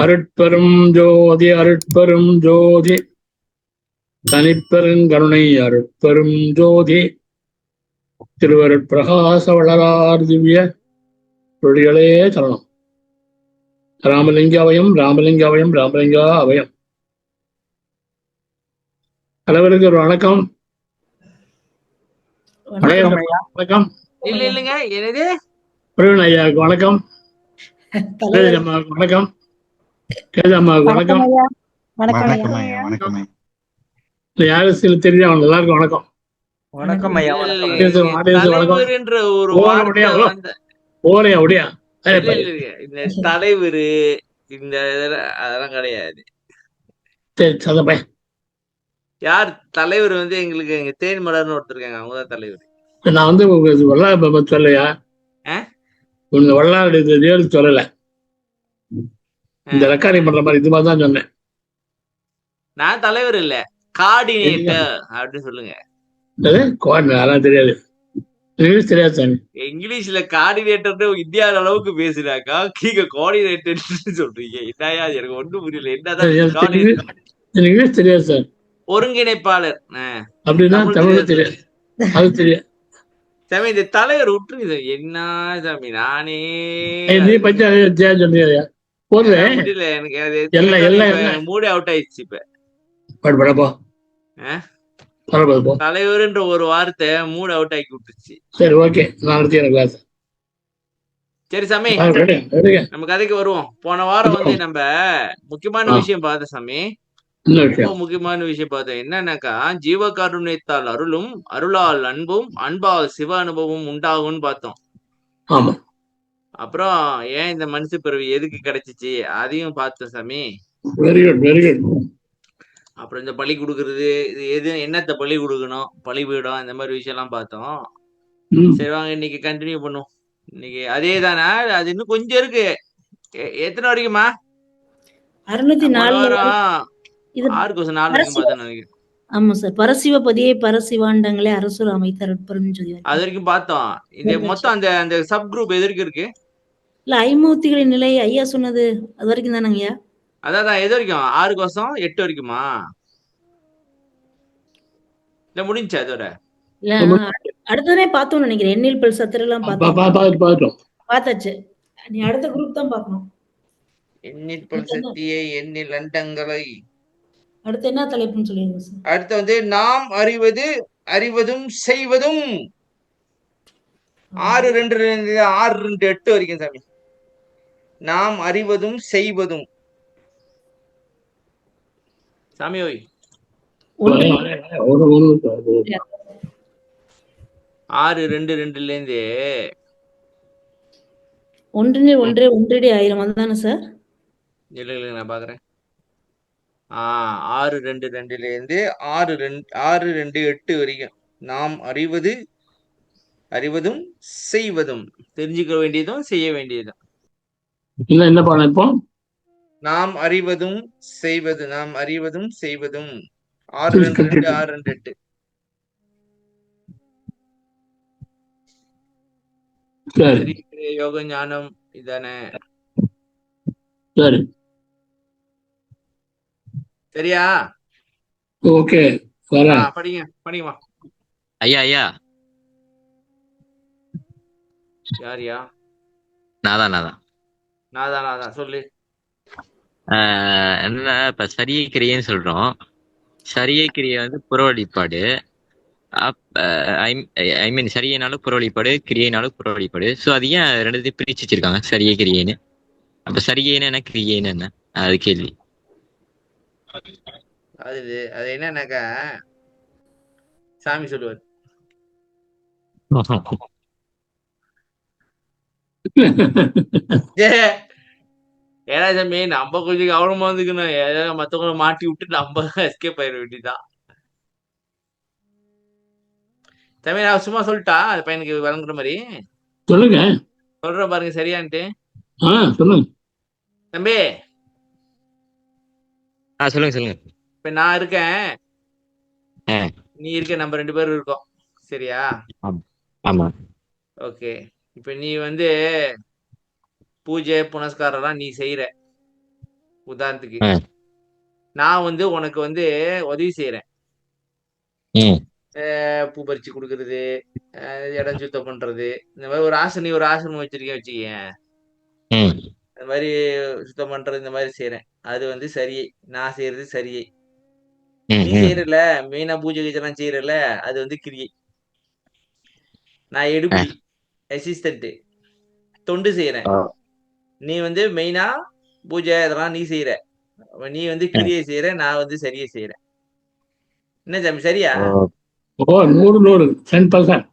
அருட்பெரும் ஜோதி அருட்பெரும் ஜோதி தனிப்பெருங்கருணை அருட்பெரும் ஜோதி திருவருட்பிரகாச வளரார் திவ்ய தொழிகளே சரணம். ராமலிங்க அவயம் ராமலிங்க அவயம் ராமலிங்கா அவயம். தலைவருக்கு ஒரு வணக்கம். வணக்கம். இல்லைங்க என்னது பிரவீன் ஐயாவுக்கு வணக்கம். அம்மாவுக்கு வணக்கம். அம்மாவுக்கு வணக்கம். யாரு சில தெரியும் அவங்க எல்லாருக்கும் வணக்கம். வணக்கம் ஐயா. இந்த தலைவர் இந்த அதெல்லாம் கிடையாது. யார் தலைவர் வந்து எங்களுக்கு எங்க தேன் மலர்னு ஒருத்தர் இருக்காங்க, அவங்கதான் தலைவர். நான் வந்து வல்லாறு சொல்லலையா? உங்க வல்லாறு சொல்லல, இந்த ரெக்கார்டிங் பண்ற மாதிரி இது மாதிரி தான் சொன்னேன். நான் தலைவர் இல்ல, கோஆர்டினேட்டர் அப்படின்னு சொல்லுங்க. அதெல்லாம் தெரியாது, இங்கிலீஷ் தெரியாது சாமி. இங்கிலீஷ்ல கோஆர்டினேட்டர் இந்தியா அளவுக்கு பேசுறாக்கா, கீழ கோஆர்டினேட்டர் சொல்றீங்க. என்னையா எனக்கு ஒன்றும் புரியல. என்னதான் இங்கிலீஷ் தெரியாது சார். ஒருங்கிணைப்பாளர் அப்படின்னா தமிழ் தெரியாது, அது தெரியாது சாமி. இந்த தலைவர் விட்டுருங்க என்ன சாமி. நானே நீ பத்தி சொன்னீங்க முடியல எனக்கு, மூடு அவுட் ஆயிடுச்சு. இப்ப தலைவர்ன்ற ஒரு வார்த்தை மூட் அவுட் ஆக்கி விட்டுருச்சு. சரி, ஓகே, நான் சரி சாமி, நம்ம கதைக்கு வருவோம். போன வாரம் வந்து நம்ம முக்கியமான விஷயம் பார்த்தோம் சாமி. ரொம்ப முக்கியமான விஷயம் பார்த்தோம். என்னன்னாக்கா, ஜீவகாருண்யத்தால் அருளும், அருளால் அன்பும், அன்பால் சிவ அனுபவம் உண்டாகும்னு பார்த்தோம். அப்புறம் ஏன் இந்த மனுஷ பிறவி எதுக்கு கிடைச்சிச்சு அதையும் பார்த்தோம் சாமி. Very good, very good. அப்புறம் இந்த பலி கொடுக்கறது, இது எது என்னத்த பலி கொடுக்கணும், பலிபீடம், இந்த மாதிரி விஷயம் எல்லாம் பார்த்தோம். சரி வாங்க இன்னைக்கு கண்டினியூ பண்ணுவோம். இன்னைக்கு அதே தானே, அது இன்னும் கொஞ்சம் இருக்கு. எத்தனை வரைக்குமா? 604 நினைக்கிறேன். ஆமா சார். பரசிவபதியை பரசிவாண்டங்களே அரசுர அமைத்தார் சொல்லி அது வரைக்கும் பார்த்தோம். இந்த மொத்தம் அந்த அந்த சப் குரூப் எது இருக்கு? இல்ல, ஐமூர்த்திகளின் நிலை ஐயா சொன்னது அது வரைக்கும் தானங்க ஐயா? அதான் எது வரைக்கும்? 6 கோசம் 8 வரைக்குமா? இல்ல முடிஞ்சா அதோட? அடுத்ததே பார்த்தோம் நினைக்கிறேன். எண்ணில் பல் சத்திர எல்லாம் பார்த்தாச்சு. நீ அடுத்த குரூப் தான் பார்க்கணும். எண்ணில் பல் சத்தியை எண்ணில் அண்டங்களை. அடுத்து என்ன தலைப்புன்னு சொல்லிடுங்க சார். அடுத்து வந்து நாம் அறிவது அறிவதும் செய்வதும். 6:2-8 வரைக்கும் சாமி. நாம் அறிவதும் செய்வதும் சாமி. ஓய் 6:2-2 ஒன்றினில் ஒன்றே ஒன்றடி ஆயிரம் அதுதானே சார்? இல்ல நான் பாக்குறேன். 6:2 6:2-8 வரைக்கும் நாம் அறிவது அறிவதும் செய்வதும், தெரிஞ்சுக்க வேண்டியதும் செய்ய வேண்டியதும். என்ன பண்ண இப்போ? நாம் அறிவதும் செய்வது, நாம் அறிவதும் செய்வதும். 6:2 6:2-8. யோக ஞானம் இதானே? சரி, சரியா? ஓகே, படிங்க படிங்கம்மா. ஐயா ஐயா, யாரியா? நாதான் சொல்லு. என்ன இப்ப சரியை கிரியைன்னு சொல்றோம். சரியை கிரியை வந்து புற வழிபாடு. ஐ மீன் சரியினாலும் புற வழிபாடு, கிரியைனாலும் புற வழிபாடு. ஸோ அது ஏன் ரெண்டுத்தையும் பிரிச்சு வச்சிருக்காங்க, சரியை கிரியைன்னு? அப்ப சரியின்னு என்ன, கிரியைன்னு என்ன? அது கேள்வி. அது என்னன்னாக்கா, சாமி சொல்லுவார். ஏன்னா சாமி, நம்ம கொஞ்சம் கவனமா வந்துக்கணும். ஏதாவது மத்தவங்களை மாட்டி விட்டு நம்ம எஸ்கேப் ஆயிட வேண்டியதான். சாமி நான் சும்மா சொல்லிட்டா அது பையனுக்கு வழங்குற மாதிரி சொல்லுங்க. சொல்ற பாருங்க சரியான்ட்டு. சொல்லுங்க தம்பி. சொல்லுங்க. இப்ப நான் இருக்கேன், நீ இருக்க, நம்ம 2 பேரும் இருக்கோம், சரியா? ஆமா. ஓகே. இப்ப நீ வந்து பூஜை புனஸ்காரம் எல்லாம் நீ செய்யற. உதாரணத்துக்கு ஆ. நான் வந்து உனக்கு வந்து உதவி செய்யறேன். ம். பூ பறிச்சு கொடுக்கறது, இடம் சுத்தம் பண்றது, இந்த மாதிரி ஒரு ஆசிரமம் வச்சிருக்கேன் வச்சுக்கேன். ம். இந்த மாதிரி சுத்தம் பண்றது, இந்த மாதிரி செய்யறேன். அது வந்து சரியை. நான் செய்யறது சரியை. ம். நீ ம். செய்யறல, மெயினா பூஜை கீஜெல்லாம் செய்யறல, அது வந்து கிரியை. நான் ஆ. எடுபிடி, அசிஸ்டன்ட், தொண்டு செய்யறேன். ஓ. நீ வந்து மெயினா பூஜை இதெல்லாம் நீ செய்யற. நீ வந்து ஆ. கிரியை செய்யற, நான் வந்து சரியை செய்யறேன். என்ன சாமி, சரியா? ஓ. 100 10%.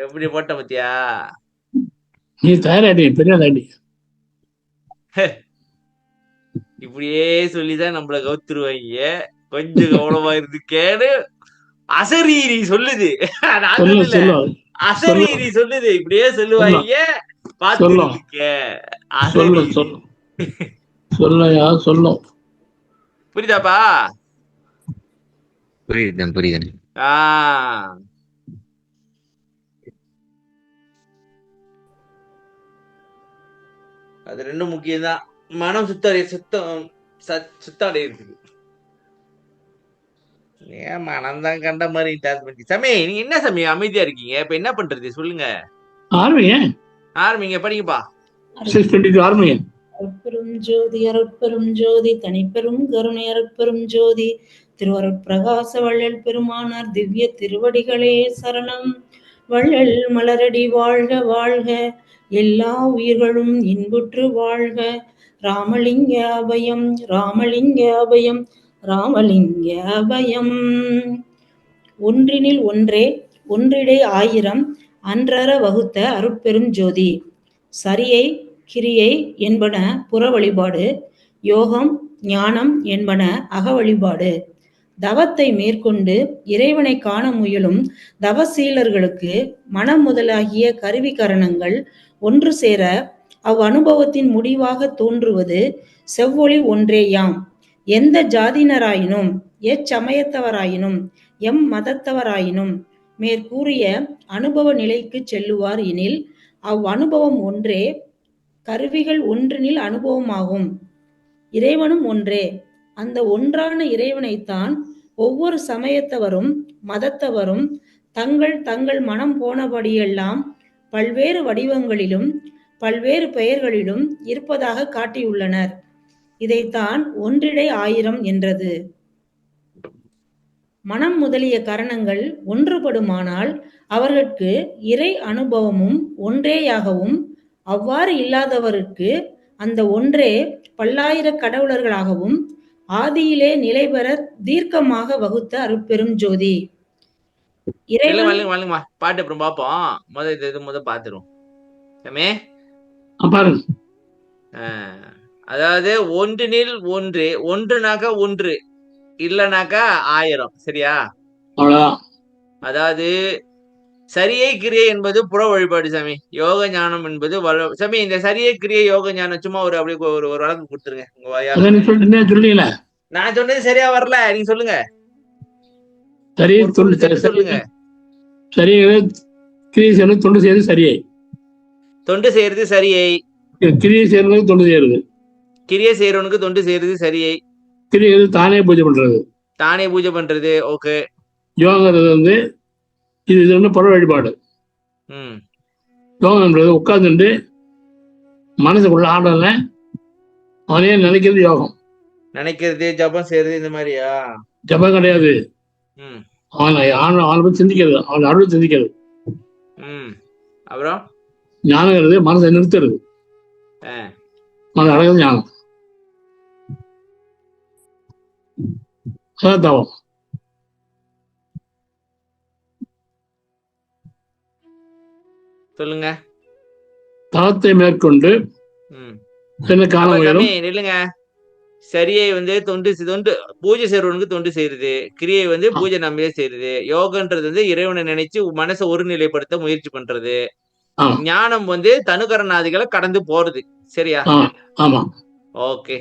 எப்படி போட்ட பத்தியா? நீ தயாராடி பெரிய தாடி. இப்படியே சொல்லிதான் நம்மள கவுத்துருவாங்க. கொஞ்சம் கவனமா இருந்துக்கேன்னு அசரீரி சொல்லுது. நான் சொல்லு சொல்லல, சொல்லு அசரீரி சொல்லுது. இப்படியே சொல்லுவாங்க, பார்த்து சொல்லும் இருந்துக்க. சொல்லு அசரீரி. சொல்லு சொல்லையா சொல்லும். புரியுதாப்பா? புரியுது. ஆஹ் அது ரெண்டும் முக்கியம்தான். மனம் சுத்தம் அடையிறதுக்கு. ஏன் மனம்தான் கண்ட மாதிரி டாஸ்மெண்ட். சாமி, நீங்க என்ன சாமி அமைதியா இருக்கீங்க? இப்ப என்ன பண்றது சொல்லுங்க. ஆரம்பிங்க, படிங்கப்பா. 622 ஆரம்பிங்க. அருட்பெரும் ஜோதி அருட்பெரும் ஜோதி தனிப்பெரும் கருணை அருட்பெரும் ஜோதி திருவருட்பிரகாச வள்ளல் பெருமானார் திவ்ய திருவடிகளே சரணம். வள்ளல் மலரடி வாழ்க வாழ்க, எல்லா உயிர்களும் இன்புற்று வாழ்க. ராமலிங்க அபயம் ராமலிங்க அபயம் ராமலிங்க அபயம். ஒன்றினில் ஒன்றே ஒன்றிடை ஆயிரம் அன்றற வகுத்த அருட்பெரும் ஜோதி. சரியை கிரியை என்பன புற வழிபாடு, யோகம் ஞானம் என்பன அக வழிபாடு. தவத்தை மேற்கொண்டு இறைவனை காண முயலும் தவசீலர்களுக்கு மனம் முதலாகிய கருவி கரணங்கள் ஒன்று சேர அவ்வனுபவத்தின் முடிவாக தோன்றுவது செவ்வொளி ஒன்றேயாம். எந்த ஜாதியினராயினும் எச்சமயத்தவராயினும் எம் மதத்தவராயினும் மேற்கூறிய அனுபவ நிலைக்கு செல்லுவார் எனில் அவ்வனுபவம் ஒன்றே, கருவிகள் ஒன்றினில் அனுபவமாகும். இறைவனும் ஒன்றே. அந்த ஒன்றான இறைவனைத்தான் ஒவ்வொரு சமயத்தவரும் மதத்தவரும் தங்கள் தங்கள் மனம் போனபடியெல்லாம் பல்வேறு வடிவங்களிலும் பல்வேறு பெயர்களிலும் இருப்பதாக காட்டியுள்ளனர். இதைத்தான் ஒன்றிடை ஆயிரம் என்றது. மனம் முதலிய கரணங்கள் ஒன்றுபடுமானால் அவர்களுக்கு இறை அனுபவமும் ஒன்றேயாகவும், அவ்வாறு இல்லாதவருக்கு அந்த ஒன்றே பல்லாயிர கடவுளர்களாகவும் ஆதியிலே நிலை பெற தீர்க்கமாக வகுத்த அருட்பெரும் ஜோதி. பாட்டு அப்புறம் பார்ப்போம். முதல் பார்த்துருவோம். அதாவது ஒன்றினில் ஒன்று, ஒன்றுனாக்கா ஒன்று, இல்லனாக்கா ஆயிரம். சரியா? அதாவது சரியை கிரியை என்பது புற வழிபாடு சாமி. யோக ஞானம் என்பது சாமி. இந்த சரியை கிரியை யோக ஞானம் சும்மா ஒரு அப்படியே ஒரு வழக்கு கொடுத்துருங்க உங்க வாயால. நான் சொன்னது சரியா வரல, நீங்க சொல்லுங்க. சொல்லுங்க. தொண்டு செய்யறது சரியை. தொண்டு செய்யறது சரியை. கிரியை செய்யறதுக்கு தொண்டு செய்யறது. கிரியை செய்யறவனுக்கு தொண்டு செய்யறது சரியை. கிரியை தானே பூஜை பண்றது. தானே பூஜை பண்றது. ஓகே. யோகங்கிறது வந்து இது வந்து புற வழிபாடு. யோகம்ன்றது உட்கார்ந்துட்டு மனசுக்குள்ள ஆடல அவனே நினைக்கிறது யோகம். நினைக்கிறது ஜபம் செய்யறது இந்த மாதிரியா? ஜபம் கிடையாது. அவனை சிந்திக்கிறது, அவன் அருள் சிந்திக்கிறது. அப்புறம் ஞானங்கிறது மனசை நிறுத்துறது. மனசு அடங்கிறது ஞானம். அதான் தவம். சொல்லுங்க. தவத்தை மேற்கொண்டு இல்லைங்க. சரியை வந்து தொண்டு பூஜை செய்யறவனுக்கு தொண்டு செய்யறது. கிரியை வந்து பூஜை நம்மளே செய்யறது. யோகன்றது வந்து இறைவனை நினைச்சு மனசை ஒருநிலைப்படுத்த முயற்சி பண்றது. ஞானம் வந்து தனுகரணாதிகளை கடந்து போறது. சரியா? ஓகே.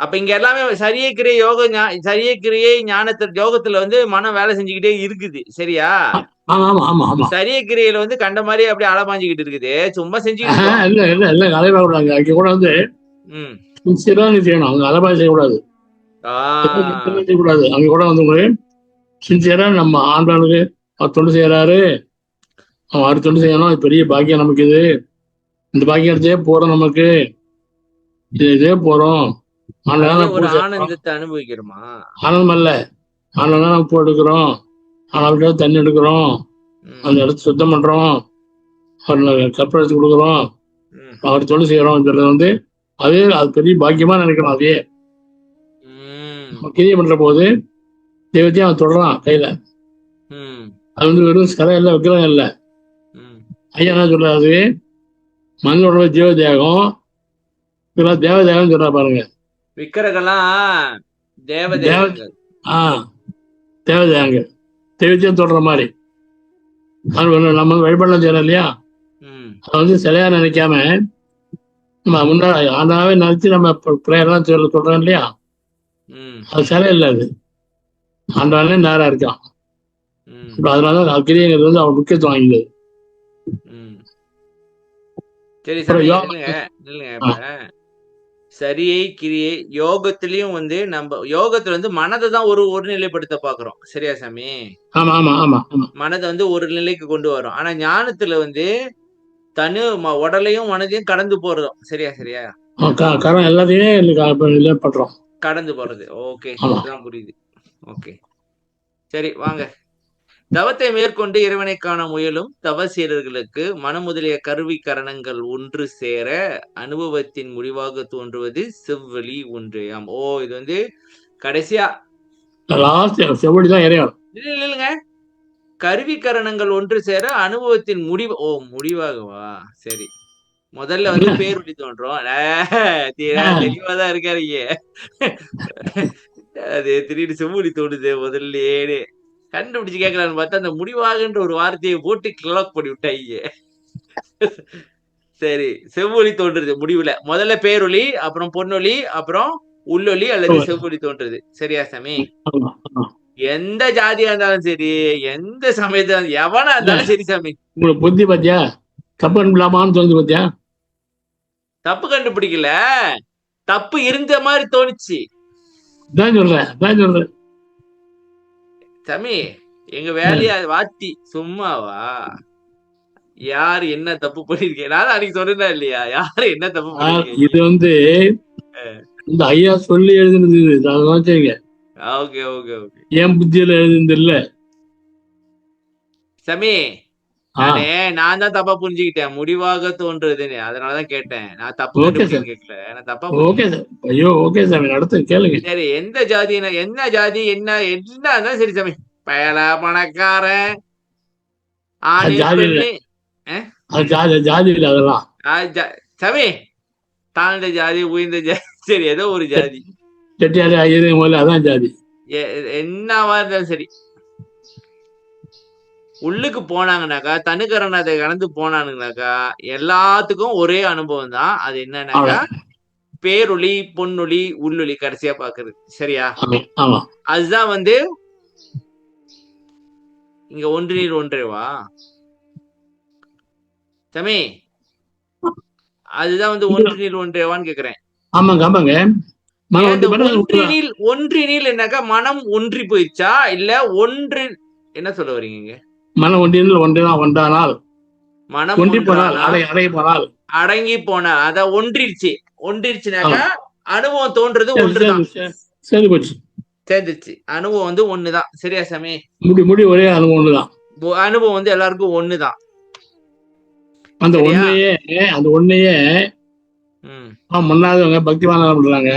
அப்ப இங்க எல்லாமே சரியை கிரியை யோக சரியை கிரியை ஞானத்தை யோகத்துல வந்து மனம் வேலை செஞ்சுக்கிட்டே இருக்குது. சரியா? ஆமா ஆமா ஆமா ஆமா. சரிய கிரியையில வந்து கண்ட மாதிரி அப்படியே அலமாஞ்சிக்கிட்டு இருக்குது, சும்மா செஞ்சுக்கிட்டு இருக்கோம். இல்ல இல்ல இல்ல அலைவா கூடாது. அங்க கூட வந்து சின்சியரா நீ செய்யணும். அவங்க அலமா செய்யக்கூடாது, செய்யக்கூடாது. அங்க கூட வந்து உங்களுக்கு சின்சியரா நம்ம ஆண்டாளுக்கு அவர் தொண்டு செய்யறாரு, அவன் அவர் தொண்டு செய்யணும், இது பெரிய பாக்கியம் நமக்கு, இது இந்த பாக்கியம் எடுத்தே போறோம், நமக்கு இதே போறோம். ஒரு ஆனந்தத்தை அனுபவிக்கிறோமா? ஆனந்தம் அல்ல, ஆனந்தம் நம்ம பூ எடுக்கிறோம், ஆனாவிட்ட தண்ணி எடுக்கிறோம், அந்த இடத்த சுத்தம் பண்றோம், அவர் கப்பல் எடுத்து கொடுக்குறோம், அவர் தொழில் செய்யறோம் வந்து அதே அது பெரிய பாக்கியமா நினைக்கணும். அதே கிரியை பண்ற போது தெய்வத்தையும் அவன் தொடரான் கையில. அது வந்து வெறும் சிலை இல்லை, விக்கிரம் இல்லை. ஐயா என்ன சொல்றாரு, மனிதனோட ஜீவ தேகம், இதெல்லாம் தேவ தேகம் சொல்றா பாருங்க. விக்கிரகெல்லாம் தேவதேவங்கள், தேவதேவங்கள் தெய்வத்தையும் தொடர மாதிரி. நம்ம வழிபாடுலாம் செய்யறோம் இல்லையா, அதை வந்து சிலையா நினைக்காம நம்ம முன்னாடி ஆனாவே நினைச்சு நம்ம பிரேயர்லாம் சொல்றோம் இல்லையா, அது சிலை இல்லை, அது ஆண்டாலே நேரா இருக்கான். இப்ப அதனால கிரியைங்கிறது வந்து அவன் முக்கியத்துவம் வாங்கிது. சரியை கிரியை யோகத்திலயும் வந்து நம்ம யோகத்துல வந்து மனதை தான் ஒரு நிலைப்படுத்த பாக்குறோம். சரியா சாமி? ஆமா ஆமா ஆமா ஆமா. மனதை வந்து ஒரு நிலைக்கு கொண்டு வரும். ஆனா ஞானத்துல வந்து தனி உடலையும் மனதையும் கடந்து போறதும். சரியா? சரியா, எல்லாத்தையும் பண்றோம், கடந்து போறது. ஓகே, அதுதான் புரியுது. ஓகே, சரி வாங்க. தவத்தை மேற்கொண்டு இறைவனை காண முயலும் தவசீரர்களுக்கு மனம் முதலிய கருவி கரணங்கள் ஒன்று சேர அனுபவத்தின் முடிவாக தோன்றுவது செவ்வழி ஒன்றேயாம். ஓ, இது வந்து கடைசியா இல்லைங்க, கருவி கரணங்கள் ஒன்று சேர அனுபவத்தின் முடிவு. ஓ, முடிவாகவா? சரி, முதல்ல வந்து பேரொழி தோன்றும். தெளிவாதான் இருக்காருங்க. அது திடீர்னு செவ்வொளி தோணுது முதல்ல கண்டுபிடிச்சு கேட்கலான்னு பார்த்தா அந்த முடிவாகன்ற ஒரு வார்த்தையை போட்டு கிளாக் பண்ணி விட்டாங்க. சரி, செவ்வொளி தோன்றுறது முடிவுல. முதல்ல பேரொளி, அப்புறம் பொன்னொளி, அப்புறம் உள்ளொளி அல்லது செவ்வொளி தோன்றுறது. சரியா சாமி? எந்த ஜாதியா இருந்தாலும் சரி, எந்த சமயத்தா எவனா இருந்தாலும் சரி சாமி, உங்களுக்கு புத்தி பாத்தியா, தப்பு கண்டுபிடிக்கலாமான்னு தோணுது பாத்தியா? தப்பு கண்டுபிடிக்கல, தப்பு இருந்த மாதிரி தோணுச்சு. சொல்றேன் சாமி, எங்க வேலையா வாத்தி சும்மாவா? யாரு என்ன தப்பு பண்ணிருக்கேன் நான் அன்னைக்கு சொன்னா இல்லையா, யாரு என்ன தப்பு பண்ணிருக்கேன்? இது வந்து இந்த ஐயா சொல்லி எழுதுனது. ஓகே ஓகே ஓகே, ஏன் புத்தியில எழுதுனது இல்ல சாமி. நான் தான் தப்பா புரிஞ்சுக்கிட்டேன், முடிவாக தோன்றுதுன்னு. அதனாலதான் கேட்டேன். நான் தப்பு கேட்கல, நான் தப்பா. ஐயோ ஓகே சாமி, அடுத்து கேளுங்க. சரி, எந்த ஜாதி என்ன ஜாதி என்ன இருந்தாலும் சரி சாமி, பயல பணக்காரன் ஜாதி இல்ல அதெல்லாம் சாமி, தாழ்ந்த ஜாதி உயர்ந்த ஜாதி, சரி ஏதோ ஒரு ஜாதி, செட்டியாரி ஐயர் முதல்ல அதான் ஜாதி, என்னவா இருந்தாலும் சரி, உள்ளுக்கு போனாங்கனாக்கா, தனுக்கரணத்தை கடந்து போனானுங்கனாக்கா எல்லாத்துக்கும் ஒரே அனுபவம் தான். அது என்னன்னாக்கா பேரொளி, பொன்னொளி, உள்ளொளி கடைசியா பாக்குறது. சரியா? அதுதான் வந்து இங்க ஒன்று நீர் ஒன்றேவா சாமி? அதுதான் வந்து ஒன்று நீர் ஒன்றேவான்னு கேக்குறேன். ஒன்றினில் என்னக்கா மனம் ஒன்றி போயிடுச்சா, இல்ல ஒன்று என்ன சொல்ல வரீங்க? மனம் ஒன்றினில் ஒன்றுதான் ஒன்றானால், மனம் ஒன்றி போனால் அடங்கி போனா, அத ஒன்றிருச்சுனாக்கா அனுபவம் தோன்றது ஒன்றுதான். சேர்ந்துச்சு, அனுபவம் வந்து ஒண்ணுதான். சரியா சாமி? முடி ஒரே அனுபவம் ஒண்ணுதான். அனுபவம் வந்து எல்லாருக்கும் ஒண்ணுதான். அந்த ஒன்னையே முன்னாதவங்க பக்திவான பண்றாங்க,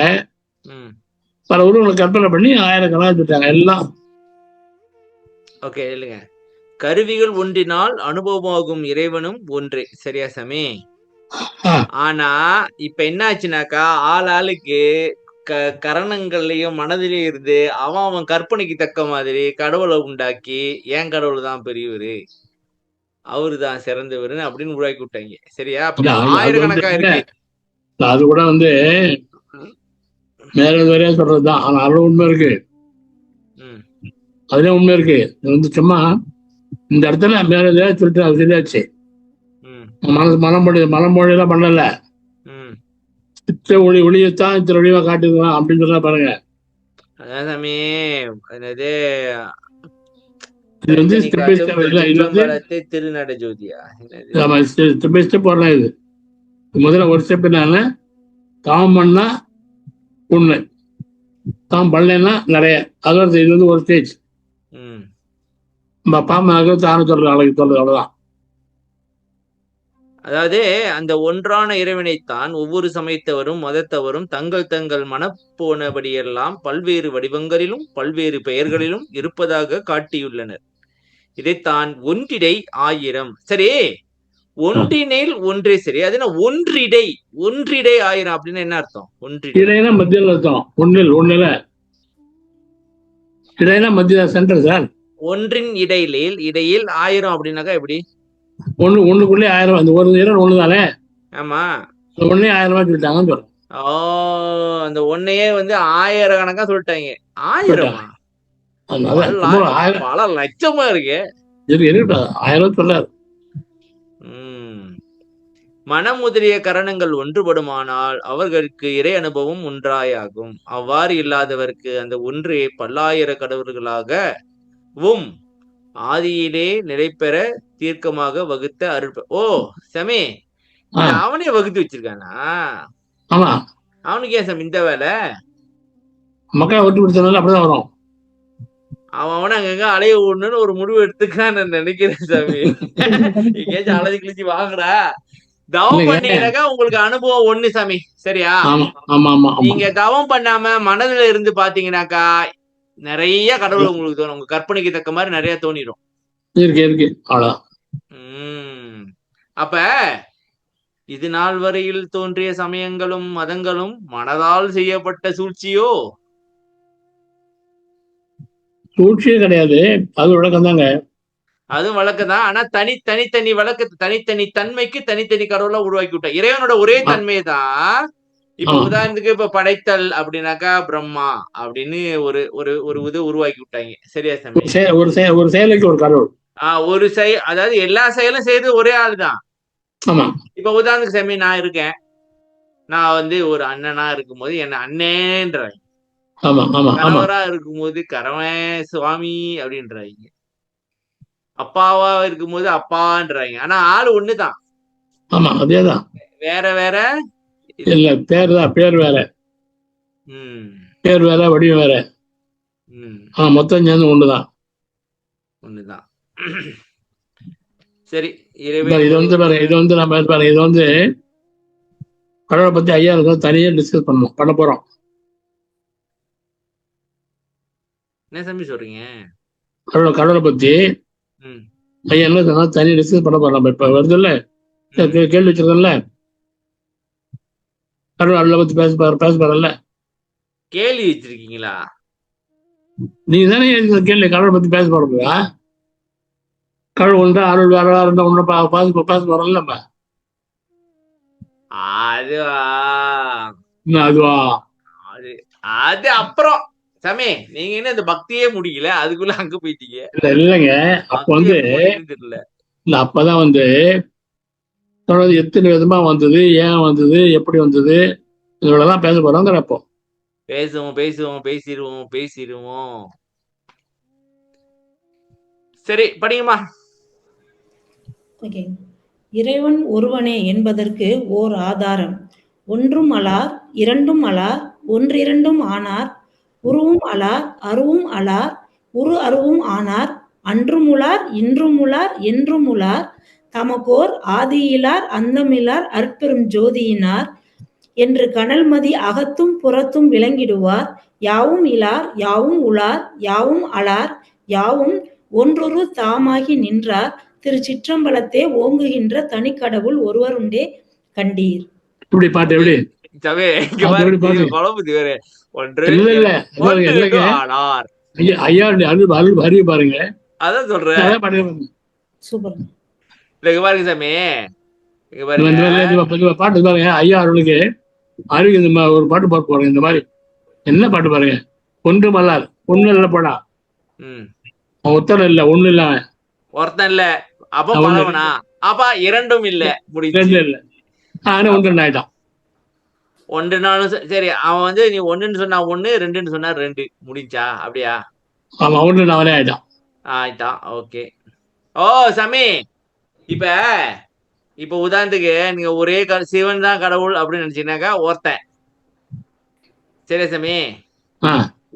பல உருவங்களை கற்பனை பண்ணி ஆயிரக்கணக்கான எல்லாம். ஓகே, இல்லைங்க, கருவிகள் ஒன்றினால் அனுபவமாகும் இறைவனும் ஒன்றே. சரியா சாமி? ஆனா இப்ப என்ன ஆச்சுனாக்கா, ஆளுக்கு கரணங்கள்லயும் மனதிலேயும் இருந்து அவன் கற்பனைக்கு தக்க மாதிரி கடவுளை உண்டாக்கி, ஏன் கடவுள் தான் பெரியவரு, அவரு தான் சிறந்தவருன்னு அப்படின்னு உருவாக்கி விட்டாங்க. சரியா? ஆயிரக்கணக்கா இருக்கு. அது கூட வந்து மேல வரையா சொல்றதுதான். ஆனா அதுல உண்மை இருக்கு, அதுல உண்மை இருக்கு. இது வந்து சும்மா இந்த இடத்துல மேல சொல்லிட்டு அது சரியாச்சு. மனமொழி எல்லாம் பண்ணல, சித்த ஒளியத்தான் இத்தனை ஒளிவா காட்டுதான் அப்படின்னு சொல்ல பாருங்க. அதான் சாமி என்னது இது வந்து ஸ்டெப் பை ஸ்டெப் இல்ல, இது வந்து திருநடை ஜோதியா? ஸ்டெப் பை ஸ்டெப் வரலாம். இது முதல்ல ஒரு ஸ்டெப் என்னன்னா, தாம் பண்ணா ஒண்ணு, தாம் பண்ணலன்னா நிறைய. அதோட இது வந்து ஒரு ஸ்டேஜ். பாமக தானே சொல்றது, நாளைக்கு சொல்றது, அவ்வளவுதான். அதாவது அந்த ஒன்றான இறைவனைத்தான் ஒவ்வொரு சமயத்தவரும் மதத்தவரும் தங்கள் தங்கள் மனப்போனபடியெல்லாம் பல்வேறு வடிவங்களிலும் பல்வேறு பெயர்களிலும் இருப்பதாக காட்டியுள்ளனர். இதைத்தான் ஒன்றிடை ஆயிரம். சரி, ஒன்றினில் ஒன்றே. சரி, அது என்ன ஒன்றிடை? ஒன்றிடை ஆயிரம் அப்படின்னு என்ன அர்த்தம்? ஒன்றிடைனா மத்தியில் அர்த்தம். ஒன்றில் ஒண்ணுல இடையில மத்திய சென்டர் சார். ஒன்றின் இடையில் ஆயிரம் அப்படின்னாக்கா எப்படி? ஒண்ணுக்குள்ளே ஆயிரம். அந்த ஒரு நேரம் ஒண்ணுதானே? ஆமா, ஒன்னே 1000 ரூபாய் சொல்லிட்டாங்கன்னு சொல்றேன். அந்த ஒன்னையே வந்து 1000 கணக்கா சொல்லிட்டாங்க. 1000 பல லட்சமா இருக்கு. 1000 சொல்லாரு. மனமுதிரிய கரணங்கள் ஒன்றுபடுமானால் அவர்களுக்கு இறை அனுபவம் ஒன்றாயாகும். அவ்வாறு இல்லாதவருக்கு அந்த ஒன்றே பல்லாயிர கடவுள்களாகவும் ஆதியிலே நிலைபெற தீர்க்கமாக வகுத்த அருள். ஓ சமி, அவனே வகுத்து வச்சிருக்கானா? ஆமா, அவனுக்கு ஏன் சாமி இந்த வேலை? மக்களை ஒட்டு பிடிச்சதுனால அப்படிதான் வரும். அவன் அங்கங்க அலைய விடணும்னு ஒரு முடிவு எடுத்துக்கான்னு நான் நினைக்கிறேன் சாமி. எங்கேயாச்சும் அலைஞ்சு கிழிச்சு வாங்குறா தவம் பண்ணீங்கன்னாக்கா உங்களுக்கு அனுபவம் ஒண்ணு சாமி. சரியா? நீங்க தவம் பண்ணாம மனதுல இருந்து பாத்தீங்கன்னாக்கா நிறைய கடவுள் உங்களுக்கு தோணும். உங்க கற்பனைக்கு தக்க மாதிரி நிறைய தோணிடும். அப்ப இது நாள் வரையில் தோன்றிய சமயங்களும் மதங்களும் மனதால் செய்யப்பட்ட சூழ்ச்சியோ? சூழ்ச்சியே கிடையாது, அது வழக்கம் தாங்க. அதுவும் வழக்கம் தான். ஆனா தனித்தனி வழக்கு, தனித்தனி தன்மைக்கு தனித்தனி கடவுளா உருவாக்கி விட்ட இறைவனோட ஒரே தன்மையை தான். இப்ப உதாரணத்துக்கு இப்ப படைத்தல் அப்படின்னாக்கா பிரம்மா அப்படின்னு ஒரு இது உருவாக்கி விட்டாங்க. சரியா சாமி? ஒரு செயலுக்கு ஒரு கடவுள். ஒரு செயல், அதாவது எல்லா செயலும் செய்யறது ஒரே ஆள் தான். இப்ப உதாரணத்துக்கு சாமி, நான் இருக்கேன், நான் வந்து ஒரு அண்ணனா இருக்கும்போது என்ன அண்ணேன்றாங்க. கணவரா இருக்கும்போது கரவன் சுவாமி அப்படின்றாங்க. அப்பாவா இருக்கும்போது அப்பான்றாங்க. ஆனா ஆளு ஒண்ணுதான். ஆமா, அதேதான். வேற வேற இல்ல, பேர் தான். பேர் வேற, பேர் வேற, வடிவம் வேற. மொத்தம் சேர்ந்து ஒண்ணுதான். சரி, இது வந்து பாருங்க, இது வந்து நம்ம பாருங்க, இது வந்து கடவுளை பத்தி ஐயா தனியா டிஸ்கஸ் பண்ண போறோம். என்ன சாமி சொல்றீங்க? கடவுளை பத்தி ஐயா என்ன சொன்னா தனியா டிஸ்கஸ் பண்ண போறோம். இப்ப வருது இல்ல, கேள்வி வச்சிருக்கோம்ல, கடவுளை பத்தி பேச போறல. கேள்வி வச்சிருக்கீங்களா? நீங்க தானே கேள்வி கடவுளை பத்தி பேச போறோம்ல. கடவுள் ஒன்றா, அருள் வேற வேற ஒண்ணு பேச போறோம்ல. அதுவா அது அப்புறம் சாமி, நீங்க என்ன இந்த பக்தியே முடியல, அதுக்குள்ள அங்க போயிட்டீங்க. இல்லைங்க, அப்ப வந்து அப்பதான் வந்து எத்தனை விதமா வந்தது, ஏன் வந்தது, எப்படி வந்தது, இதெல்லாம் பேச போறோங்கிறப்போ பேசிடுவோம். சரி, படிங்கம்மா. இறைவன் ஒருவனே என்பதற்கு ஓர் ஆதாரம். ஒன்றும் அலார், இரண்டும் அலார், ஒன்றிரண்டும் ஆனார், உருவும் அலார், அருவும் அலார், உரு அருவும் ஆனார், அன்றும் உளார், இன்றும் உளார், என்றும் உளார், தமக்கோர் ஆதியிலார், அந்தமிலார், அற்பெரும் ஜோதியினார் என்று கனல்மதி அகத்தும் புறத்தும் விளங்கிடுவார். யாவும் இலார், யாவும் உளார், யாவும் அலார், யாவும் ஒன்றொரு தாமாகி நின்றார். திருச்சிற்றம்பலத்தே ஓங்குகின்ற தனிக்கடவுள் ஒருவர் உண்டே கண்டீர். இப்படி பாட்டு எப்படி அறிவு பாருங்க. அதான் சொல்றேன். சூப்பர். பாட்டு பாருங்க. ஐயா அவர்களுக்கு அறிவு ஒரு பாட்டு பார்க்க போறேன். இந்த மாதிரி என்ன பாட்டு பாருங்க. ஒன்று மல்லார், ஒண்ணு இல்ல போடா, ஒத்தரம் இல்ல, ஒண்ணு இல்லாம ஒருத்தன் இல்ல, அப்ப ஒண்ணு பலவனா? அப்ப இரண்டும் இல்ல, முடிச்சு. ரெண்டு இல்ல, நானே ஒன்று ரெண்டு ஆயிட்டான். ஒன்றுனாலும் சரி, அவன் வந்து நீ ஒண்ணுன்னு சொன்னா ஒண்ணு, ரெண்டுன்னு சொன்னா ரெண்டு, முடிஞ்சா? அப்படியா? ஆமா, ஒன்று அவனே ஆயிட்டான். ஆயிட்டான். ஓகே. ஓ சாமி, இப்ப இப்ப உதாரணத்துக்கு நீங்க ஒரே சிவன் தான் கடவுள் அப்படின்னு நினைச்சீங்கன்னாக்கா ஒருத்தன், சரியா சாமி?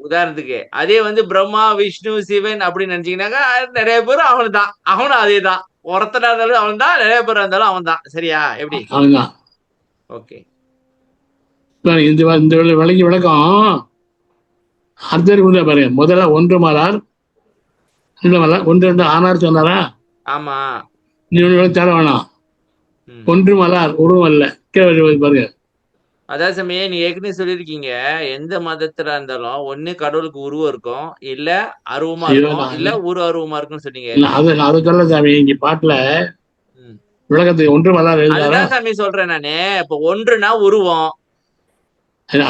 உதாரணத்துக்கு அதே வந்து பிரம்மா விஷ்ணு சிவன் அப்படின்னு நினைச்சீங்கன்னாக்கா நிறைய பேர் அவனு தான், அவனும் அதே தான். ஒருத்தனா இருந்தாலும் அவன் தான், நிறைய பேர் இருந்தாலும் அவன் தான். சரியா? எப்படி? அவன்தான். ஓகே. இந்த விலைக்கு விளக்கம் அர்த்தருக்கு பாருங்க. முதல்ல ஒன்று மலர், ரெண்டு மலர், ஒன்று ரெண்டு ஆனார் சொன்னாரா? ஆமா. தர வேணாம். ஒன்று மலர் உருவம் அல்ல, பாருங்க. அதான் சாமி, நீ ஏற்கனவே சொல்லியிருக்கீங்க, எந்த மதத்துல இருந்தாலும் ஒண்ணு கடவுளுக்கு உருவம் இருக்கும், இல்ல அருவமா இருக்கும், இல்ல ஒரு அருவமா இருக்கும்னு சொன்னீங்க. அது சொல்ல சாமி, இங்க பாட்டுல விளக்கத்துக்கு ஒன்று மலர் அதுதான் சாமி சொல்றேன் நானு. இப்ப ஒன்றுனா உருவம்,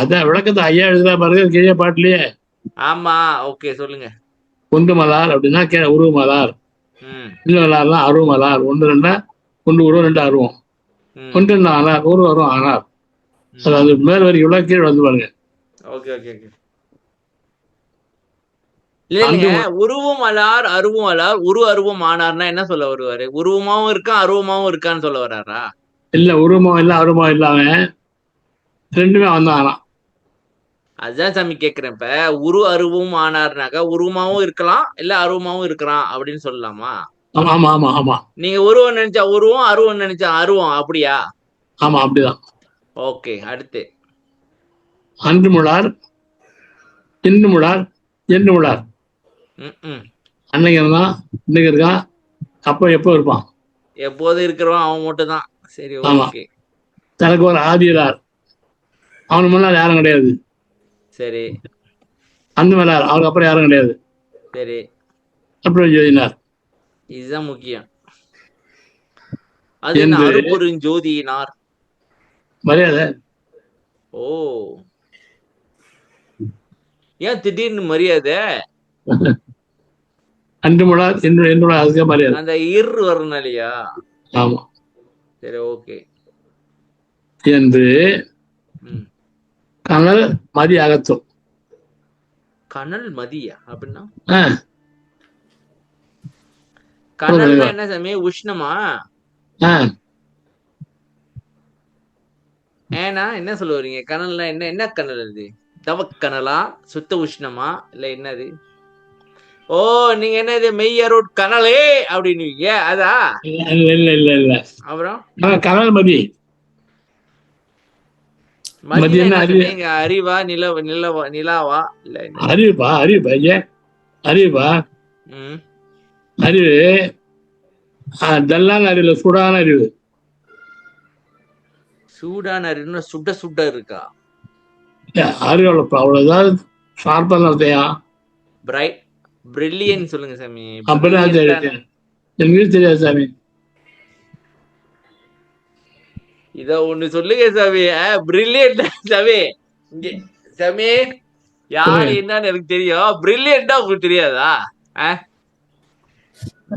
அதான் விளக்கத்தை ஐயா எழுதுறா பாருங்க கீழே பாட்டுலயே. ஆமா, ஓகே, சொல்லுங்க. ஒன்று மலர் அப்படின்னா உருவ மலர், இல்ல மலர்லாம் அருவ மலர். ஒன்று ரெண்டா ஒன்று உருவம், ரெண்டு அருவம். ஒன்று ரெண்டு ஆனார், ஒரு அருவம் ஆனார். அது மேல் வரைக்கும் இவ்வளவு கீழே வந்து பாருங்க. Okay okay okay. இல்லைங்க, உருவம் அலார் அருவம் அலார் உரு அருவம் ஆனார்னா என்ன சொல்ல வருவாரு? உருவமாவும் இருக்கான் அருவமாவும் இருக்கான்னு சொல்ல வர்றாரா? இல்ல, உருவம் இல்ல அருவம் இல்லாம ரெண்டுமே அவன் ஆனான். அதுதான் சாமி கேக்குறேன். இப்ப உரு அருவம் ஆனார்னாக்கா உருவமாவும் இருக்கலாம், இல்ல அருவமாவும் இருக்கிறான் அப்படின்னு சொல்லலாமா? ஆமா ஆமா ஆமா ஆமா. நீங்க உருவம் நினைச்சா உருவம், அருவம் நினைச்சா அருவம், அப்படியா? ஆமா, அப்படிதான். ஓகே, அடுத்து. அன்று முழார், இன்று முழார், என்று முழார். அன்னைக்கு இருந்தான், இன்னைக்கு இருக்கான், அப்ப எப்போ இருப்பான்? எப்போது இருக்கிறவன் அவன் மட்டும் தான். சரி, ஓகே. தனக்கு ஒரு ஆதியார், அவனுக்கு முன்னால் யாரும் கிடையாது. சரி. அந்த மேலார், அவருக்கு அப்புறம் யாரும் கிடையாது. சரி. அப்புறம் ஜோதினார். இதுதான் முக்கியம். அது என்ன அருப்பொருள் ஜோதியினார்? மரியாதை. ஓ, ஏன் திடீர்னு மரியாதை? அன்று முழார், என்று அதுக்கு மரியாதை. அந்த வரணும் இல்லையா? ஆமா. சரி, ஓகே. என்று கனல் மதி அகத்தும். கனல் மதியா அப்படின்னா? கனல் என்ன சாமி? உஷ்ணமா? ஏன்னா என்ன சொல்ல வரீங்க? கனல்னா என்ன? என்ன கனல் அது? தவக்கனலா, சுத்த உஷ்ணமா, இல்ல என்னது? ஓ, நீங்க என்னது மெய்யருட் கனலே அப்படின்னுவீங்க, அதா? இல்ல இல்ல இல்ல. அப்புறம் கனல் மதி. அறிவா, நிலாவா? இல்ல, அறிவுப்பா, அறிவுப்பா, அறிவுப்பா. அறிவு டல்லான அறிவு, சூடான அறிவு. சூடான அறிவுன்னா சுட சுட இருக்கா? அறிவு அவ்வளவுதான் ஷார்ப்பா நடத்தையா? பிரில்லியன் சொல்லுங்க சாமி. எனக்கு தெரியாது சாமி. இத ஒண்ணு சொல்லுங்க சாமி. பிரில்லியன்ட் சாமி. இங்க சாமி, யாரு என்னன்னு எனக்கு தெரியும். பிரில்லியன்டா உங்களுக்கு தெரியாதா?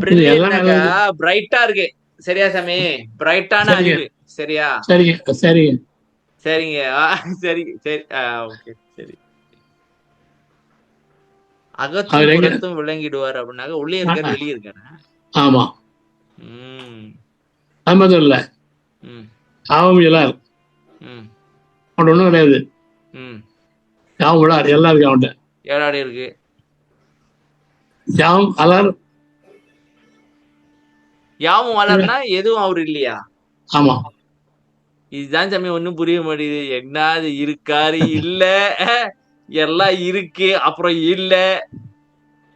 பிரில்லியன்ட்னாக்கா பிரைட்டா இருக்கு. சரியா சாமி? பிரைட்டான அறிவு. சரியா? சரிங்க சரிங்க சரிங்க. சரி சரி, ஓகே, சரி. அகத்தும் விளங்கிடுவார் அப்படின்னாக்க உள்ளே இருக்காரு, வெளியே இருக்காரு. ஆமா. அது மட்டும் இல்ல, யாவும் இயலார், அவன் ஒண்ணும் கிடையாது. யாவும் விழார், எல்லாம் இருக்கு அவன்கிட்ட. ஏழாடி இருக்கு. யாவும் அலர், யாவும் அலர்னா எதுவும் அவரு இல்லையா? ஆமா. இதுதான் சாமி ஒண்ணும் புரிய மாட்டேங்குது. என்ன அது இருக்காரு, இல்ல எல்லாம் இருக்கு அப்புறம் இல்ல,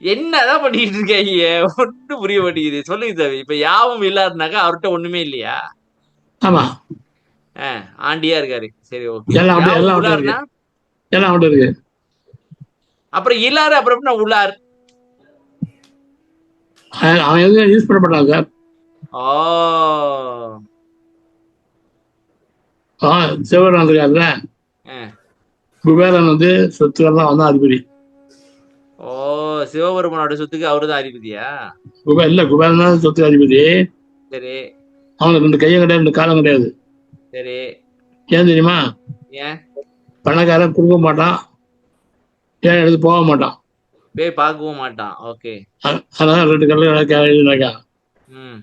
என்னதான் பண்ணிட்டு இருக்காங்க? ஒன்னும் புரிய மாட்டேங்குது. சொல்லுங்க சாமி. இப்ப யாவும் இல்லாருனாக்கா அவர்கிட்ட ஒண்ணுமே இல்லையா? ஆமா, ஆண்டியா இருக்காரு. சரி, ஓகே. எல்லாம் இருக்கு. அப்புறம் இல்லாரு, அப்புறம் உள்ளார். அவன் எதுவும் யூஸ் பண்ண மாட்டான் சார். சிவரான் இருக்காருல்ல, குபேரன் வந்து சொத்துக்கள்லாம் வந்தா அதிபதி. ஓ, சிவபெருமானோட சொத்துக்கு அவருதான் அதிபதியா? குபேரன் தான் சொத்து அதிபதி. சரி அவனுக்கு 2 கையும் கிடையாது, 2 காலம் கிடையாது. சரி. ஏன் தெரியுமா? ஏன்? பணக்காரன் கொடுக்க மாட்டான், ஏன் எடுத்து போக மாட்டான். போய் பார்க்கவும் மாட்டான். ஓகே. அதனால 2 கல்லுனாக்கா ம்.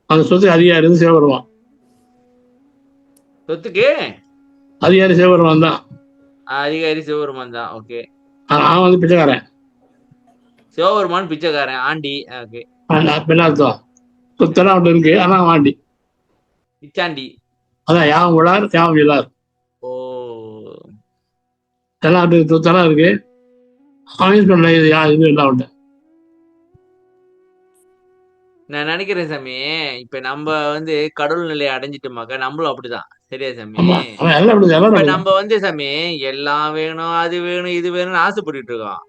அந்த சொத்துக்கு அதிகாரி வந்து சிவபெருமான். சொத்துக்கு அதிகாரி சிவபெருமான் தான். அதிகாரி சிவபெருமான் தான். ஓகே. அவன் வந்து பிச்சைக்காரன். சிவபெருமான் பிச்சைக்காரன், ஆண்டி. ஓகே. என்ன அர்த்தம்? சொத்தெல்லாம் அவன் இருக்கு, ஆனா அவன் ஆண்டி. பிச்சாண்டி. அதான் யாவும் விழார் யாவும் இல்லார். ஓ, எல்லாம் அவனுக்கு சொத்தெல்லாம் இருக்கு, அவன் யூஸ் பண்ணல. இது இது இல்லை அவன்கிட்ட. நான் நினைக்கிறேன் சாமி, இப்ப நம்ம வந்து கடவுள் நிலையை அடைஞ்சிட்டோமாக்கா, நம்மளும் அப்படிதான். சரியா சாமி? ஆமா, அவன் எல்லாம் இப்படி இப்ப எல்லாம் நம்ம வந்து சாமி எல்லாம் வேணும், அது வேணும், இது வேணும்னு ஆசைப்பட்டுட்டு இருக்கோம்.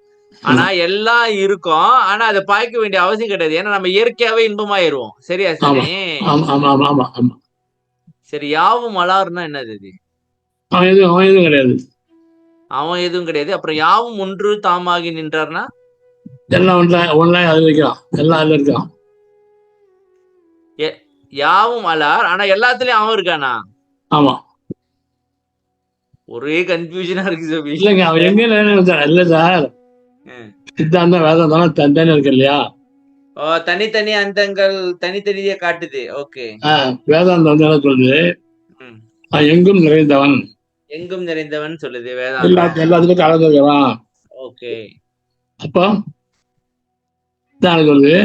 ஆனா எல்லாம் இருக்கும், ஆனா அதை பாய்க்க வேண்டிய அவசியம் கிடையாது. ஏன்னா நம்ம இயற்கையாவே இன்பமாயிருவோம். சரியா ஆமா சாமி? ஆமா ஆமா ஆமா ஆமா ஆமா. சரி, யாவும் மலார்னா என்னது இது? அவன் எதுவும் கிடையாது. அவன் எதுவும் கிடையாது. அப்புறம் யாவும் ஒன்று தாமாகி நின்றார்னா? எல்லாம் ஒன்றா அது வைக்கிறான், எல்லாம் அதுல இருக்கான். யாவும் அலார், ஆனா எல்லாத்துலயும் அவன் இருக்கானா? ஆமா. ஒரே கன்ஃபியூஷனா இருக்கு சாமி. இல்லைங்க, அவன் எங்க இல்ல சார், சித்தாந்தம் வேதாந்தம் தனித்தனி இருக்கு இல்லையா? ஓ, தனித்தனி அந்தங்கள் தனித்தனியே காட்டுது. ஓகே. வேதாந்தம் வந்து என்ன சொல்லுது? எங்கும் நிறைந்தவன், எங்கும் நிறைந்தவன் சொல்லுது வேதாந்தம். எல்லாத்துக்கும் கலந்துருக்கிறான். ஓகே. அப்போ சொல்லுது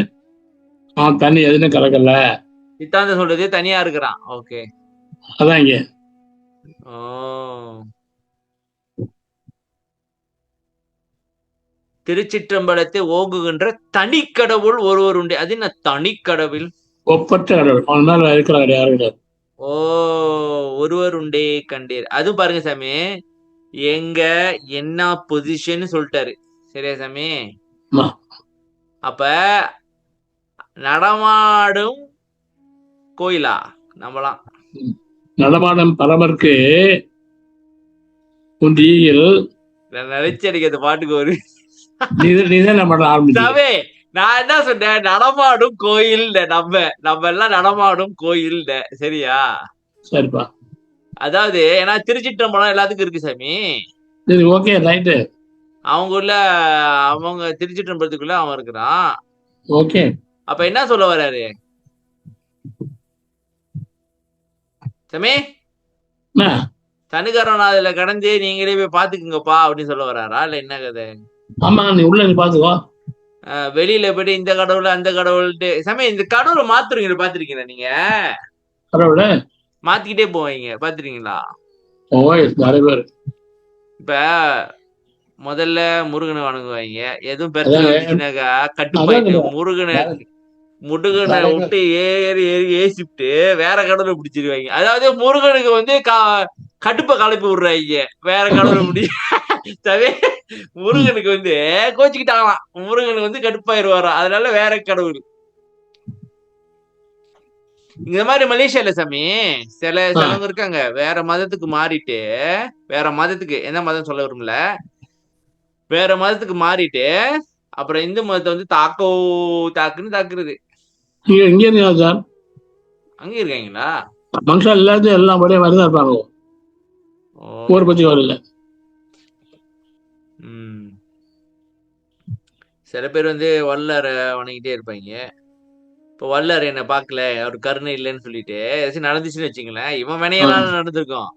அவன் தண்ணி எதுன்னு கலக்கல. சித்தாந்தம் சொல்றது தனியா இருக்கிறான். ஓகே. அதான் இங்க. ஓ, திருச்சிற்றம்பலத்தை ஓங்குகின்ற தனிக்கடவுள் ஒருவர் உண்டு. அது என்ன தனிக்கடவுள்? ஒப்பற்ற கடவுள், அவன் மேல இருக்கிறார் யாரும் கிடையாது. ஓ, ஒருவர் உண்டே கண்டீர். அது பாருங்க சாமி, எங்க என்ன பொசிஷன் சொல்லிட்டாரு. சரியா சாமி? அப்ப நடமாடும் கோயிலா நம்பலாம்? நடமாடும் பரமருக்கு உண்டியில் நினைச்சு எனக்கு அந்த பாட்டுக்கு ஒரு நீதான் நம்ம ஆரம்பிச்சாவே. நான் என்ன சொன்னேன்? நடமாடும் கோயில். நம்ம எல்லாம் நடமாடும் கோயில். சரியா? சரிப்பா. அதாவது ஏன்னா திருச்சிற்றம்பலம் எல்லாத்துக்கும் இருக்கு சாமி. Okay right. அவங்க திருச்சிற்றம்பலத்துக்குள்ள அவன் இருக்கிறான். ஓகே. அப்ப என்ன சொல்ல வர்றாரு சாமி? தனுகரநாதுல கடந்து நீங்களே போய் பாத்துக்குங்கப்பா அப்படின்னு சொல்ல வர்றாரா, இல்ல என்ன கதை? ஆமா, நீ உள்ள நீ பாத்துக்கோ. வெளியில போயிட்டு இந்த கடவுள் அந்த கடவுள் சாமி, இந்த கடவுளை மாத்துறீங்க பாத்துருக்கீங்களா நீங்க? கடவுளை மாத்திக்கிட்டே போவீங்க பாத்துருக்கீங்களா? இப்ப முதல்ல முருகனை வணங்குவாங்க, எதுவும் பெருசாக்கா கட்டுப்பாயிட்டு முருகனை விட்டு ஏறி ஏசிட்டு வேற கடவுளை பிடிச்சிருவாங்க. அதாவது முருகனுக்கு வந்து கட்டுப்பை கலப்பி விடுறாங்க, வேற கடவுளை பிடி. முருகனுக்கு வந்து கோச்சிக்கிட்டாங்களாம், முருகனுக்கு வந்து கடுப்பாயிருவாரா, அதனால வேற கடவுள். இந்த மாதிரி மலேசியால சாமி சிலவங்க இருக்காங்க, வேற மதத்துக்கு மாறிட்டு, வேற மதத்துக்கு என்ன மதம் சொல்ல வரும்ல, வேற மதத்துக்கு மாறிட்டு அப்புறம் இந்து மதத்தை வந்து தாக்குன்னு தாக்குறது. அங்க இருக்காங்களா? மனுஷன் எல்லாத்தையும் எல்லாம் படியே மாதிரிதான் இருப்பாங்க, ஒரு பத்தி வரல. சில பேர் வந்து வல்லார வணங்கிட்டே இருப்பாங்க. இப்ப வல்லார் என்ன பாக்கல, அவர் கருணை இல்லைன்னு சொல்லிட்டு நடந்துச்சுன்னு வச்சுங்களேன், இவன் வினையெல்லாம் நடந்திருக்கும்,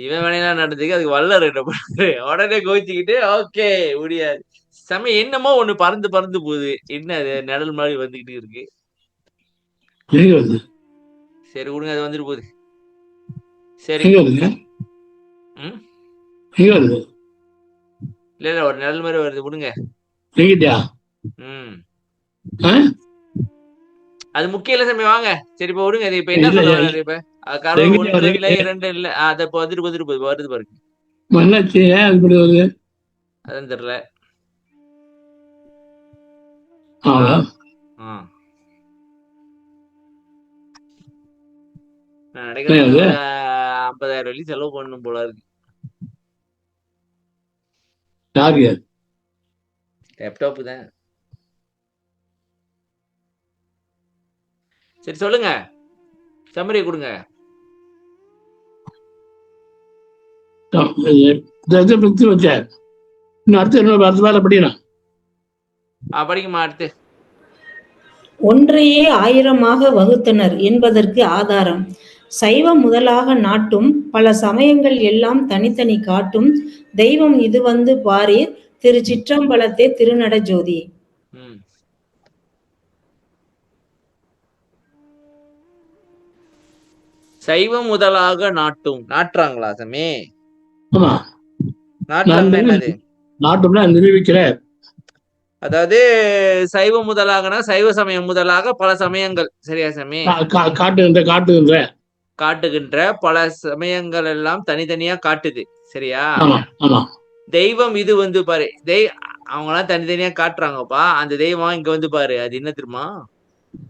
இவன் வினையெல்லாம் நடந்திருக்கு, அதுக்கு வல்லார் என்ன பண்றாரு, உடனே கோச்சிக்கிட்டு ஓகே முடியாது. சமயம் என்னமோ ஒண்ணு பறந்து போகுது, என்ன அது நிழல் மாதிரி வந்துகிட்டு இருக்கு. சரி விடுங்க, அது வந்துட்டு போகுது. சரி இல்ல ஒரு நிழல் மாதிரி வருது, விடுங்க. அது முக்கியம் இல்ல சாமி, வாங்க. சரி இப்ப விடுங்க. இப்ப என்ன சொல்ல வர்றாரு? இப்ப கடவுள் ஒன்று இல்ல, இரண்டு இல்ல, அத இப்ப வந்துட்டு வருது பாருங்க. அதான் தெரியல. நான் நினைக்கிறேன் 50,000 வெள்ளி செலவு பண்ணணும் போல இருக்கு. லேப்டாப் தான். சரி சொல்லுங்க, சம்மரி கொடுங்க. வச்சார். அடுத்த வேலை படிக்கலாம். படிக்குமா அடுத்து. ஒன்றையே ஆயிரமாக வகுத்தனர் என்பதற்கு ஆதாரம் சைவம் முதலாக நாட்டும் பல சமயங்கள் எல்லாம் தனித்தனி காட்டும் தெய்வம் இது வந்து பாரீர் திருச்சிற்றம்பலத்தே திருநட ஜோதி. சைவம் முதலாக நாட்டுறாங்களா சாமி? நாட்டும்னா நிரூபிக்கிறார். அதாவது சைவம் முதலாகனா சைவ சமயம் முதலாக பல சமயங்கள், சரியா சாமி? காட்டுகின்ற பல சமயங்கள் எல்லாம் தனித்தனியா காட்டுது, சரியா? தெய்வம் இது வந்து பாரு, அவங்களாம் தனித்தனியா காட்டுறாங்கப்பா. அந்த தெய்வம் இங்க வந்து பாரு, அது என்ன தெரியுமா?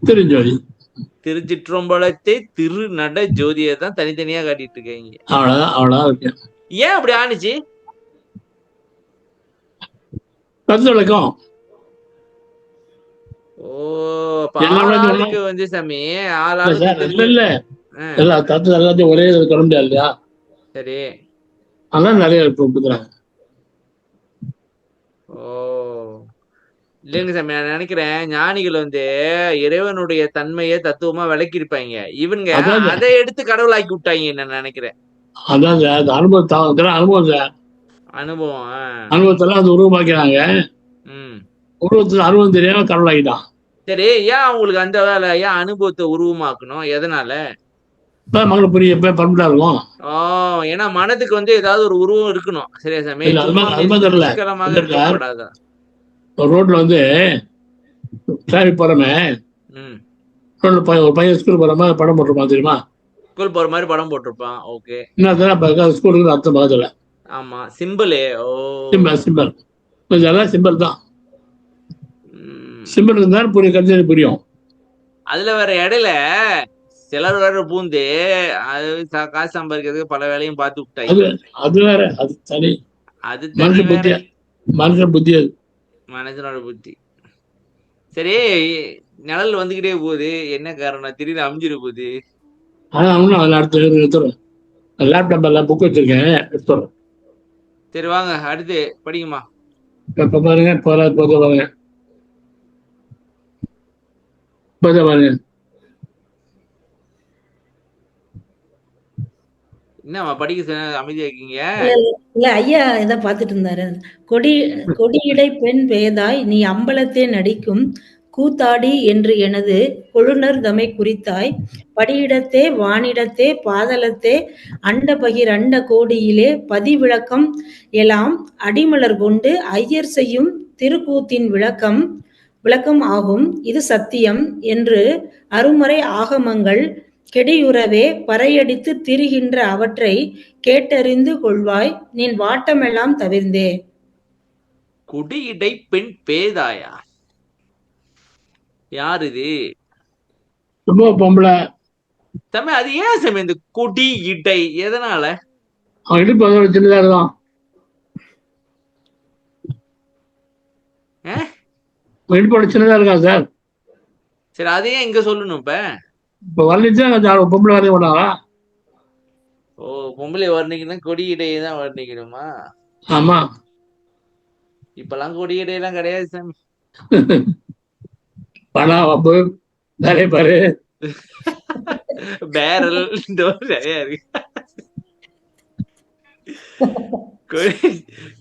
திருஜோதி. திருச்சிற்றம்பலத்தை திருநட ஜோதியை தான் தனித்தனியா காட்டிட்டு இருக்கீங்க. ஏன் அப்படி ஆனிச்சு? ஆளுக்கு வந்து சாமி எல்லாத்தையும் ஒரே இல்லையா? சரி, அதான் நிறைய இல்லைங்க சாமி, நான் நினைக்கிறேன் ஞானிகள் வந்து இறைவனுடைய தன்மையை தத்துவமா விளக்கி இருப்பாங்க. இவங்க அதை எடுத்து கடவுளாக்கி விட்டாங்க நான் நினைக்கிறேன். அதான் அனுபவத்தெல்லாம் அது உருவமாக்கிறாங்க. உருவத்துல அனுபவம் தெரியாம கடவுளாக்கிட்டான். சரி, ஏன் அவங்களுக்கு அந்த வேலை? ஏன் அனுபவத்தை உருவமாக்கணும்? எதனால? புரிய பண்பா இருக்கும். ஏன்னா மனதுக்கு வந்து ஏதாவது ஒரு உருவம் இருக்கணும், சரியா சாமி? ரோட்ல வந்து டிராபிக் போறமே, ஒரு பையன் ஸ்கூல் போற மாதிரி படம் போட்டிருப்பான் தெரியுமா? ஸ்கூல் போற மாதிரி படம் போட்டிருப்பான். ஓகே, ஸ்கூலுக்கு அர்த்தம் பக்கத்துல. ஆமா, சிம்பிள். சிம்பிள் இதெல்லாம் சிம்பிள் தான். சிம்பிள் இருந்தா புரியும். அதுல வேற இடையில சிலர் வேற பூந்து அது காசு சம்பாதிக்கிறதுக்கு பல வேலையும் பார்த்து விட்டாங்க. அது வேற, அது தனி. அது மனுஷன் புத்தி, அது மனுஷனோட புத்தி. சரி, நிழல் வந்துகிட்டே போகுது, என்ன காரணம்? திடீர்னு அமைஞ்சிட போகுது. லேப்டாப் எல்லாம் புக் வச்சிருக்கேன். சரி வாங்க, அடுத்து படிக்குமா? பாருங்க, பாருங்க. என்னம்மா படிக்க அமைதியா இருக்கீங்க? இல்ல ஐயா இத பாத்துட்டு இருந்தாரு. கொடியிடை பெண் பேதாய் நீ அம்பலத்தே நடிக்கும் கூத்தாடி என்று எனது கொழுநர் தமை குறித்தாய் படியிடத்தே வானிடத்தே பாதலத்தே அண்ட பகிரண்ட கோடியிலே பதிவிளக்கம் எல்லாம் அடிமலர் கொண்டு ஐயர் செய்யும் திருக்கூத்தின் விளக்கம் ஆகும். இது சத்தியம் என்று அருமறை ஆகமங்கள் கெடியுறவே பறையடித்து திரிகின்ற அவற்றை கேட்டறிந்து கொள்வாய் நின் வாட்டமெல்லாம் தவிர்ந்தே. குடியிடை பெண் பேதாயா? யார் இது? பொம்பளை. அது ஏன் சாமி இந்த கொடி இடை? எதனால? சின்னதா சின்னதா இருக்கா சார்? சரி, அதையே இங்க சொல்லணும். இப்ப வர்ணிச்சா பொம்பளை வரைய மாட்டாங்களா? பொம்பளை வர்ணிக்கணும், கொடி இடையை தான் வர்ணிக்கணுமா? ஆமா, இப்பெல்லாம் கொடி இடையெல்லாம் கிடையாது சாமி. பணம் வம்பு நிறைய பாரு, பேரல் நிறைய இருக்கு.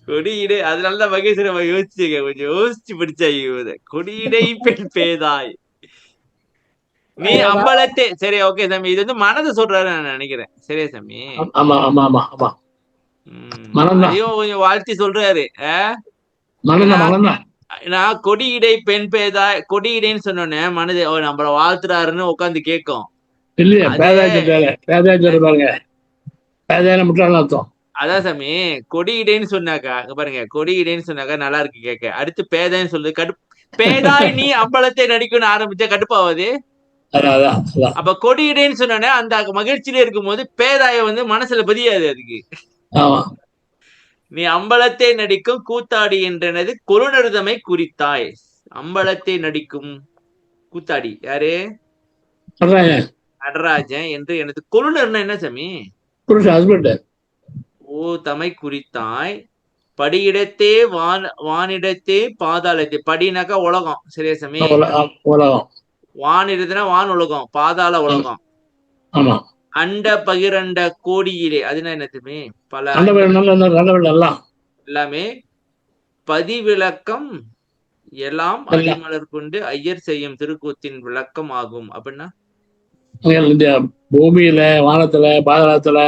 கொடியிடை, அதனாலதான் மகேஸ்வரன் யோசிச்சுங்க, கொஞ்சம் யோசிச்சு படிச்சாங்க. கொடியிடை பெண் பேதாய் நீ அம்பலத்தே. சரி, ஓகே சாமி, இது வந்து மனதை சொல்றாரு நான் நினைக்கிறேன். சரியா சாமி? அதையும் கொஞ்சம் வாழ்த்தி சொல்றாரு. நான் கொடியிடை பெண் பேதாய், கொடியிடைன்னு சொன்னோன்னே மனது நம்மள வாழ்த்துறாருன்னு உட்காந்து கேட்கும். அதான் சாமி, கொடியிடைன்னு சொன்னாக்கா பாருங்க, கொடியிடைன்னு சொன்னாக்கா நல்லா இருக்கு கேட்க. அடுத்து பேதான்னு சொல்லுது, பேதாய் நீ அம்பலத்தை நடிக்கணும்னு ஆரம்பிச்சா கடுப்பாவது. அப்ப கொடியிடைன்னு சொன்னோன்னே அந்த மகிழ்ச்சியில இருக்கும் போது பேதாய வந்து மனசுல பதியாது. அதுக்கு நீ அம்பலத்தை நடிக்கும் கூத்தாடி என்றனது கொழுநர்தமை குறித்தாய். அம்பலத்தை நடிக்கும் கூத்தாடி யாரு? நடராஜன் என்று எனது கொழுநர்னா என்ன சாமி? ஓ தமை குறித்தாய். படியிடத்தே வானிடத்தே பாதாளத்தே. படினாக்கா உலகம், சரியா சாமி? உலகம். வானிடத்துனா வான் உலகம், பாதாள உலகம். அண்ட பகிரண்ட கோடியிலே, அதுனா என்ன சாமி? பல எல்லாமே பதிவிளக்கம் எல்லாம் அடிமலர் கொண்டு ஐயர் செய்யும் திருக்கூத்தின் விளக்கம் ஆகும். அப்படின்னா பூமியில, வானத்துல, பாதாளத்துல,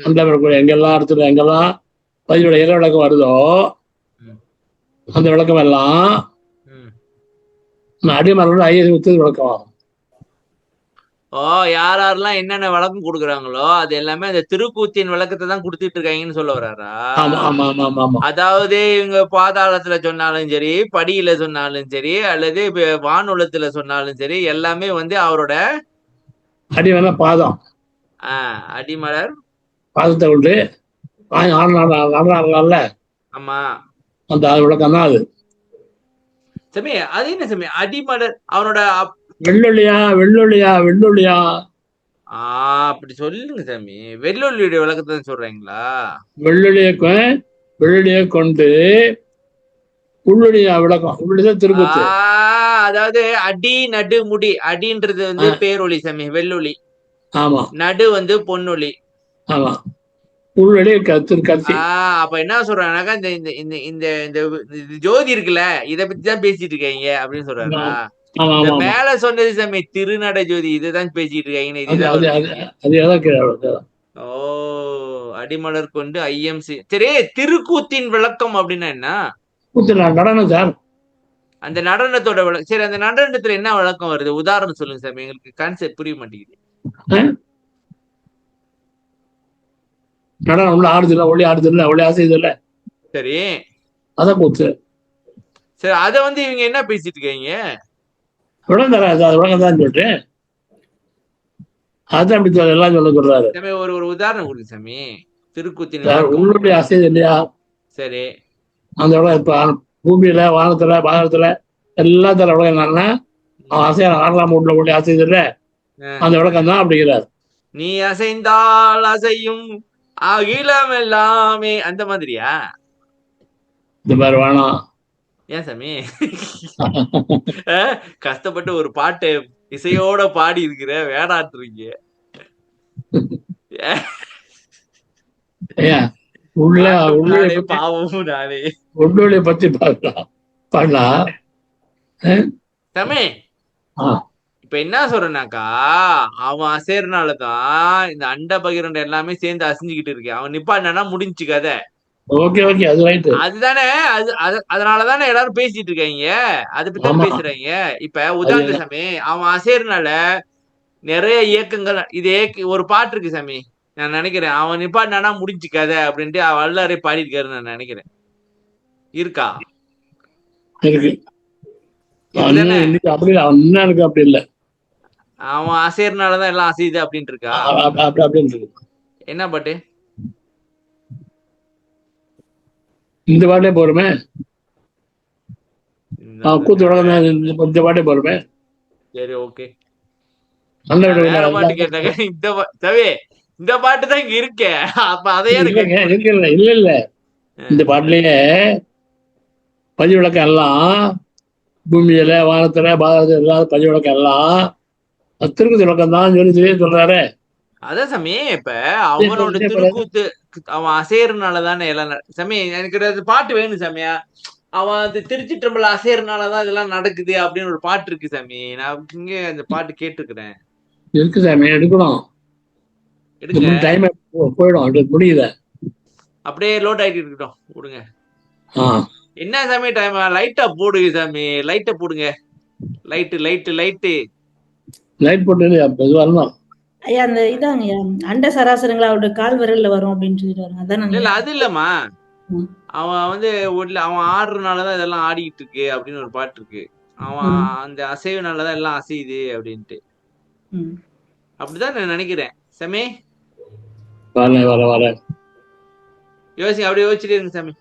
அந்த எங்கெல்லாம் இடத்துல எங்கெல்லாம் பதிவோட இற விளக்கம் வருதோ அந்த விளக்கம் எல்லாம் அடிமலரோட ஐயர் விளக்கம் ஆகும். ஓ, யாரெல்லாம் என்னென்ன விளக்கம் கொடுக்குறாங்களோ அது எல்லாமே அந்த திருக்கூத்தின் விளக்கத்தை தான் கொடுத்துட்டு இருக்காங்கன்னு சொல்ல வர்றாரா? அதாவது இவங்க பாதாளத்துல சொன்னாலும் சரி, படியில சொன்னாலும் சரி, அல்லது வானுலத்துல சொன்னாலும் சரி, எல்லாமே வந்து அவரோட அடிமலர் பாதம், அடிமலர் பாதத்தை விட்டு ஆமா அந்த விளக்கம் தான் அது. சாமி அது என்ன சாமி அடிமலர்? அவனோட வெள்ளொழியா வெள்ளொழியா வெள்ளொழியா அப்படி சொல்லுங்க சாமி. வெள்ளொழியுடைய விளக்கத்தை சொல்றீங்களா? வெள்ளொழிய கொண்டு உள்ளொழியா விளக்கம், உள்ளொழிதான் திருக்கூத்து. அதாவது அடி நடு முடி. அடின்றது வந்து பேரொளி சாமி, வெள்ளொளி. ஆமா. நடு வந்து பொன்னொளி. ஆமா. உள்ளொளி கத்தி. அப்ப என்ன சொல்றாங்கன்னாக்கா இந்த இந்த இந்த இந்த ஜோதி இருக்குல்ல, இத பத்தி தான் பேசிட்டு இருக்கீங்க அப்படின்னு சொல்றாங்க. இந்த மேல சொன்னது சாமி திருநட ஜோதி, இதுதான் பேசிட்டு இருக்காங்க. ஓ, அடிமலர் கொண்டு ஐயம். சரி, திருக்கூத்தின் விளக்கம் அப்படின்னா என்ன? நடனம் சார். அந்த நடனத்தோட விளக்கம். சரி, அந்த நடனத்துல என்ன விளக்கம் வருது? உதாரணம் சொல்லுங்க சாமி, எங்களுக்கு கான்செப்ட் புரிய மாட்டேங்குது. நடனம் உள்ள ஆடுதுல, ஒளி ஆடுதுல, ஒளி ஆசைதுல. சரி, அதான் கூத்து. சரி, அத வந்து இவங்க என்ன பேசிட்டு இருக்கீங்க? விளக்கம் தான் சொல்லிட்டு அதான் அப்படி எல்லாம் சொல்ல சொல்றாரு. ஒரு உதாரணம் கொடுங்க சாமி. திருக்கூத்தின் உள்ளுடைய அசைது இல்லையா? சரி, அந்த விளக்கம் இப்ப பூமியில, வானத்துல, பாதத்துல எல்லாத்துல விளக்கம் என்னன்னா அசைய ஆடலாம் உள்ள ஒளி அசைது இல்ல, அந்த விளக்கம் தான் அப்படிங்கிறார். நீ அசைந்தால் அசையும் அகிலம் எல்லாமே, அந்த மாதிரியா? இந்த மாதிரி வேணாம். ஏன் சாமி கஷ்டப்பட்டு ஒரு பாட்டை இசையோட பாடி இருக்கிற வேடாட்டுறீங்க? பாவமும் நானே உள்ளொளியை பத்தி பாடலாம் சாமி. இப்ப என்ன சொல்றேன்னாக்கா, அவன் அசைறனாலதான் இந்த அண்ட பகிரண்ட எல்லாமே சேர்ந்து அசைஞ்சுக்கிட்டு இருக்கு. அவன் நிப்பாட்டினா முடிஞ்சு கதை. அதுதானே, அதனாலதானே எல்லாரும் பேசிட்டு இருக்காங்க, அதை பத்தி பேசுறாங்க. இப்ப உதாரண சாமி, அவன் அசைறனால நிறைய இயக்கங்கள். இது ஒரு பாட்டு இருக்கு சாமி, நான் நினைக்கிறேன் அவன் நிப்பாட்டினா முடிஞ்சு கதை அப்படின்ட்டு வல்லாரே பாடி இருக்காரு நான் நினைக்கிறேன். இருக்கா? அப்படி இல்ல, அவன் அசைறனாலதான் எல்லாம் அசையுது அப்படின்ட்டு இருக்கா? என்ன பாட்டு? இந்த பாட்டே போருமே, கூத்து இந்த பாட்டே போருமே. சரி, ஓகே. பாட்டு கேட்டாங்க. இந்த பாட்டு தான் இங்க இருக்க. அப்ப அதையே இல்ல இல்ல, இந்த பாட்டுலயே பதி விளக்கம் எல்லாம் பூமியில, வானத்துல, பாதத்துல இல்லாத பதி விளக்கம் எல்லாம் திருக்கூத்து விளக்கம் தான் சொல்லி சொல்றாரு. அதான் சாமி, இப்ப அவனோட திருக்கூத்து அவன் அசைறனாலதானே எல்லாம் சாமி. எனக்கு பாட்டு வேணும் சாமியா. அவன் திருச்சிற்றம்பல அசைறனாலதான் இதெல்லாம் நடக்குது அப்படின்னு ஒரு பாட்டு இருக்கு சாமி. நான் இங்க அந்த பாட்டு கேட்டுருக்கிறேன். இருக்கு சாமி, எடுக்கணும். டைம் போயிடும், முடியல. அப்படியே லோட் ஆயிட்டு இருக்கட்டும், விடுங்க. என்ன சாமி டைம்? லைட்டா போடுங்க சாமி, லைட்ட போடுங்க. லைட் போட்டு வரணும். ஐயா, அந்த இதாங்க அண்ட சராசரங்களா அவருடைய கால் விரல்ல வரும் அப்படின்னு சொல்லிட்டு அதான். இல்ல, அது இல்லம்மா. அவன் வந்து அவன் ஆடுறதுனாலதான் இதெல்லாம் ஆடிக்கிட்டு இருக்கு அப்படின்னு ஒரு பாட்டு இருக்கு. அவன் அந்த அசைவுனாலதான் எல்லாம் அசையுது அப்படின்ட்டு. அப்படிதான் நான் நினைக்கிறேன் சாமி. வர அப்படி யோசிச்சுட்டே இருங்க சாமி.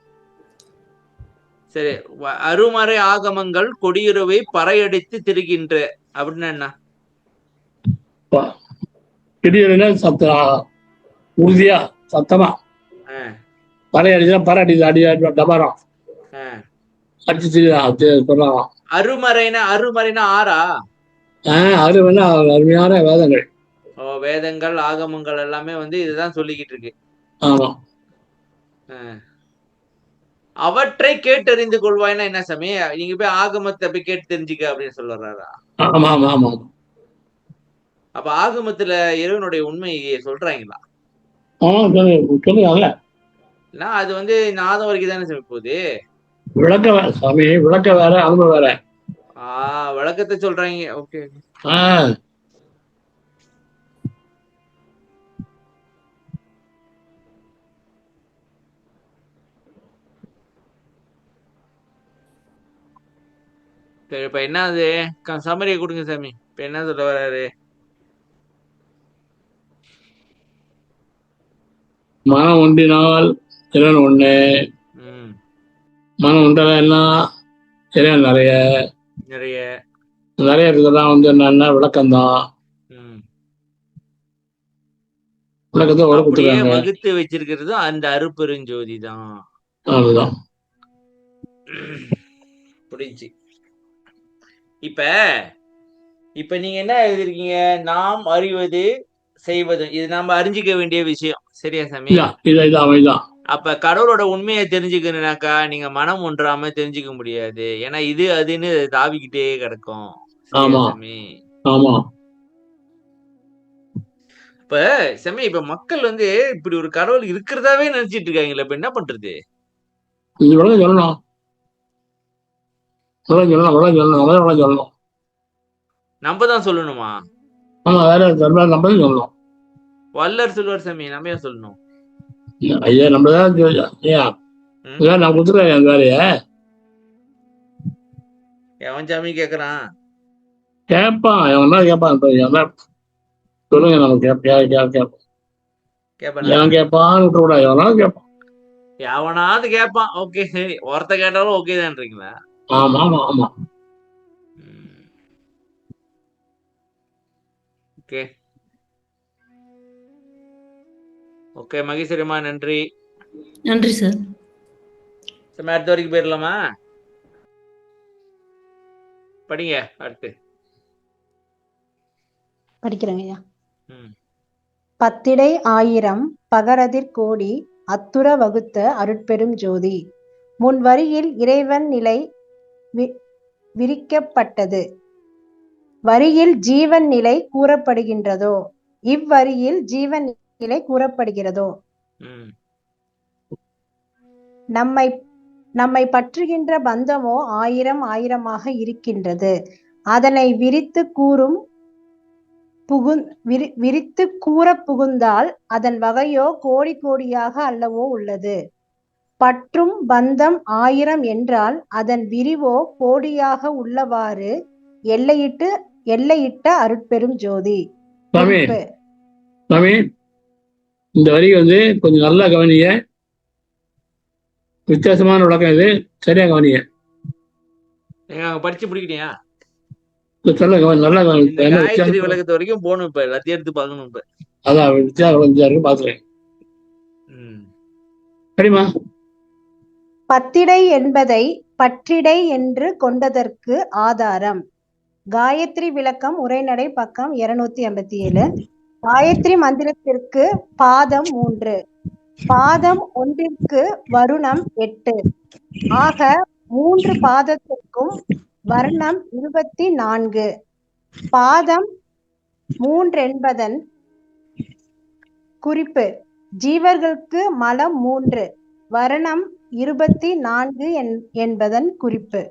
சரி, அருமறை ஆகமங்கள் கொடியுறவை பறையடித்து திரிகின்ற அப்படின்னா என்ன? திடீர்னு உறுதியா சத்தமா பறை அடிச்சா பறை அடி டபாரம் அடிச்சு சொல்றாங்க. அருமறைனா ஆறா? அருமைன்னா அருமையான வேதங்கள். வேதங்கள் ஆகமங்கள் எல்லாமே வந்து இதுதான் சொல்லிக்கிட்டு இருக்கு. ஆமா. அவற்றை கேட்டறிந்து கொள்வாய்னா என்ன சாமி? நீங்க போய் ஆகமத்தை போய் கேட்டு தெரிஞ்சுக்க அப்படின்னு சொல்றாரா? ஆமா ஆமா ஆமா. அப்ப ஆகமத்துல இறைவனுடைய உண்மையை சொல்றாங்களா? சொல்லுங்க. அது வந்து நாதம் வரைக்கும் தானே சாமி போகுது. விளக்க வேற சாமி, விளக்க வேற, அனுபவம் வேற. விளக்கத்தை சொல்றாங்க. ஓகே. சரி, இப்ப என்ன அது சமரியை கொடுங்க சாமி. இப்ப என்ன சொல்ல வர்றாரு? மனம் ஒன்றினால் இறைவன் ஒண்ணு. மனம் ஒன்றெல்லாம் எல்லாம் இறைவன் நிறைய இருக்கிறதெல்லாம் வந்து என்னன்னா விளக்கம்தான். விளக்கத்தை உறப்பிட்டுருக்காங்க. வகுத்து வச்சிருக்கிறது அந்த அருப்பெருஞ்சோதி தான். அதுதான் புரிஞ்சு. இப்ப நீங்க என்ன எழுதிருக்கீங்க? நாம் அறிவது செய்வது, இது நாம அறிஞ்சிக்க வேண்டிய விஷயம். சரியா சாமி? அப்ப கடவுளோட உண்மையை தெரிஞ்சுக்கணும்னாக்கா நீங்க மனம் ஒன்றாம தெரிஞ்சுக்க முடியாது. ஏன்னா இது அதுன்னு தாவிக்கிட்டே கிடக்கும். சாமி. இப்ப சாமி, இப்ப மக்கள் வந்து இப்படி ஒரு கடவுள் இருக்கிறதாவே நினைச்சிட்டு இருக்காங்களே, இப்ப என்ன பண்றது? நம்ம தான் சொல்லணுமா? வல்லர் சொல்லுவார் சாமி, நம்ம ஏன் சொல்லணும்? ஐயா நம்மதான் நான் கொடுத்துருக்கேன் வேலைய. எவன் சாமி கேக்குறான்? கேட்பான், எவனா கேட்பான். சொல்லுங்க, நம்ம கேட்பான்னு விட்டுக்கூடாது. எவனாலும் கேட்பான். எவனாவது கேட்பான். ஓகே, சரி. ஒருத்த கேட்டாலும் ஓகே தான்றீங்களா? ஆமா ஆமா ஆமா. ஓகே ஓகே மகேஸ்வரிமா, நன்றி. நன்றி சார். அடுத்த வரைக்கும் போயிடலாமா? படிங்க. அடுத்து படிக்கிறேங்க ஐயா. பத்திடை ஆயிரம் பகரதிர் கோடி அத்துர வகுத்த அருட்பெரும் ஜோதி. முன் வரியில் இறைவன் நிலை விரிக்கப்பட்டது. வரியில் ஜீவன் நிலை கூறப்படுகின்றதோ? இவ்வரியில் ஜீவன் நிலை கூறப்படுகிறதோ? நம்மை பற்றுகின்ற பந்தமோ ஆயிரம் ஆயிரமாக இருக்கின்றது. அதனை விரித்து கூற புகுந்தால் அதன் வகையோ கோடி கோடியாக அல்லவோ உள்ளது. பற்றும் பந்தம் ஆயிரம் என்றால் அதன் விரிவோ கோடியாக உள்ளவாறு எல்லையிட்ட அருட்பெரும் ஜோதி. இந்த வரி வந்து கொஞ்சம் நல்லா கவனிங்க. வித்தியாசமான விளக்கம் இது. சரியா கவனிங்க. படிச்சு முடிக்கிட்டியா? நல்லா கவனிங்க. விளக்கத்து வரைக்கும் போகணும். இப்ப எல்லாத்தையும் எடுத்து பார்க்கணும். இப்ப அதான் வித்தியாசம் பாத்துறேன். சரிமா? பத்திடை என்பதை பற்றிடை என்று கொண்டதற்கு ஆதாரம் காயத்ரி விளக்கம் உரைநடை பக்கம் 287. காயத்ரி மந்திரத்திற்கு பாதம் 3, பாதம் 1ற்கு வருணம் 8. ஆக 3 பாதத்திற்கும் வர்ணம் 24. பாதம் 3 என்பதன் குறிப்பு ஜீவர்களுக்கு மலம் 3, வர்ணம் 24 என்பதன் குறிப்பு.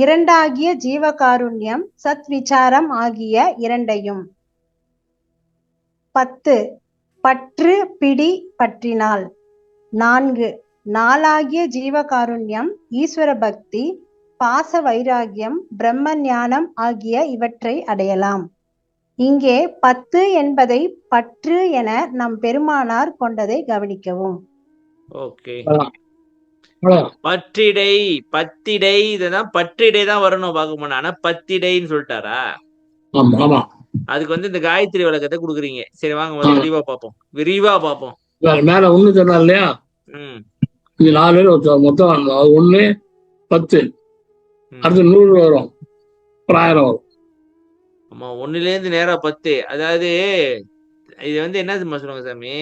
இரண்டாகிய ஜீவகாருண்யம் சத் விசாரம் ஆகிய இரண்டையும். 10 பற்று பிடி பற்றினால். 4 நாலாகிய ஜீவகாருண்யம் ஈஸ்வர பக்தி பாச வைராகியம் பிரம்ம ஞானம் ஆகிய இவற்றை அடையலாம். இங்கே 10 என்பதை பற்று என நம் பெருமானார் கொண்டதை கவனிக்கவும். ஓகே. அவ்வளவுதான். பற்றிடை, பத்திடை, இதுதான் பற்றிடை தான் வரணும் பார்க்க போனா. ஆனா பத்திடைன்னு சொல்லிட்டாரா? ஆமா ஆமா. அதுக்கு வந்து இந்த காயத்ரி விளக்கத்தை கொடுக்குறீங்க. சரி வாங்க முதல்ல விரிவா பார்ப்போம். மேல ஒண்ணு சொன்னார் இல்லையா? இங்க 4 பேர் மொத்தம் 1 10 அடுத்து 100 வரும், 1000 வரும். ஆமா, 1ல இருந்து நேரா 10. அதாவது இது வந்து என்ன சொல்லுவாங்க சாமி?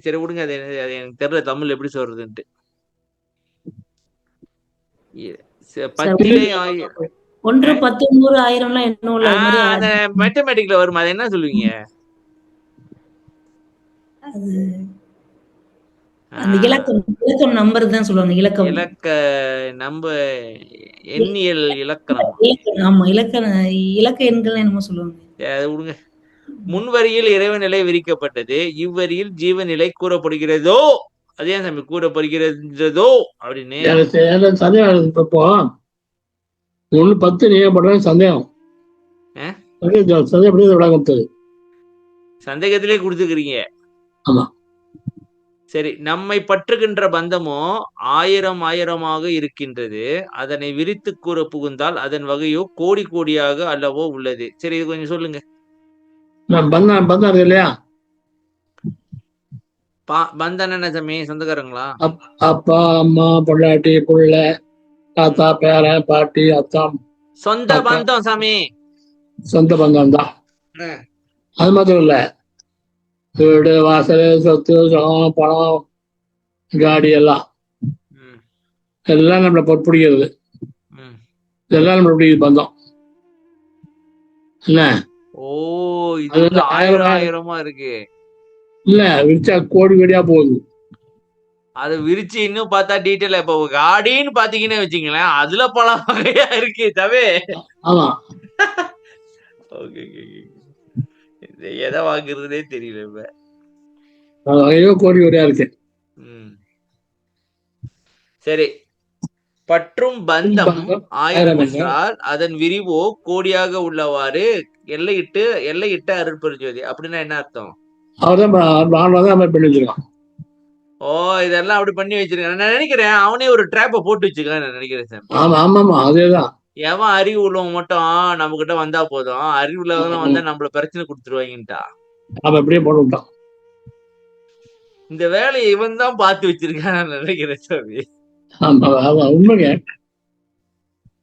சரி விடுங்க, அது எனக்கு தெரியல தமிழ் எப்படி சொல்றதுன்ட்டு. பத்திடை 1 10 100 1000 அந்த மேத்தமேட்டிக்ல வருமா? அது என்ன சொல்லுவீங்க? அந்த இலக்கம் நம்பர் தான் சொல்லுவாங்க. இலக்க நம்ப எண்ணியல் இலக்கணம். ஆமா, இலக்க எண்கள் என்னமோ சொல்லுவாங்க. அது விடுங்க. முன்வரியில் இறைவநிலை விரிக்கப்பட்டது, இவ்வரியில் ஜீவநிலை கூறப்படுகிறதோ. அதே சாமி கூறப்படுகிறதோ அப்படின்னு சந்தேகம். இப்போ 1 10 நீங்க பண்ற சந்தேகம் சந்தேகத்திலே கொடுத்துக்கிறீங்க. ஆமா. சரி, நம்மை பற்றுகின்ற பந்தமோ 1000 இருக்கின்றது. அதனை விரித்து கூற புகுந்தால் அதன் வகையோ கோடி கோடியாக அல்லவோ உள்ளது. சரி, இது கொஞ்சம் சொல்லுங்க. பந்தம் இல்லையா? பந்தம் என்ன சாமி? சொந்தக்காரங்களா? அப்பா அம்மா பொள்ளாட்டி புள்ள தாத்தா பேரன் பாட்டி அத்தான் சொந்த பந்தம் சாமி. சொந்த பந்தம் தான். அது மாத்திரம் இல்ல, வீடு வாசல் சொத்து சுகம் பணம் காடி எல்லாம் நம்மளை பிடிக்கிறது. இதெல்லாம் நம்மளை பிடிக்கிறது பந்தம் என்ன? ஓ, இது 1000 இருக்கு இல்ல, விரிச்சா கோடி கோடியா போகுது. அது விரிச்சு இன்னும் பார்த்தா டீட்டெயிலா இப்போ காடின்னு பாத்தீங்கன்னு வச்சுங்களேன், அதுல பல வகையா இருக்கு தவே. ஆமா. ஓகே, எதை வாங்குறதுனே தெரியல இப்ப. கோடி கோடியா இருக்கு. சரி, பற்றும் பந்தம் 1000 என்றால் அதன் விரிவோ கோடியாக உள்ளவாறு எல்லையிட்ட அருட்பெருஞ்சோதி. அப்படின்னா என்ன அர்த்தம்? அவர்தான் பண்ணி வச்சிருக்கான். ஓ, இதெல்லாம் அப்படி பண்ணி வச்சிருக்கான். நான் நினைக்கிறேன் அவனே ஒரு ட்ராப்ப போட்டு வச்சிருக்கான் நான் நினைக்கிறேன் சார். ஆமா ஆமா ஆமா, அதேதான். எவன் அறிவு உள்ளவன் மட்டும் நம்ம கிட்ட வந்தா போதும், அறிவு உள்ளவங்க வந்தா நம்மள பிரச்சனை கொடுத்துருவாங்கட்டா. அவன் அப்படியே போட்டு விட்டான். இந்த வேலையை இவன் தான் பார்த்து வச்சிருக்கான் நான் நினைக்கிறேன் சாமி. உண்மைங்க,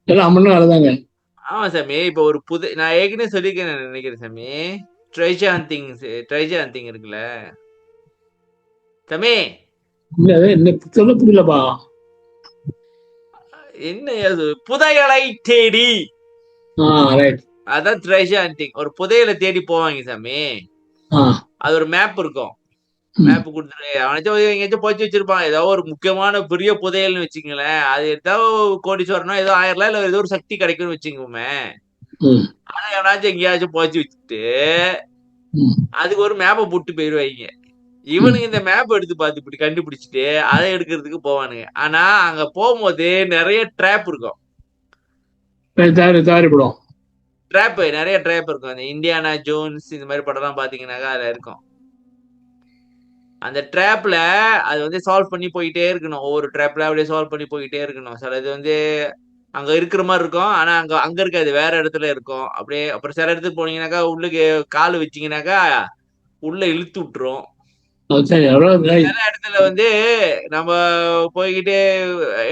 எல்லாம் அம்மன் வேலைதாங்க. ஆமா சாமி. இப்ப ஒரு நான் ஏற்கனவே சொல்லியிருக்கேன் நினைக்கிறேன் சாமி. ட்ரைஜா ஹண்டிங் இருக்குல்ல சாமி? புரியலப்பா. என்ன புதையலை தேடி, அதான் ட்ரைஜர் ஹண்டிங். ஒரு புதையலை தேடி போவாங்க சாமி. அது ஒரு மேப் இருக்கும். மேப் கொடுத்துட்டு அவனாச்சும் எங்கேயாச்சும் போச்சு வச்சிருப்பான். ஏதோ ஒரு முக்கியமான பெரிய புதையல்னு வச்சுங்களேன். அது ஏதோ கோடீஸ்வரனோ ஏதோ 1000 இல்ல ஏதோ ஒரு சக்தி கிடைக்கும்னு வச்சுக்கோமே. ஆனா எவனாச்சும் எங்கேயாச்சும் போச்சு வச்சுட்டு அதுக்கு ஒரு மேப்பை போட்டு போயிருவாங்க. இவனுங்க இந்த மேப் எடுத்து பார்த்து இப்படி கண்டுபிடிச்சிட்டு அதை எடுக்கிறதுக்கு போவானுங்க. ஆனா அங்க போகும்போது நிறைய ட்ராப் இருக்கும். நிறைய ட்ராப் இருக்கும். அந்த இண்டியானா ஜோன்ஸ் இந்த மாதிரி படம் எல்லாம் பாத்தீங்கன்னாக்கா அதுல இருக்கும். அந்த ட்ராப்ல அது வந்து சால்வ் பண்ணி போயிட்டே இருக்கணும். ஒவ்வொரு ட்ராப்ல அப்படியே சால்வ் பண்ணி போயிட்டே இருக்கணும். சில இது வந்து அங்க இருக்கிற மாதிரி இருக்கும், ஆனா அங்க இருக்காது, வேற இடத்துல இருக்கும். அப்படியே அப்புறம் சில இடத்துக்கு போனீங்கன்னாக்கா உள்ளுக்கு கால் வச்சீங்கன்னாக்கா உள்ள இழுத்து விட்டுரும். சில இடத்துல வந்து நம்ம போய்கிட்டே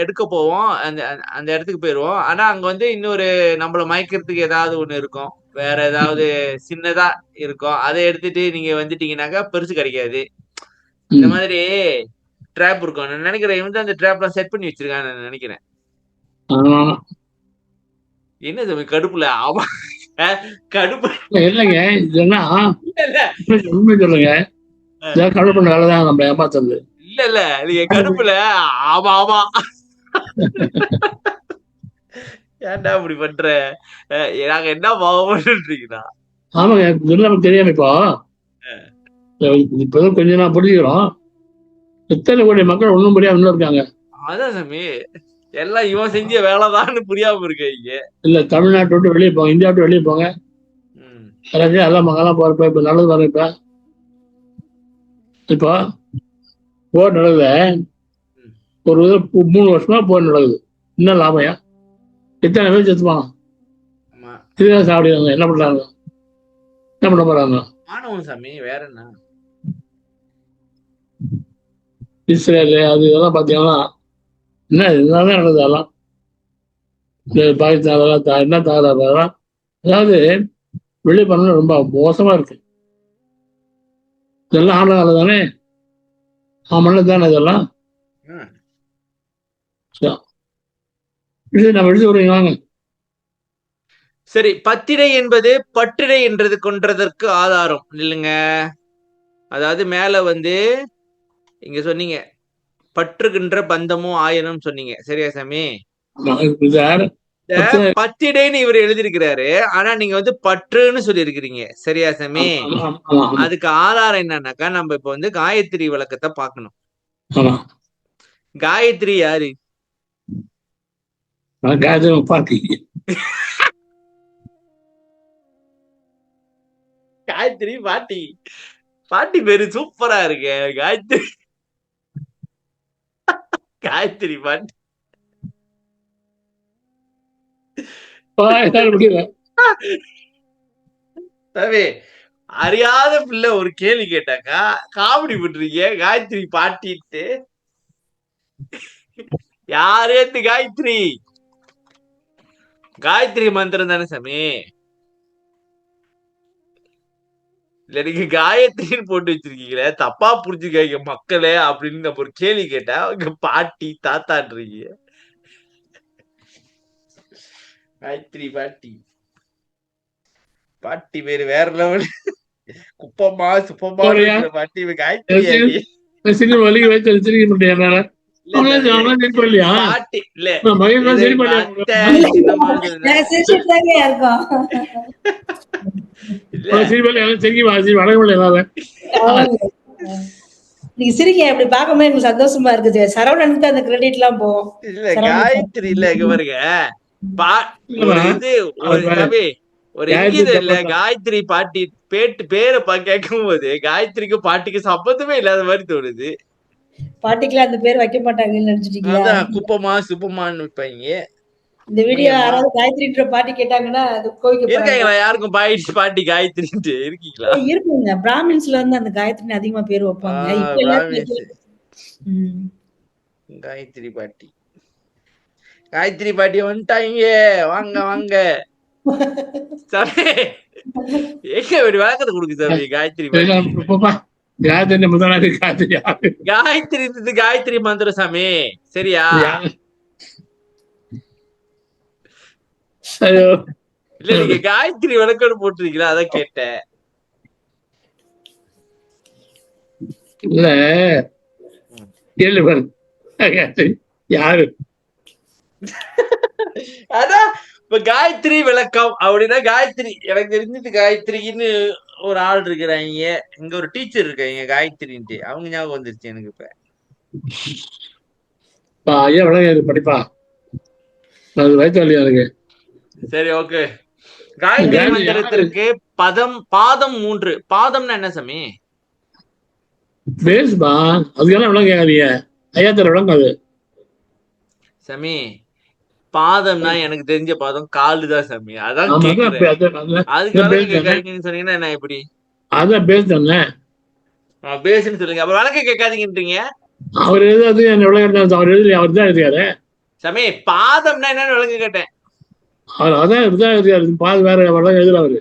எடுக்க போவோம், அந்த இடத்துக்கு போயிருவோம். ஆனா அங்க வந்து இன்னொரு நம்மள மயக்கிறதுக்கு ஏதாவது ஒண்ணு இருக்கும், வேற ஏதாவது சின்னதா இருக்கும். அதை எடுத்துட்டு நீங்க வந்துட்டீங்கன்னாக்கா பெருசு கிடைக்காது. இந்த மாதிரி ட்ராப் இருக்கும். நான் நினைக்கிறேன் இவன் தான் அந்த ட்ராப் எல்லாம் செட் பண்ணி வச்சிருக்கான்னு நான் நினைக்கிறேன். என்ன சாமி கடுப்புல? ஆமா, கடுப்பு இல்லைங்க. உண்மை சொல்லுங்க, கடவுள் பண்ண வேலைதான் நம்ம ஏமாத்துறது. இல்ல நீங்க கடுப்புல ஆமா ஆமா ஏன்டா இப்படி பண்ற? நாங்க என்ன பாவம்ன்றீங்களா? ஆமாங்க, இதெல்லாம் தெரியாம இப்பதான் கொஞ்ச நாள் புரிஞ்சுக்கிறோம். எத்தனை கோடி மக்கள் ஒண்ணும் புரியாம இருக்காங்க. அதான் சாமி, எல்லாம் இவன் செஞ்ச வேலைதான்னு புரியாம இருக்காங்க. இல்ல, தமிழ்நாட்டை விட்டு வெளியே போங்க, இந்தியா விட்டு வெளியே போங்க, எல்லாத்தையும் எல்லாம் மகெல்லாம் போறப்ப இப்ப நல்லது பாருங்க. இப்போ போர் நடக்குது, ஒரு 3 வருஷமா போர் நடக்குது. என்ன லாபம்? எத்தனை பேர் செத்துப்பான்? இதுதான் சாப்பிடுவாங்க. என்ன பண்றாங்க? என்ன பண்ண போறாங்க? சாமி வேற என்ன இஸ்ரேல் அது இதெல்லாம் பாத்தீங்கன்னா என்ன இதுதான் நடக்குது. அதெல்லாம் பாகிஸ்தான் என்ன தகராறு அதெல்லாம், அதாவது வெளியே பண்ண ரொம்ப மோசமா இருக்கு. இதெல்லாம் ஆனதால தானே, ஆமல்ல தானே இதெல்லாம். நம்ம எழுதி வருவீங்க வாங்க. சரி, பத்திரை என்பது பற்றிடை என்றது கொன்றதற்கு ஆதாரம் இல்லைங்க. அதாவது மேல இங்க சொன்னீங்க பற்றுகின்ற பந்தமும் ஆயனும் சொன்னீங்க. சரியா சாமி? பத்திடைன்னு இவர் எழுதியிருக்கிறாரு, ஆனா நீங்க பற்றுன்னு சொல்லி இருக்கிறீங்க. சரியா சாமி? அதுக்கு ஆதாரம் என்னன்னாக்கா, நம்ம இப்ப காயத்ரி விளக்கத்தை பார்க்கணும். காயத்ரி யாரு? காயத்ரி பாட்டி. பாட்டி பேரு சூப்பரா இருக்கு. காயத்ரி காயத்ரி பாட்டி. அறியாத பிள்ளை ஒரு கேள்வி கேட்டாக்கா காமெடி பண்றீங்க. காயத்ரி பாட்டிட்டு யாரு? காயத்ரி காயத்ரி மந்திரம் தானே சாமி? இல்ல நீங்க காயத்ரின்னு போட்டு வச்சிருக்கீங்களே, தப்பா புரிஞ்சுக்க மக்களே அப்படின்னு நம்ம ஒரு கேள்வி கேட்டா அவங்க பாட்டி தாத்தான்றீங்க. காயத்ரி பாட்டி. பாட்டி பேரு வேற லெவல். குப்பமா சுப்பமா பாட்டி காயத்ரி. பாட்டி இல்ல நீங்க சிரிக்க அப்படி பாக்கும்போது எனக்கு சந்தோஷமா இருக்குது. சரவணனுக்கு அந்த கிரெடிட் எல்லாம் போகும். இல்ல காயத்ரி இல்ல இங்க பாருங்க, ஒரு இங்கிதம் இல்ல. காயத்ரி பாட்டி பேரை கேட்கும் போது காயத்ரிக்கு பாட்டிக்கு சம்பந்தமே இல்லாத மாதிரி தோணுது. பாட்டிக்குலாம் அந்த பேர் வைக்க மாட்டாங்கன்னு நினைச்சிட்டீங்களா? குப்பமா சுப்பமான்னு வைப்பாங்க. இந்த வீடியோ யாராவது காயத்ரின்ற பாட்டி கேட்டாங்கன்னா அது இருக்காங்களா? யாருக்கும் பாட்டி காயத்ரின்ட்டு இருக்கீங்களா? இருக்குங்க. பிராமின்ஸ்ல அந்த காயத்ரி அதிகமா பேர் வைப்பாங்க. காயத்ரி பாட்டி. காயத்ரி பாட்டி வந்துட்டாங்க. வாங்க வாங்க சாமி. எங்க ஒரு வழக்கத்தை கொடுக்கு சாமி. காயத்ரி காயத்ரி காயத்ரி மந்திரம் சாமி. சரியா? இல்ல நீங்க காயத்ரி விளக்கம் போட்டுருக்கீங்களா? அதான் கேட்டேன். இல்ல கேள்வி யாரு? அதான் இப்ப காயத்ரி விளக்கம் அப்படின்னா காயத்ரி எனக்கு தெரிஞ்சது காயத்ரின்னு ஒரு ஆள் இருக்கிறாங்க. இங்க ஒரு டீச்சர் இருக்காங்க காயத்ரின்ட்டு. அவங்க ஞாபகம் வந்துருச்சு எனக்கு. இப்ப ஐயா விளக்கம் படிப்பா, அது வயசாலியா இருக்கு. சரி, ஓகே. காயத்ரி மந்திரத்திற்கு பாதம் 3. பாதம்னா என்ன சாமி? பேஸ்பா, அதுக்கெல்லாம் விளக்கம் கேட்காதீங்க. ஐயா தர விளக்கம் அது சாமி. பாதம்னா எனக்கு தெரிஞ்ச பாதம் காலுதான் சாமி. அதான் அதுக்கு விளக்கம் கேட்காதீங்கன்னு சொன்னீங்கன்னா என்ன எப்படி? அதான் பேஸ் தானே. பேஸ்ன்னு சொல்லுங்க. அப்ப விளக்கம் கேட்காதீங்கன்றீங்க. அவர் எழுதாது என்ன விளக்கம் அவர் எழுதி அவர் தான் எழுதியாரு சாமி. பாதம்னா என்னன்னு விளக்கம் கேட்டேன். அவர் அதான் எழுதியாரு. பாதம் வேற விளக்கம் எழுதுல அவரு.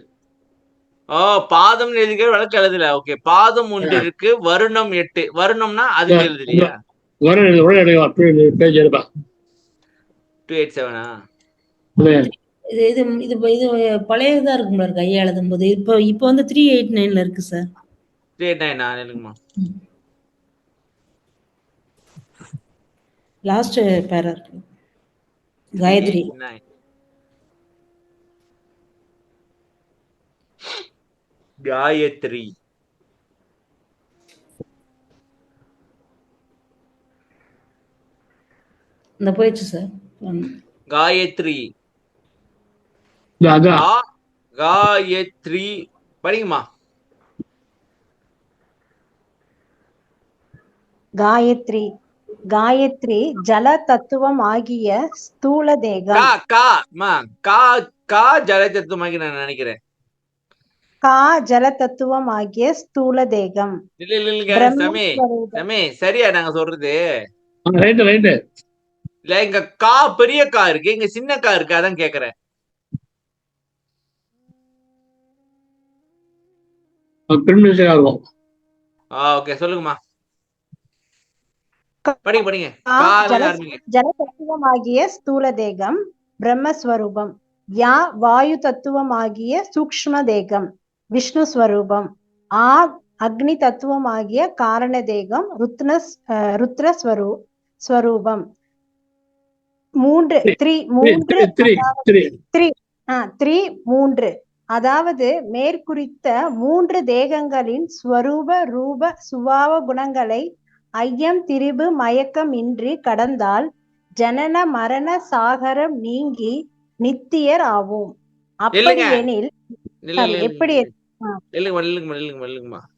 பாதம்னு எழுதிக்க விளக்கம் எழுதல. ஓகே. பாதம் 1 இருக்கு, வருணம் 8. வருணம்னா அதுக்கு எழுதலையா? பேஜ் எடுப்பா 287. இது இது இது பழையதா இருக்கும்ல இருக்கு ஐயா எழுதும் போது. இப்போ 389ல இருக்கு சார். 389 எழுதுமா? லாஸ்ட் பேரா இருக்கு. காயத்ரி காயத்ரி இந்த போயிடுச்சு சார். காயத்ரி காயத்ரி படிங்கம்மா. காயத்ரி. காயத்ரி ஜல தத்துவம் ஆகிய ஸ்தூல தேகம். கா ஜல தத்துவமாகி நான் நினைக்கிறேன். கா ஜல தத்துவம் ஆகிய ஸ்தூல தேகம். சமே சரியா நாங்க சொல்றது? Right right. இல்ல இங்க கா பெரிய கா இருக்கு, இங்க சின்ன கா இருக்கு, அதான் கேக்குறேன். ஓகே சொல்லுங்கம்மா. படிங்க. ஜல தத்துவம் ஆகிய ஸ்தூல தேகம் பிரம்மஸ்வரூபம். யா வாயு தத்துவம் ஆகிய சூக்ஷ்ம தேகம் விஷ்ணு ஸ்வரூபம். ஆ அக்னி தத்துவம் ஆகிய காரண தேகம் ருத்ர ஸ்வரூபம். மூன்று அதாவது மேற்குறித்த மூன்று தேகங்களின் ஸ்வரூப ரூப சுபாவ குணங்களை ஐயம் திரிபு மயக்கம் இன்றி கடந்தால் ஜனன மரண சாகரம் நீங்கி நித்தியர் ஆவோம். அப்படி எனில் எப்படி?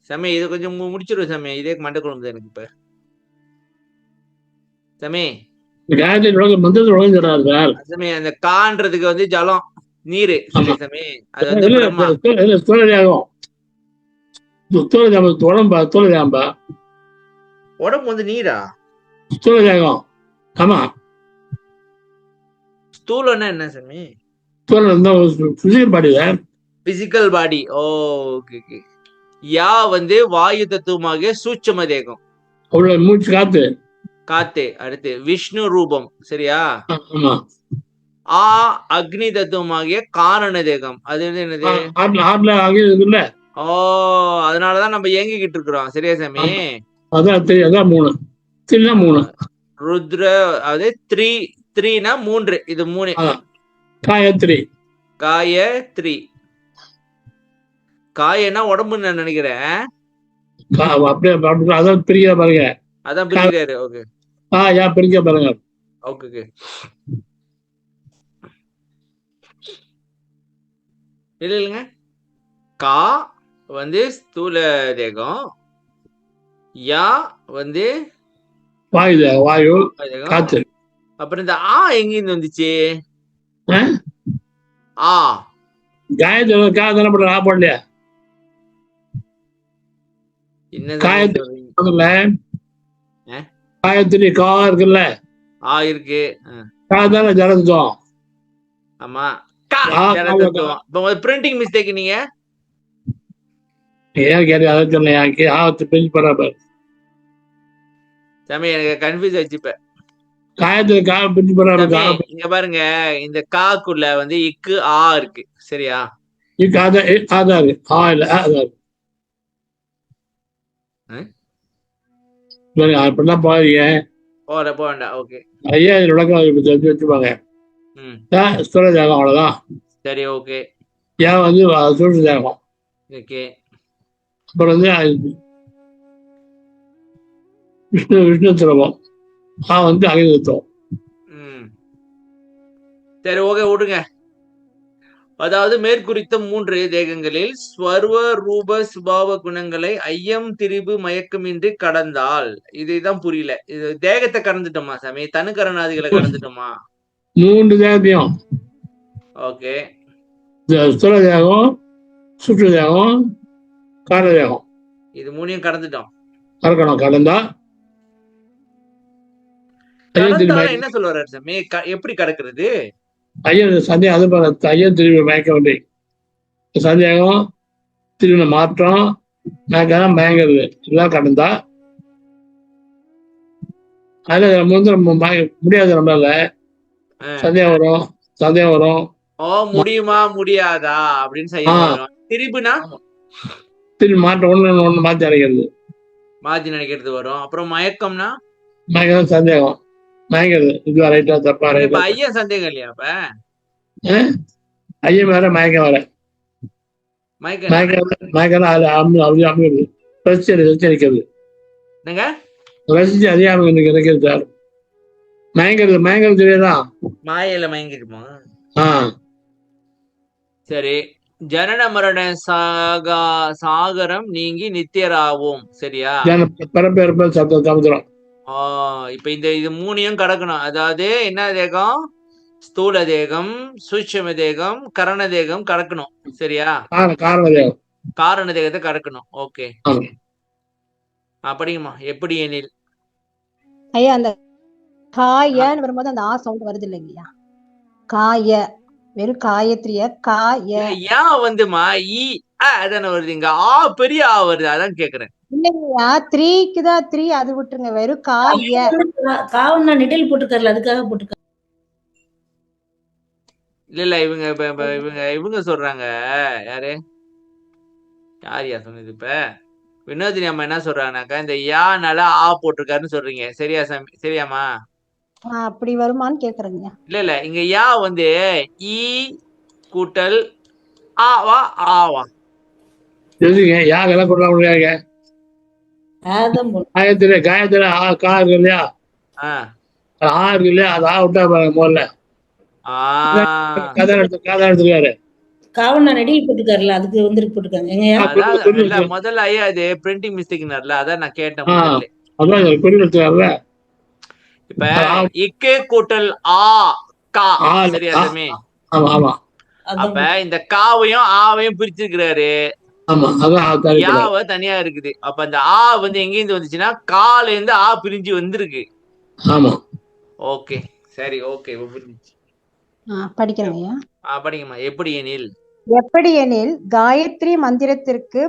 சமே இது கொஞ்சம் முடிச்சிருவோம். சமே இதே மண்டை குழம்பு எனக்கு இப்ப. சமே அந்த கான்றதுக்கு வந்து ஜலம் நீரு. சமே அது உடம்பு வந்து நீரா? ஸ்தூலம்னா என்ன சாமி? Physical body. ஓகே. யா வந்து வாயு தத்துவமாக சூட்சும தேகம், மூச்சு காத்து. அடுத்து விஷ்ணு ரூபம், சரியா? ஆ அக்னி தத்துவமாகிய காரண தேகம், அது வந்து என்னது? அதனாலதான் நம்ம இயங்கிக்கிட்டு இருக்கிறோம், சரியா சாமி? ருத்ர அது த்ரீனா மூன்று, இது மூணு. காயத்ரி. காயனா உடம்புன்னு நான் நினைக்கிறேன். அதான் பிரிக்கிறாரு. ஓகே பாருங்க. ஓகே இல்லைங்க. கா வந்து ஸ்தூல தேகம், யா வந்து வாயு காத்து. அப்புறம் இந்த ஆ எங்கிருந்து வந்துச்சு? ஆ காயத்ரி காயத்ரி கா இருக்குல்ல, இருக்கு. ஜலத்துவம். ஆமா, பிரிண்டிங் மிஸ்டேக். நீங்க ஏன் கேட்டு அதை சொன்னேன். சாமி எனக்கு கன்ஃபியூஸ் ஆயிடுச்சு இப்ப. காயத்ரி இங்க பாருங்க, இந்த காக்குள்ள வந்து இக்கு ஆ இருக்கு, சரியா? அப்படிலாம் போறீங்க. போக வேண்டாம். ஓகே ஐயா இதுல விளக்கம் வச்சுப்பாங்க. ஸ்தூல தேகம் அவ்வளவுதான். சரி ஓகே. ஏன் வந்து சூழ்ச்சி தேகம். ஓகே. அப்புறம் வந்து விஷ்ணு சுரபம். வந்து அகிதத்துவம். சரி ஓகே விடுங்க. அதாவது மேற்குறித்த மூன்று தேகங்களில் ஸ்வர்வ ரூப சுபாவ குணங்களை ஐயம் திரிபு மயக்கமின்றி கடந்தால், இதுதான் புரியல. இது தேகத்தை கடந்துட்டோமா சாமி? தனுக்கரணாதிகளை கடந்துட்டோமா? மூன்று தேகத்தையும். ஓகே. ஸ்தூல தேகம், சுற்று தேகம், காரண தேகம், இது மூணையும் கடந்துட்டோம். கடந்தா என்ன சொல்லுவாரு சாமி? எப்படி கடக்கிறது? சந்தேகம். ஐயம் திரும்பி மயக்கம், சந்தேகம், திரும்ப மாற்றம், மயங்கிறது இதெல்லாம் கடந்தா அதுல முடியாது. நம்மளால சந்தேகம் வரும். முடியுமா முடியாதா அப்படின்னு செய்ய. திரும்பினா திரும்பி மாற்றம், ஒண்ணு மாத்தி நினைக்கிறது வரும். அப்புறம் மயக்கம்னா மயக்கம், சந்தேகம், மயங்கிறது. இதுவா ரைட்டா தப்பா? ஐயன் சந்தேகம் இல்லையா? அப்ப ஐயம் வேற, மயக்கம் வேற. மயக்கம் அமைகிறது, ரசிக்கிறது. ரசிச்சு அறியாம கிடைக்கிறது சார். மயங்கிறது தெரியாதா? மாயில மயங்கிடுமா? சரி ஜனன மரண சாகரம் நீங்கி நித்தியராவோம். சரியா? பிறப்பு சமுத்திரம். இப்ப இது மூணையும் கடக்கணும். அதாவது என்ன தேகம்? ஸ்தூல தேகம், சூட்சும தேகம், கரண தேகம் கடக்கணும். சரியா? காரண தேகத்தை கடக்கணும். ஓகே, படிங்கம்மா. எப்படி எனில் ஐயா அந்த காயன்னு வரும்போது அந்த ஆ சவுண்ட் வருது இல்லைங்கய்யா? காய வெறும் காயத்ரிய காய வந்துமா ஈ அதான வருது. இங்க ஆ பெரிய ஆ வருது, அதான் கேக்குறேன். இல்லைங்கய்யா, த்ரீக்குதான் த்ரீ, அது விட்டுருங்க. வெறும் காய காவன்னா நெடில் போட்டுருக்காருல, அதுக்காக போட்டுருக்காரு. இல்ல இவங்க சொல்றாங்க. யாரு யாரியா சொன்னது? இப்ப வினோதினி அம்மா என்ன சொல்றாங்கனாக்கா, இந்த யானால ஆ போட்டிருக்காருன்னு சொல்றீங்க. சரியா சாமி? சரியாமா? அப்படி வருமான்னு கேக்குறேங்க. இல்ல இங்க யா வந்து ஈ கூட்டல் ஆவா ஆவா எதுங்க யாகெல்லாம் கொடுக்க முடியாதுங்க. காயத்திலே கா இருக்கு இல்லையா? ஆ இருக்கு இல்லையா? அது ஆ விட்டா முதல்ல கதை எடுத்துக்காரு. காவண்ணா நெடில் போட்டுருக்காருல, அதுக்கு வந்து போட்டுருக்காங்க. முதல்ல ஐயா அது பிரிண்டிங் மிஸ்டேக்னார்ல, அதான் நான் கேட்டேன். இப்ப இக்கு கூட்டல் ஆ கா. சரியா சாமி? அப்ப இந்த காவையும் ஆவையும் பிரிச்சிருக்கிறாரு, யாவ தனியா இருக்குது. அப்ப அந்த ஆ வந்து எங்க இருந்து வந்துச்சுன்னா கால இருந்து ஆ பிரிஞ்சு வந்திருக்கு. ஓகே, சரி, ஓகே, படிக்கிறேன். படிங்கம்மா. எப்படி எனில் காயத்ரி மந்திரத்திற்கு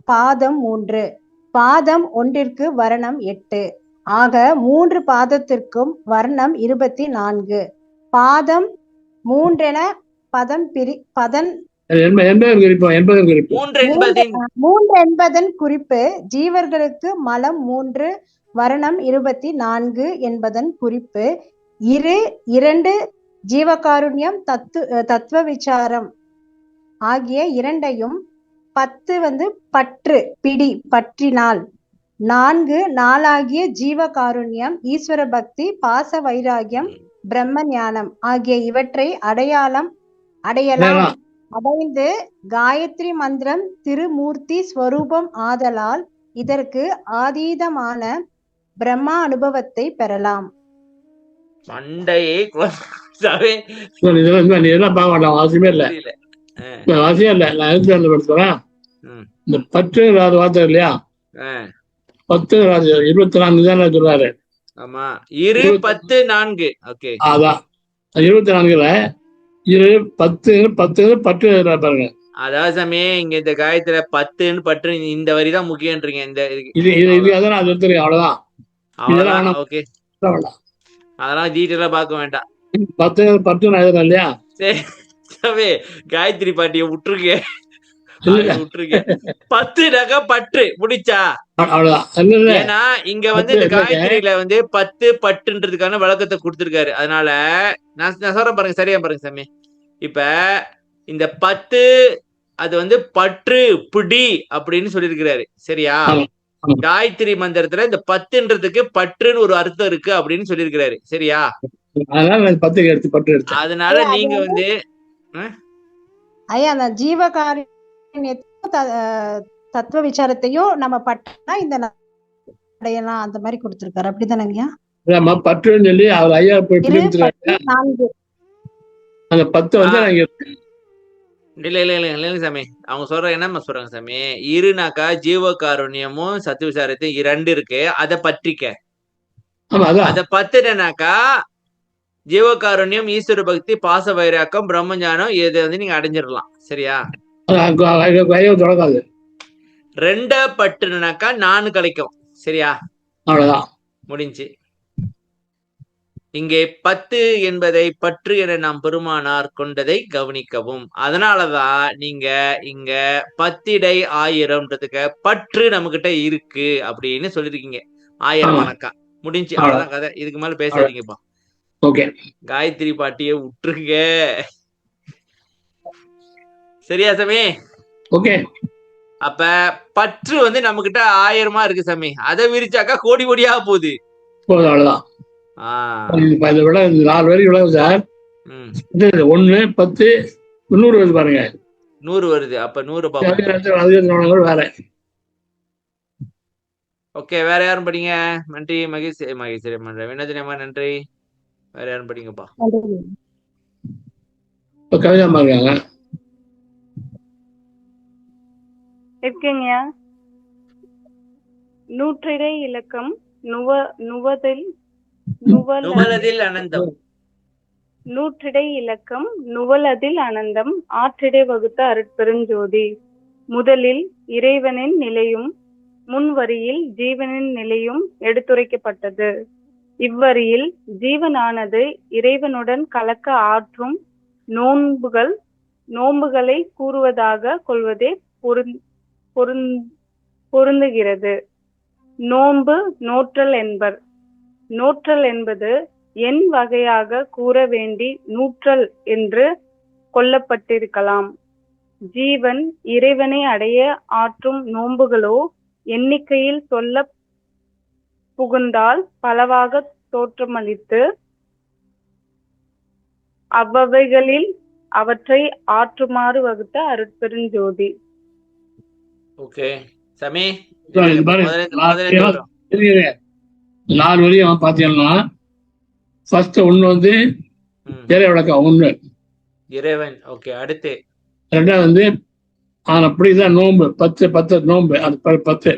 பாதம் 3, பாதம் ஒன்றிற்கு வர்ணம் 8. ஆக 3 பாதத்திற்கும் வர்ணம் 24. பாதம் 3 என பதம் பதன் 3 என்பதன் குறிப்பு. ஜீவர்களுக்கு மலம் 3, வர்ணம் 24 என்பதன் குறிப்பு. 2 ஜீவகாருண்யம், தத்துவ விசாரம் ஆகிய இரண்டையும். 10 வந்து பற்று, பிடி, பற்றினால். 4 நாளாகிய ஜீவகாருண்யம், ஈஸ்வர பக்தி, பாச வைராகியம், பிரம்ம ஞானம் ஆகிய இவற்றை அடையலாம். அடைந்து காயத்ரி மந்திரம் திருமூர்த்தி ஸ்வரூபம் ஆதலால் இதற்கு ஆதீதமான பிரம்மா அனுபவத்தை பெறலாம். மண்டையே அவசியமே இல்ல, அவசியம் இல்ல. நான் எதுக்கு படுத்துறேன், இந்த 10 வார்த்தை இல்லையா? 10 24 தானே சொல்றாரு. ஆமா, 10 4. ஓகே, அதான் 24ல 10 பற்று பாருங்க. அதாவது சாமி இங்க இந்த காயத்துல 10 பற்று இந்த வரிதான் முக்கியன்றீங்க. இந்த அதான் நான் சொல்றேன், அவ்வளவுதான். ஓகே, அதெல்லாம் டீட்டெயிலா பார்க்க வேண்டாம். 10 பற்று இல்லையா? சரி, காயத்ரி பாட்டிய விட்டுருங்க. 10 நகை பற்று முடிச்சா அவ்வளவுதான். ஏன்னா இங்க வந்து இந்த காயத்ரியில வந்து 10 பற்றுன்றதுக்கான விளக்கத்தை கொடுத்திருக்காரு. அதனால நான் சொல்றேன் பாருங்க, சரியா பாருங்க சாமி. இப்ப இந்த 10 அது வந்து பற்று பிடி அப்படின்னு சொல்லியிருக்கிறாரு. சரியா? காயத்ரி மந்திரத்துல இந்த 10ன்றதுக்கு பற்றுன்னு ஒரு அர்த்தம் இருக்கு அப்படின்னு சொல்லியிருக்கிறாரு. சரியா? அதனால நீங்க வந்து அந்த ஜீவகாரி தத்துவ விசாரத்தையும் நம்ம பட்டா இந்த அடையலாம், அந்த மாதிரி கொடுத்திருக்காரு. அப்படிதானங்கய்யா? பற்றுன்னு சொல்லி அவர் ஐயா அந்த 10 வந்து இல்ல சாமி, அவங்க சொல்ற என்ன சொல்றாங்க சாமி, இருனாக்கா ஜீவகாருண்யமும் சத்து விசாரத்தையும் 2 இருக்கு, அதை பற்றிக்க. அத பத்துனாக்கா ஜீவகாருண்யம், ஈஸ்வர பக்தி, பாச வைராக்கம், பிரம்மஞானம் இதை வந்து நீங்க அடைஞ்சிடலாம். சரியா? 2 பற்றுனாக்கா 4 கிடைக்கும். சரியா? அவ்வளவுதான், முடிஞ்சு. இங்கே 10 என்பதை பற்று என நாம் பெருமானார் கொண்டதை கவனிக்கவும். அதனாலதான் நீங்க இங்க 10 1000ன்றதுக்கு பற்று நம்ம கிட்ட இருக்கு அப்படின்னு சொல்லிருக்கீங்க. 1000 கணக்கா முடிஞ்சு. அவ்வளவுதான் கதை. இதுக்கு மேல பேசாதீங்கப்பா. காயத்ரி பாட்டிய விட்டுருங்க. சரியா சாமி? அப்ப பற்று வந்து நம்ம கிட்ட 1000 இருக்கு சாமி. அதை விரிச்சாக்கா கோடி கோடியா போகுது. அவ்வளவுதான். 4 வரைக்கும் சார். 1 10 300 பாருங்க. 100 வருது. அப்ப 100 பார்ப்போம். அதிகாரங்கள் வேற. ஓகே, வேற யாரும் படிங்க. நன்றி மகேஷ். வினோதினியம்மா நன்றி. வேற யாரும் படிங்கப்பா. இப்ப கவிதா இருக்காங்க. இருக்கீங்க. நூற்றிடை இலக்கம் நுவலதில் அனந்தம். நூற்றிடை இலக்கம் நுவலதில் அனந்தம் ஆற்றிடை வகுத்த அருட்பெருஞ்சோதி. முதலில் இறைவனின் நிலையும் முன்வரியில் ஜீவனின் நிலையும் எடுத்துரைக்கப்பட்டது. இவ்வரியில் ஜீவனானது இறைவனுடன் கலக்க ஆற்றும் நோன்புகளை கூறுவதாக கொள்வதே பொருந்துகிறது. நோன்பு நோற்றல் என்பர். நோற்றல் என்பது என் வகையாக கூற வேண்டி நூற்றல் என்று கொள்ளப்பட்டிருக்கலாம். ஜீவன் இறைவனை அடைய ஆற்றும் நோன்புகளோ எண்ணிக்கையில் சொல்ல புகுந்தால் பலவாக தோற்றமளித்து அவ்வவைகளில் அவற்றை ஆற்றுமாறு வகுத்த அருட்பெருஞ்சோதி. ஓகே சமி, 4 வரையும் பாத்தீங்கன்னா ஃபர்ஸ்ட் ஒண்ணு வந்து இறை விளக்கம் 1 இறைவன். ஓகே, அடுத்து 2வது வந்து அப்படிதான் நோன்பு 10 நோன்பு. அது 10.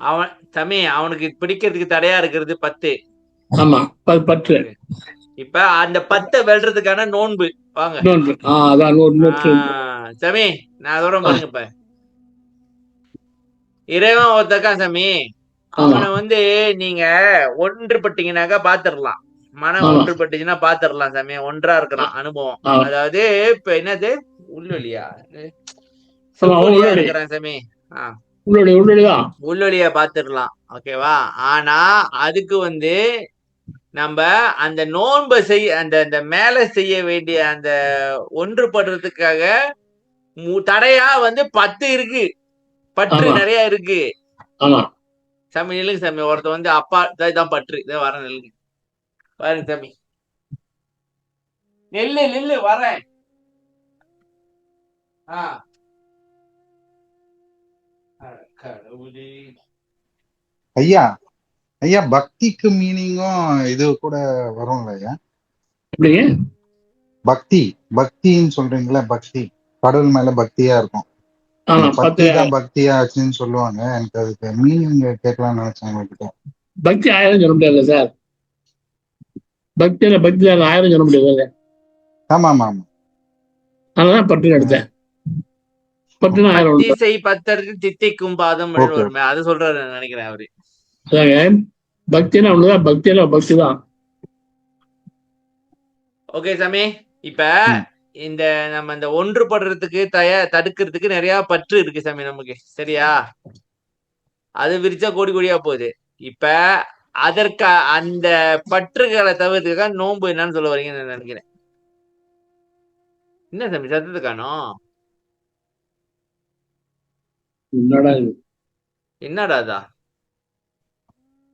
அவன் சமி அவனுக்கு பிடிக்கிறதுக்கு தடையா இருக்கிறது 10. ஆமா 10. இப்ப அந்த 10 வெல்றதுக்கான நோன்பு வாங்க. நோன்பு அதான் சமி நான் சொல்றேன் பாருங்க. இப்ப இறைவன் ஒருத்தக்கா சமி, அவனை வந்து நீங்க ஒன்றுபட்டீங்கன்னாக்கா பாத்துடலாம். மனம் ஒன்றுபட்டுச்சுன்னா பாத்துடலாம் சாமி. ஒன்றா இருக்கிறான் அனுபவம். அதாவது இப்ப என்னது உள்ளொலியா இருக்கிறான் சாமி. உள்ளொலியா பாத்துடலாம். ஓகேவா? ஆனா அதுக்கு வந்து நம்ம அந்த நோன்பை அந்த மேல செய்ய வேண்டிய அந்த ஒன்றுபடுறதுக்காக தடையா வந்து 10 இருக்கு. பற்று நிறைய இருக்கு சாமி. நில்லுங்க சாமி. ஒருத்த வந்து அப்பா தான் பற்று இதை வர நெல்லுங்க பாருங்க சாமி. நெல்லு வரேன். ஐயா பக்திக்கு மீனிங்கும் இது கூட வரும்ல ஐயா? பக்தின்னு சொல்றீங்களா? பக்தி கடவுள் மேல பக்தியா இருக்கும். பக்தி தான் பக்தியா ஆச்சுன்னு சொல்லுவாங்க. எனக்கு அதுக்கு மீனிங் கேட்கலாம்னு நினைச்சேன் உங்ககிட்ட. பக்தி 1000 சொல்ல முடியாது சார். பக்தி 1000 சொல்ல முடியாது. ஆமா ஆமா ஆமா. அதனால பட்டு எடுத்தேன். பட்டுனா 1000 பத்தருக்கு தித்திக்கும் பாதம் வருமே அது சொல்றாரு நினைக்கிறேன் அவரு. அதாங்க பக்தினா ஒண்ணுதான். பக்தி தான். ஓகே சாமி. இப்ப இந்த நம்ம இந்த ஒன்றுபடுறதுக்கு தடுக்கிறதுக்கு நிறைய பற்று இருக்கு சாமி நமக்கு. சரியா? அது விரிச்சா கோடி கோடியா போகுது. இப்ப அதற்கு அந்த பற்றுகளை தவிர்த்துக்காக நோன்பு என்னன்னு சொல்ல வரீங்கன்னு நான் நினைக்கிறேன். என்ன சாமி சத்தத்தை காணோம்? என்னடாதா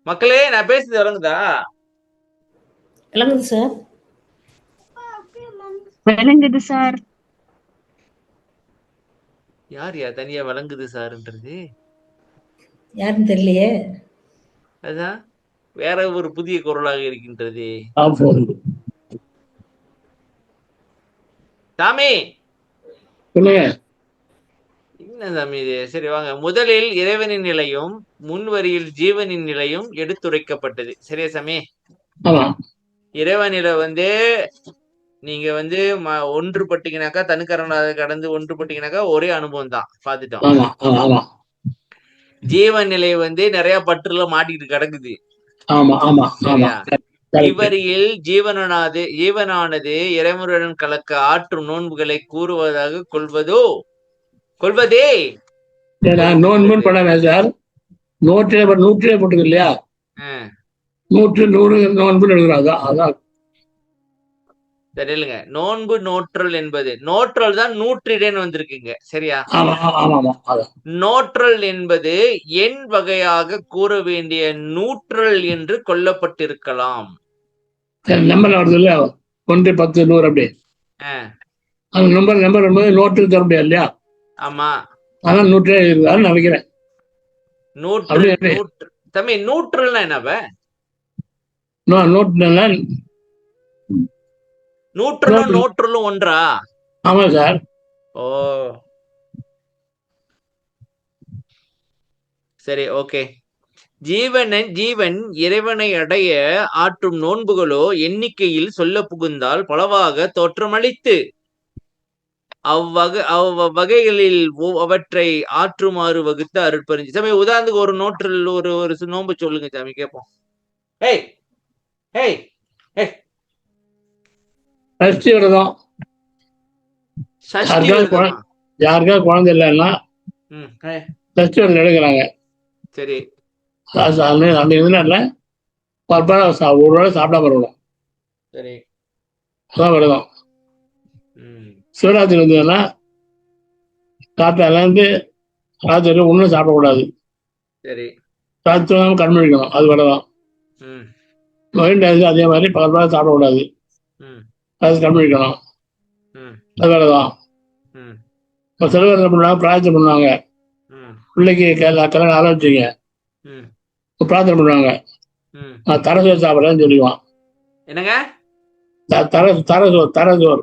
மக்களே, நான் பேசுறது விளங்குதா? விளங்குது சார். விளங்குது சார். யார் தனியா விளங்குது சார்ன்றது யாருன்னு தெரியலையே. அதான் வேற ஒரு புதிய குரலாக இருக்கின்றது சாமி. என்ன சாமி இது? சரி வாங்க. முதலில் இறைவனின் நிலையும் முன்வரியில் ஜீவனின் நிலையும் எடுத்துரைக்கப்பட்டது. சரியா சாமி? இறைவனில வந்து நீங்க வந்து ஒன்றுபட்டீங்கன்னாக்கா தனுக்கரணாக கடந்து ஒன்றுபட்டீங்கன்னாக்கா ஒரே அனுபவம் தான் பாத்துட்டோம். ஜீவன் நிலை வந்து நிறைய பற்றுல மாட்டிட்டு கிடக்குது. இவரில் ஜீவனானது இறைவனுடன் கலக்க ஆற்றும் நோன்புகளை கூறுவதாக கொள்வதே நோன்பு பண்ண சார். 100 போட்டுது இல்லையா? 100 நோன்பு எழுதுறாங்க. அதான் சரி இல்லைங்க. நோன்பு நோற்றல் என்பது நோற்றல் தான் 100 வந்திருக்குங்க. சரியா? நோற்றல் என்பது என் வகையாக கூற வேண்டிய நூற்றல் என்று கொல்லப்பட்டிருக்கலாம். நம்மள வருது இல்ல 1 10 100 அப்படி. அந்த நம்பர் என்பது நோட்டில் தர முடியாது இல்லையா? ஆமா, அதான் நூற்றே இருக்குதான்னு நினைக்கிறேன். தம்பி நூற்றுன்னா என்னப்ப? நூற்றலும் நூற்றலும் ஒன்றா? ஆமா சார். ஓ சரி, ஓகே. ஜீவன் இறைவனை அடைய ஆற்றும் நோன்புகளோ எண்ணிக்கையில் சொல்ல புகுந்தால் பலவாக தோற்றமளித்து அவ்வகைகளில் அவற்றை ஆற்றுமாறு வகுத்த அருட்பெருஞ்சி. சாமி உதாரணத்துக்கு ஒரு நோற்றில் ஒரு நோன்பு சொல்லுங்க சாமி, கேட்போம். சஷ்டி விரதம். யாருக்கா குழந்தை இல்லைன்னா சஷ்டி விரதம் எடுக்கிறாங்க. சரி, அந்த இதுல ஒரு வேளை சாப்பிடாம இருக்கணும். சரி, அதான் விரதம். சிவராத்திரி வந்ததுன்னா காத்தாலேருந்து ராத்திரி ஒன்றும் சாப்பிடக்கூடாது. சரி, ராத்திரி கண்மழிக்கணும், அது விரதம். அதே மாதிரி பல சாப்பிடக்கூடாது, அது கண்மழிக்கணும், அது விரதம். இப்போ சிலவர் பண்ணுவாங்க, பிரார்த்தனை பண்ணுவாங்க, பிள்ளைக்கு கல்யாணம் ஆரம்பிச்சிங்க பிரார்த்தனை பண்ணுவாங்க, நான் தரசோறு சாப்பிட்றேன்னு சொல்லிக்குவான். என்னங்க? தரசோறு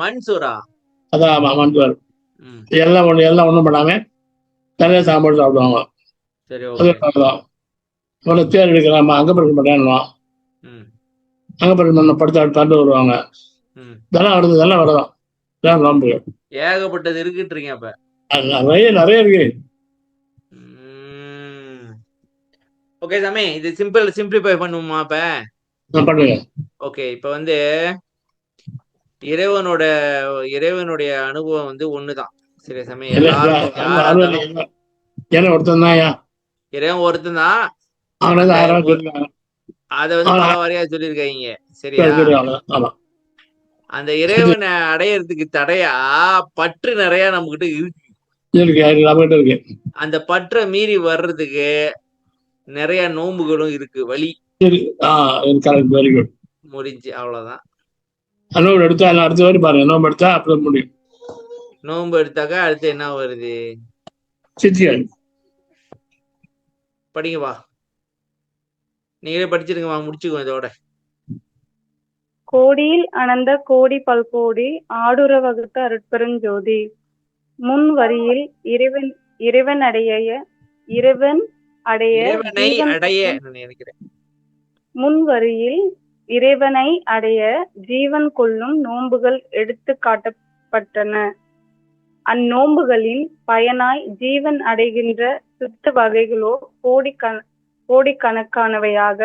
மன்சூரா? அதான் மன்சூர். எல்லாம் ஒண்ணும் பண்ணாம தரைய சாப்பாடு சாப்பிடுவாங்க. அது தேர் எடுக்கிறாமா, அங்கப்பிரசம் பண்றான்னுவான், அங்கப்பிரசம் படுத்த தண்டு வருவாங்க. இதெல்லாம் வருது, இதெல்லாம் வரதான் நோம்பு. ஏகப்பட்டது இருக்குன்றீங்க. அப்ப நிறைய இருக்கு. ஓகே சாமி, இது சிம்பிளிஃபை பண்ணுவோமா? அப்ப பண்ணுங்க. ஓகே, இப்ப இறைவனுடைய அனுபவம் ஒண்ணுதான். சரி சாமி, ஒருத்தன் தான் இறைவன் ஒருத்தன் தான். அத பல வாரியா சொல்லியிருக்காங்க. சரியா? அந்த இறைவனை அடையறதுக்கு தடையா பற்று நிறைய நம்ம கிட்ட இருக்கு. அந்த பற்றை மீறி வர்றதுக்கு நிறைய நோம்புகளும் இருக்கு, வழி முடிஞ்சு. அவ்வளவுதான். அடுத்த வரை பாருங்க, நோம்பு எடுத்தா அப்படி முடியும். நோம்பு எடுத்தாக்கா அடுத்து என்ன வருது? சித்திகள். படிங்கப்பா, நீங்களே படிச்சிருங்கம்மா, முடிச்சுக்கோ இதோட. கோடியில் அனந்த கோடி பல்கோடி ஆடுற வகுத்த அருட்பெருஞ்சோதி. முன் வரியில் இறைவன் முன்வரியில் இறைவனை அடைய ஜீவன் கொள்ளும் நோன்புகள் எடுத்து காட்டப்பட்டன. அந்நோன்புகளின் பயனாய் ஜீவன் அடைகின்ற சித்த வகைகளோ கோடிக்கணக்கானவையாக,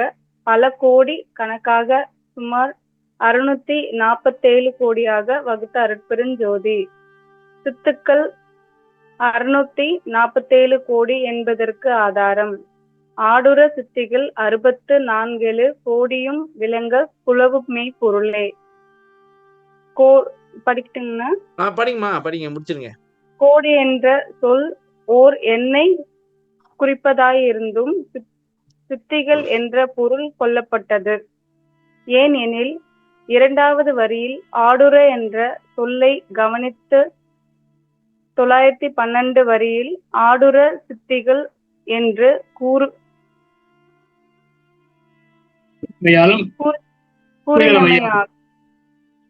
பல கோடி கணக்காக, சுமார் 647 கோடியாக வகுத்த அருட்பெருஞ்சோதி. சித்துக்கள் 647 கோடி என்பதற்கு ஆதாரம் ஆடுற சித்திகள் 64 கோடியும் விளங்க குலவு மெய் பொருளே. படிக்கட்டுங்களா? படிங்க, முடிச்சிருங்க. கோடி என்ற சொல் ஓர் எண்ணை குறிப்பதாயிருந்தும் சித்திகள் என்ற பொருள் கொள்ளப்பட்டது. ஏன் எனில் இரண்டாவது வரியில் ஆடுற என்ற சொல்லை கவனித்து 912 வரியில் ஆடுற சித்திகள் என்று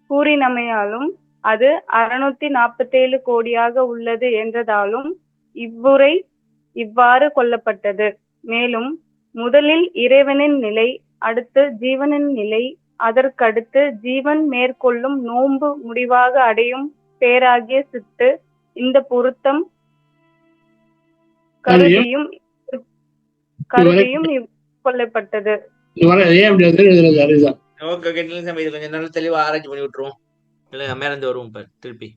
கூறினமையாலும் அது 647 கோடியாக உள்ளது என்றதாலும் இவ்வுரை இவ்வாறு கொள்ளப்பட்டது. மேலும் முதலில் இறைவனின் நிலை, அடுத்து ஜீவனின் நிலை, அதற்கடுத்து ஜீவன் மேற்கொள்ளும் நோன்பு முடிவாக அடையும் பேராகிய சித்து, இந்த பொருத்தம் கருதியும் கொள்ளப்பட்டது. கொஞ்சம் நல்ல தெளிவா ஆராய்ச்சி பண்ணி விட்டுருவோம். மேல இருந்து வருவோம் திருப்பி.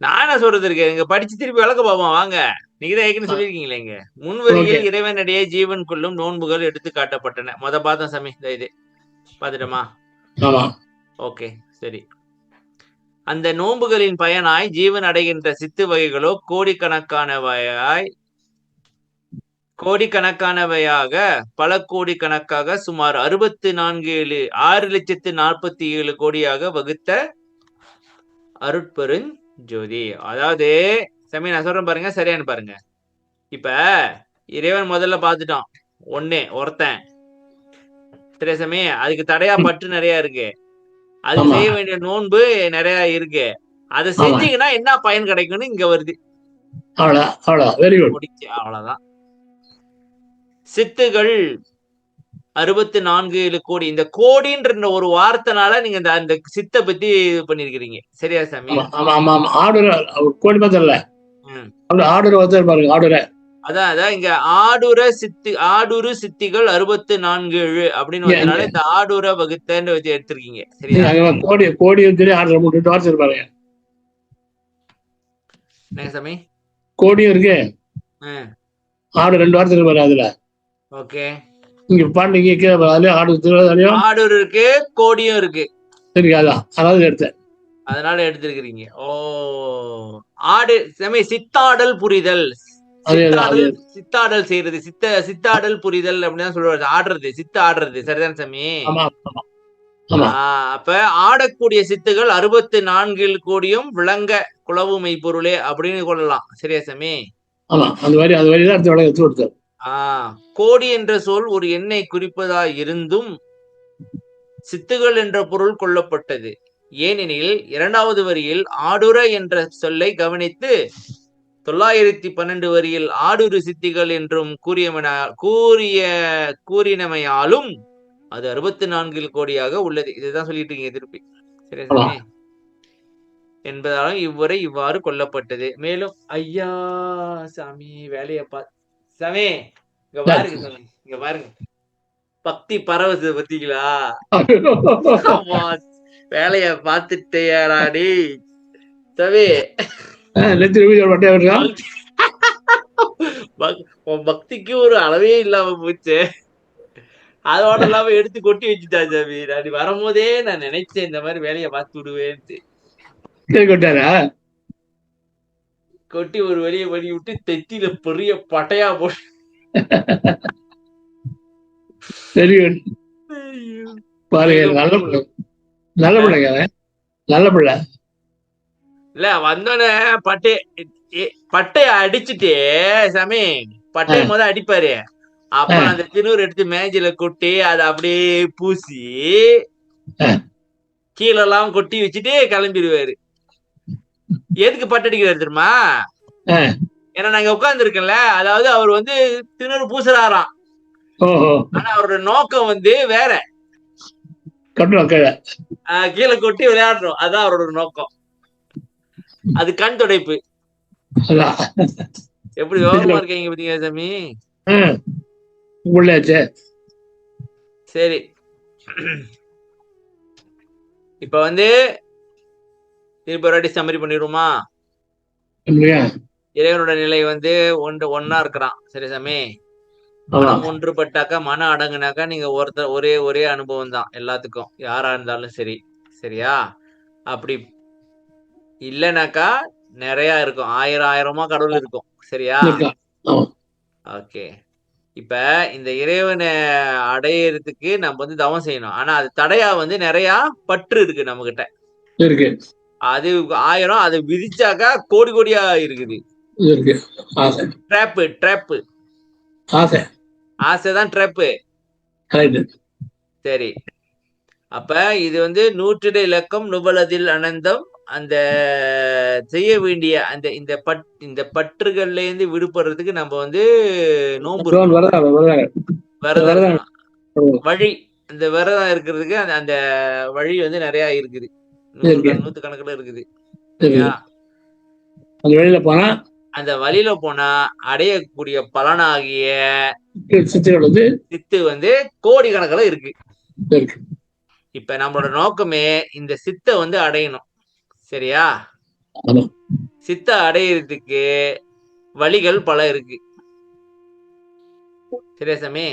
நானா சொல்றது இருக்கு, நீங்க படிச்சு திருப்பி விளக்க பாப்போம் வாங்க. நீங்க தான் ஏற்கனவே சொல்லிருக்கீங்களே, இங்க முன்வரியில் இறைவனிடையே ஜீவன் கொள்ளும் நோன்புகள் எடுத்து காட்டப்பட்டன. பார்த்தோம் சாமி, இது பாத்துட்டோமா? ஓகே, சரி. அந்த நோன்புகளின் பயனாய் ஜீவன் அடைகின்ற சித்து வகைகளோ கோடிக்கணக்கானவையாக பல கோடிக்கணக்காக சுமார் 6,47,6,47 கோடியாக வகுத்த அருட்பெருஞ்சோதி. அதாவது சாமி நான் சொல்றேன் பாருங்க, சரியானு பாருங்க. இப்ப இறைவன் முதல்ல பார்த்துட்டோம், ஒருத்தன். சரி சாமி, அதுக்கு தடையா பற்று நிறைய இருக்கு, அதுக்கு செய்ய வேண்டிய நோன்பு நிறைய இருக்கு. அதை செஞ்சீங்கன்னா என்ன பயன் கிடைக்கும்னு இங்க வருது. அவ்வளவுதான். சித்துகள் 64 கோடி. இந்த கோடின்ற ஒரு வார்த்தைனால நீங்க அந்த சித்தை பத்தி இது பண்ணிருக்கீங்க. சரியா சாமி? அதான் இங்க ஆடுர சித்திகள் 64 அப்படின்னு வந்தனால இந்த ஆடுர வகுத்தன்னு வச்சு எடுத்திருக்கீங்க. சரியா? என்னங்க சாமி? கோடியும் இருக்கு, 2 வார்த்தை இருக்கு அதுல. ஓகே, இங்க பாண்டிங்க ஆடூர் இருக்கு, கோடியும் இருக்கு. சரி, அதான் அதாவது எடுத்தேன், அதனால எடுத்திருக்கிறீங்க. ஓ, ஆடு சாமி சித்தாடல் புரிதல், சித்தாடல் செய்யறது, சித்தாடல் புரிதல் அப்படின்னு சொல்லுவாரு. ஆடுறது, சித்த ஆடுறது. சரிதான் சாமி? அப்ப ஆடக்கூடிய சித்துகள் 64 கோடியும் விளங்க குலவுமை பொருளே அப்படின்னு கொள்ளலாம். சரியா சாமி? கோடி என்ற சொல் ஒரு எண்ணை குறிப்பதா இருந்தும் சித்துகள் என்ற பொருள் கொள்ளப்பட்டது. ஏனெனில் 2வது வரியில் ஆடுர என்ற சொல்லை கவனித்து 912 வரியில் ஆடுரு சித்திகள் என்றும் கூறினமையாலும் அது 64 கோடியாக உள்ளது. இதுதான் சொல்லிட்டு இருக்கீங்க திருப்பி. சரி சாமி? என்பதாலும் இவ்வுரை இவ்வாறு கொல்லப்பட்டது. மேலும் ஐயா சாமி வேலையை சாமி இங்க பாருங்க சாமி, இங்க பாருங்க, பக்தி பரவச பத்தீங்களா? வேலைய பார்த்துட்டேயாடி சாமி. பக்திக்கு ஒரு அளவே இல்லாம போச்சு, அதோட இல்லாம எடுத்து கொட்டி வச்சுட்டா சாமி. நான் வரும்போதே நான் நினைச்சேன் இந்த மாதிரி வேலையை பார்த்து விடுவேன்ட்டு. கொட்டி ஒரு வெளியே பண்ணி விட்டு தெத்தில பெரிய பட்டையா போட்டு இல்ல வந்தோடனே பட்டைய அடிச்சுட்டு சாமி, பட்டைய முத அடிப்பாரு, அப்புறம் அந்த திணூர் எடுத்து மேஜில கொட்டி அதை அப்படியே பூசி கீழெல்லாம் கொட்டி வச்சுட்டு கிளம்பிடுவாரு. எதுக்கு பட்டடிக்கிறாரு தெரியுமா? ஏன்னா நாங்க உட்கார்ந்து இருக்கல, அதாவது அவர் வந்து திணறு பூசுறாராம், ஆனா அவரோட நோக்கம் வந்து வேற, கீழே கொட்டி விளையாடுறோம், அதான் அவரோட நோக்கம். அது கண் துடைப்பு. எப்படி விவரமா இருக்கீங்க பாத்தீங்க சாமி? சரி, இப்ப வந்து திருப்பி சம்மரி பண்ணிடுவோமா? இறைவனோட நிலை வந்து ஒன்னா இருக்கிறான். சரி சாமி? மனம் ஒன்றுபட்டாக்கா, மன அடங்குனாக்கா நீங்க ஒரே அனுபவம் தான் எல்லாத்துக்கும், யாரா இருந்தாலும் சரி. சரியா? அப்படி இல்லைனாக்கா நிறைய இருக்கும், ஆயிரமா கடவுள் இருக்கும். சரியா? ஓகே. இப்ப இந்த இறைவனை அடையறதுக்கு நம்ம வந்து தவம் செய்யணும். ஆனா அது தடையா வந்து நிறைய பற்று இருக்கு நம்ம கிட்ட. அது 1000, அது விதிச்சாக்கா கோடி கோடியா இருக்குது. ட்ராப்பு ஆசைதான் ட்ராப்பு. சரி, அப்ப இது வந்து 100 இலக்கம் நுபலதில் அனந்தம். அந்த செய்ய வேண்டிய அந்த இந்த பற்றுகள்ல இருந்து விடுபடுறதுக்கு நம்ம வந்து நோன்பு விரதம் வழி, அந்த விரதம் இருக்கிறதுக்கு அந்த வழி வந்து நிறைய இருக்குது, 100 கணக்குல இருக்குது. சரியா? அந்த வழியில போனா அடையக்கூடிய பலனாகிய சித்து வந்து கோடி கணக்குல இருக்கு. இப்ப நம்மளோட நோக்கமே இந்த சித்தை வந்து அடையணும். சரியா? சித்த அடையிறதுக்கு வழிகள் பல இருக்கு. சரியா சாமி?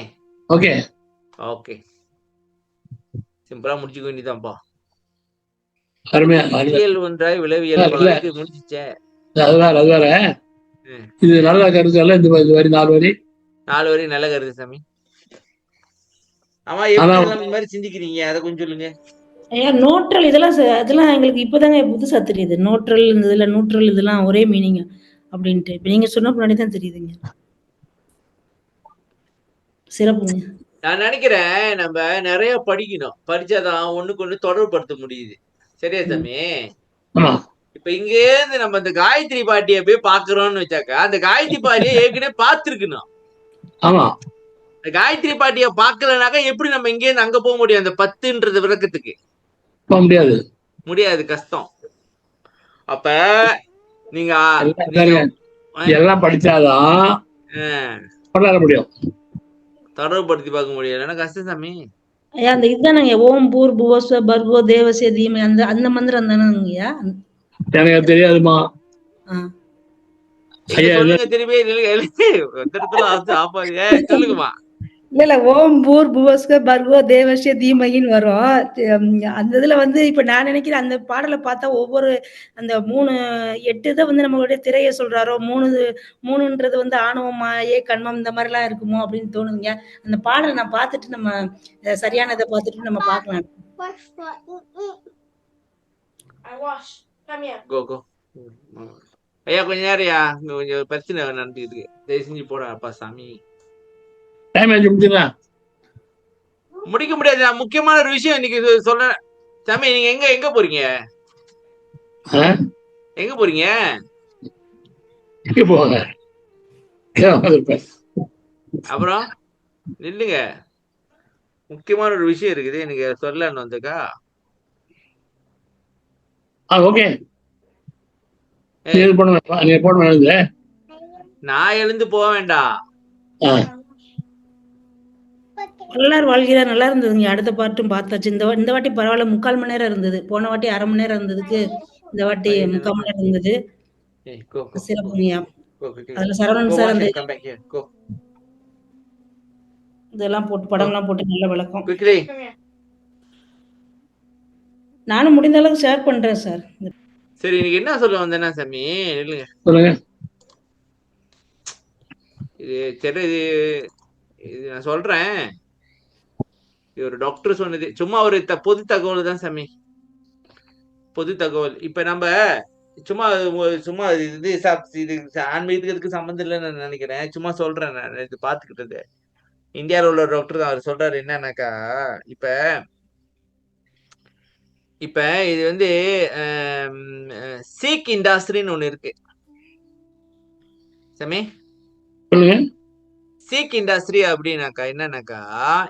ஓகே, சிம்பிளா முடிச்சுக்க வேண்டியதான்ப்பா. ஒன்றாய் விளைவியல் முடிச்சுச்சே. அது வேற. இது நல்ல கருத்து இல்ல, இந்த வரி 4 வரி 4 வரையும் நல்ல கருத்து சாமி. ஆமா, எப்படி இதெல்லாம் இந்த மாதிரி சிந்திக்கிறீங்க, அதை கொஞ்சம் சொல்லுங்க. ஐயா நோட்ரல் இதெல்லாம் எங்களுக்கு இப்பதாங்க புதுசா தெரியுது. நோட்ரல் இதுல நியூட்ரல் இதெல்லாம் ஒரே மீனிங் அப்படின்ட்டு இப்ப நீங்க சொன்ன முன்னாடி தான் தெரியுதுங்க. சிறப்புங்க. நான் நினைக்கிறேன் நம்ம நிறைய படிக்கணும், படிச்சாதான் ஒண்ணுக்கு ஒண்ணு தொடர்புபடுத்த முடியுது. சரியா சாமி? இப்ப இங்கே இருந்து நம்ம இந்த காயத்ரி பாட்டியை போய் பாக்குறோம்னு வச்சாக்கா, அந்த காயத்ரி பாட்டியை ஏற்கனவே பார்த்திருக்கணும். ஆமா, காயத்ரி பாட்டியை பார்க்கலனாக்கா எப்படி நம்ம இங்கே இருந்து அங்க போக முடியும்? அந்த 10ன்றது விளக்கத்துக்கு போக முடியாது, முடியாது, கஷ்டம். அப்ப நீங்க எல்லாம் படிச்சாதான் கொண்டாட முடியும், தொடர்புபடுத்தி பார்க்க முடியும். கஷ்டம் சாமி. ஐயா அந்த இதுதானங்க ஓம் பூர் புவஸ்வ பர்கோ தேவசே தீமை அந்த மந்திரம் தானங்கய்யா? எனக்கு தெரியாதுமா. சொல்லுங்க திரும்பி சொல்லுங்கம்மா. இல்ல ஓம் பூர் புவஸ்வ பர்கோ தேவசே தீமைன்னு வரும். அந்த இதுல இப்ப நான் நினைக்கிறேன் அந்த பாடலை பார்த்தா ஒவ்வொரு அந்த 8 இதை நம்மளுடைய திரைய சொல்றாரோ, 3ன்றது ஆணவம் மாயே கண்மம் இந்த மாதிரி எல்லாம் இருக்குமோ அப்படின்னு தோணுதுங்க. அந்த பாடலை நான் பார்த்துட்டு நம்ம சரியானதை பார்த்துட்டு நம்ம பார்க்கலாம். ஐயா கொஞ்ச நேரம் கொஞ்சம் பிரச்சனை நடந்துக்கிட்டு தயவு செஞ்சு போடா சாமி. முடிக்க முடியாது. முக்கியமான ஒரு விஷயம் இன்னைக்கு சொல்ல சாமி. நீங்க எங்க போறீங்க? எங்க போறீங்க? அப்புறம் நில்லுங்க, முக்கியமான ஒரு விஷயம் இருக்குது எனக்கு சொல்லன்னு வந்துக்கா. ஓகே, நான் எழுந்து போக வேண்டாம். வள்ளலார் வாழ்கிறார் நல்லா இருந்ததுங்க. அடுத்த பாட்டும் பார்த்தாச்சு. இந்த வாட்டி பரவாயில்ல, 3/4 மணி நேரம் இருந்தது. போன வாட்டி 1/2 மணி நேரம் இருந்ததுக்கு இந்த வாட்டி 3/4 மணி நேரம் இருந்தது. சிறப்புங்கய்யா. அதுல சரவணன் சார் அந்த இதெல்லாம் போட்டு படம்லாம் போட்டு நல்ல விளக்கம். நானும் முடிந்த அளவுக்கு ஷேர் பண்றேன் சார். சரி, இன்னைக்கு என்ன சொல்ல வந்தேன்னா சாமி, இது நான் சொல்றேன். இது ஒரு டாக்டர் சொன்னது, சும்மா ஒரு பொது தகவல் தான் சாமி, பொது தகவல். இப்ப நம்ம சும்மா இது ஆன்மீகத்துக்கு இதுக்கு சம்மந்தம் இல்லைன்னு நான் நினைக்கிறேன். சும்மா சொல்றேன், நான் இது பாத்துக்கிட்டது. இந்தியாவில் உள்ள டாக்டர் தான், அவர் சொல்றாரு என்னன்னாக்கா, இப்ப இது சீக் இண்டஸ்ட்ரின்னு ஒண்ணு இருக்கு சாமி. சீக் இண்டஸ்ட்ரி அப்படின்னாக்கா என்னன்னாக்கா,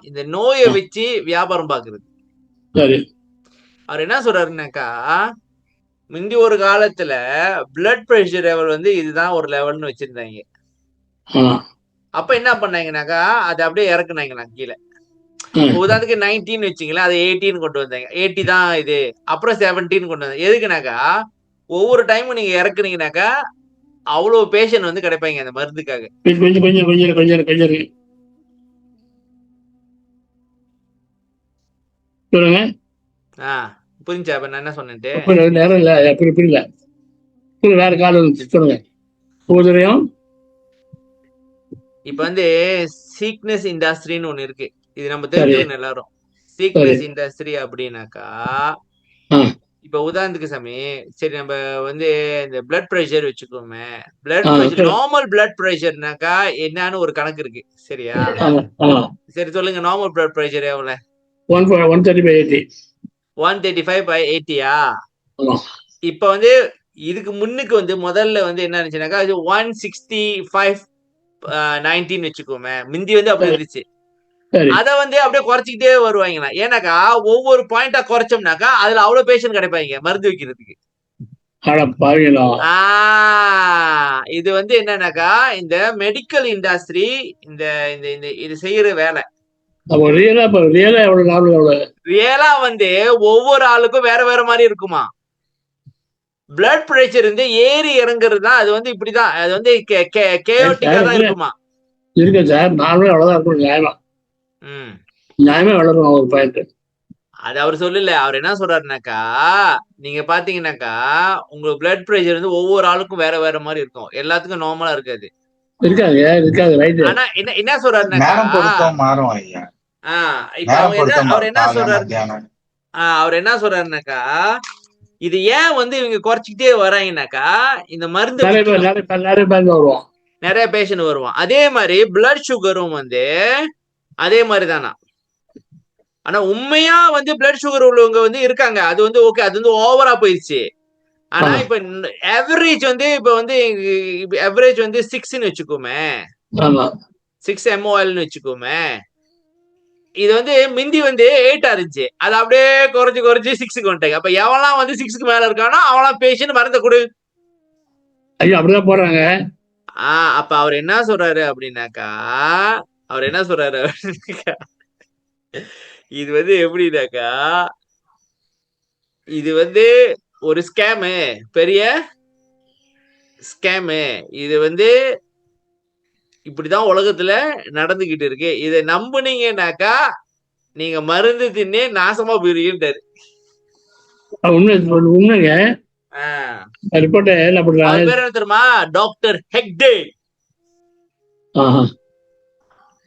இந்த நோயை வச்சு வியாபாரம் பாக்குறது. அவர் என்ன சொல்றாருனாக்கா, முந்தி ஒரு காலத்துல பிளட் பிரஷர் லெவல் இதுதான் ஒரு லெவல்னு வச்சிருந்தாங்க. அப்ப என்ன பண்ணாங்கனாக்கா, அதை அப்படியே இறக்குனாங்களா கீழே. உதாரணத்துக்கு 19 வச்சிங்களேன், அதை 18 கொண்டு வந்தாங்க. 80 தான் இது, அப்புறம் 17 கொண்டு வந்தாங்க. எதுக்குனாக்கா, ஒவ்வொரு டைமும் நீங்க இறக்குனீங்கனாக்கா அவ்வளவு பேஷண்ட் கிடைப்பாங்க அந்த மருந்துக்காக. புரிஞ்சா இப்ப நான் என்ன சொன்னேன்ட்டு? வேற காலம் சொல்லுங்க. இப்ப சீக்னஸ் இண்டஸ்ட்ரின்னு ஒண்ணு இருக்கு, இது நம்ம தெரிஞ்சுக்கணும் எல்லாரும். சீக்னஸ் இண்டஸ்ட்ரி அப்படின்னாக்கா, இப்ப உதாரணத்துக்கு சாமி, சரி நம்ம இந்த பிளட் பிரஷர் வச்சுக்கோமே. பிளட் பிரஷர், நார்மல் பிளட் பிரஷர்னாக்கா என்னன்னு ஒரு கணக்கு இருக்கு, சரியா? சரி சொல்லுங்க, நார்மல் பிளட் பிரஷர் எவ்வளவு? 135/80. இப்ப இதுக்கு முன்னுக்கு முதல்ல என்ன இருந்துச்சுனாக்கா 165/19 வச்சுக்கோமே. முந்தி அப்படி இருந்துச்சு. அத அப்படியே குறைச்சிக்கிட்டே வருவாங்களா. ஏன்னாக்கா ஒவ்வொரு பாயிண்டா குறைச்சோம்னாக்கா அதுல அவ்வளவு பேஷண்ட் கிடைப்பாங்க மருந்து வைக்கிறதுக்கு. இது என்னன்னாக்கா, இந்த மெடிக்கல் இண்டஸ்ட்ரி இது செய்யற வேலை. ரியலா ஒவ்வொரு ஆளுக்கும் வேற வேற மாதிரி இருக்குமா. பிளட் பிரஷர் ஏறி இறங்குறது தான் அது இப்படிதான், அது கேயோட்டிக்கா தான் இருக்குமா. இருக்கு சார், நார்மலா அவ்வளவுதான் இருக்கும். நியாயமே வளரும் ஒரு பாயிண்ட். அது அவர் சொல்லல. அவர் என்ன சொல்றாருனாக்கா, நீங்க பாத்தீங்கன்னாக்கா உங்களுக்கு பிளட் பிரஷர் ஒவ்வொரு ஆளுக்கும் வேற வேற மாதிரி இருக்கும், எல்லாத்துக்கும் நார்மலா இருக்காது. இருக்காது ரைட். ஆனா என்ன சொல்றாருனாக்கா, நேரம் பொருத்தம் மாறும் ஐயா. இப்ப அவர் என்ன சொல்றாரு, அவர் என்ன சொல்றாருனாக்கா, இது ஏன் வந்து இவங்க குறைச்சிக்கிட்டே வராங்கனாக்கா, இந்த மருந்து நிறைய பேஷண்ட் வருவான். அதே மாதிரி பிளட் சுகரும் வந்து அதே மாதிரிதானா. ஆனா உண்மையா வந்து பிளட் சுகர் உள்ளவங்க வந்து இருக்காங்க, அது வந்து ஓகே, அது வந்து ஓவரா போயிடுச்சு. ஆனா இப்ப ஆவரேஜ் வந்து இப்ப வந்து ஆவரேஜ் வந்து 6ன்னு வச்சுக்கோமே, 6 mOLன்னு வச்சுக்கோமே. இது வந்து மிந்தி வந்து 8 இருந்துச்சு, அது அப்படியே குறைஞ்சு 6க்கு வந்துட்டாங்க. அப்ப எவெல்லாம் வந்து 6க்கு மேல இருக்கானோ அவெல்லாம் பேஷண்ட் மருந்து கொடு ஐயா, அப்படிதான் போறாங்க. அப்ப அவர் என்ன சொல்றாரு அப்படின்னாக்கா, இது வந்து எப்படின்னாக்கா, இது வந்து ஒரு ஸ்கேமு, பெரிய ஸ்கேமு. இது வந்து இப்படிதான் உலகத்துல நடந்துகிட்டு இருக்கு. இதை நம்புனீங்கன்னாக்கா நீங்க மருந்து தின்னே நாசமா போயிருக்கின்றாரு. உண்மைங்க. ரிப்போர்ட் என்ன பண்றாங்க, அவர் பேர் என்ன தெரியுமா? டாக்டர் ஹெக்டே.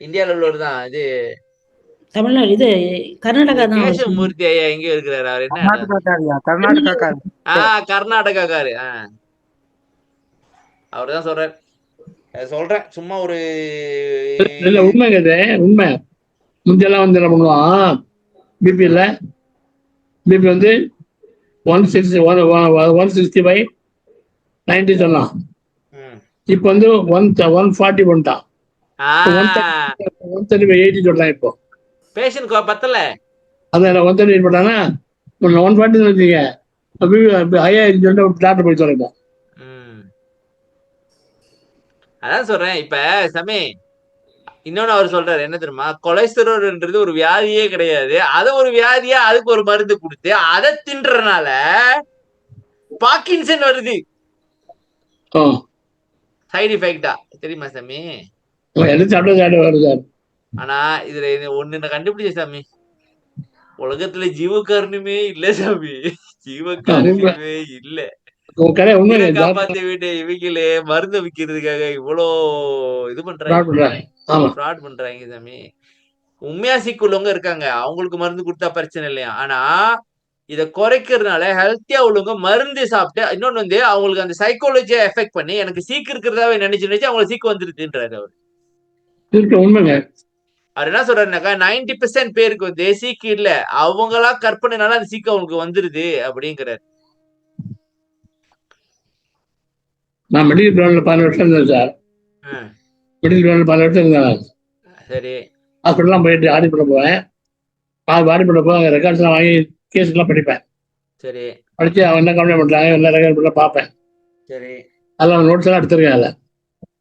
இந்தியாவில் உள்ளவர் தான். இது தமிழ்நாடு, இது கர்நாடகா தான். கேசவமூர்த்தி ஐயா எங்க இருக்கிறாரு? அவர் என்ன கர்நாடகாக்காரு. அவர் தான் சொல்றாரு. சொல்றேன் சும்மா ஒரு உண்மைங்க. இது உண்மை. முந்தெல்லாம் வந்து என்ன பண்ணுவான், பிபி இல்ல, பிபி வந்து 165/90 சொன்னான். இப்ப வந்து 140 பண்ணிட்டான். 135/80 சொல்றான். இப்போ பேஷண்ட் பத்தல, அதான் 138 போட்டானா 140 வச்சுக்க, ஹையாயிரம் சொல்லிட்டு டாக்டர் போய் சொல்லிப்போம். அதான் சொல்றேன். இப்ப சமி இன்னொன்னு அவர் சொல்றாரு என்ன தெரியுமா, கொலஸ்ட்ரால்ன்றது ஒரு வியாதியே கிடையாது, அது ஒரு வியாதியா அதுக்கு ஒரு மருந்து கொடுத்து அதை தின்றனால பார்க்கின்சன் வருது, சைடு எஃபெக்டா. தெரியுமா சாமி? ஆனா இதுல ஒண்ணு கண்டுபிடிச்ச சாமி, உலகத்துல ஜீவகாரணமே இல்ல சாமி, ஜீவகாரணமே இல்ல. காப்பாத்த வேண்டிய இவங்களே மருந்து விக்கிறதுக்காக இவ்வளோ இது பண்றாங்க, ஃப்ராட் பண்றாங்க சாமி. உண்மையா சிக்குள்ளவங்க இருக்காங்க, அவங்களுக்கு மருந்து கொடுத்தா பிரச்சனை இல்லையா. ஆனா இதை குறைக்கிறதுனால ஹெல்த்தியா உள்ளவங்க மருந்து சாப்பிட்டு, இன்னொன்னு வந்து அவங்களுக்கு அந்த சைக்காலஜியா எஃபெக்ட் பண்ணி எனக்கு சீக்கு இருக்கிறதாவே நினைச்சு அவங்களுக்கு சீக்கு வந்துருதுன்றாரு அவரு. உண்மைங்க. அவர் என்ன சொல்றாருனாக்கா, 90% பேருக்கு வந்து சீக்கு இல்ல, அவங்களா கற்பனைனால அந்த சீக்கு அவங்களுக்கு வந்துருது அப்படிங்கிறாரு. நான் மெடிக்கல் கிரவுண்ட்ல 12 வருஷம் இருந்தேன் சார். மெடிக்கல் கிரவுண்ட்ல 12 வருஷம் இருந்தேன். சரி. ஹாஸ்பிட்டல்லாம் போயிட்டு ஆடிட் பண்ண போவேன். ஆடிட் பண்ண போய் அங்கே ரெக்கார்ட்ஸ் எல்லாம் வாங்கி கேஸ் எல்லாம் படிப்பேன். சரி. படிச்சு அவங்க என்ன கம்ப்ளைண்ட் பண்றாங்க எல்லா ரெக்கார்ட் பண்ண பார்ப்பேன். சரி. அதெல்லாம் நோட்ஸ் எல்லாம் எடுத்துருக்கேன். அதில்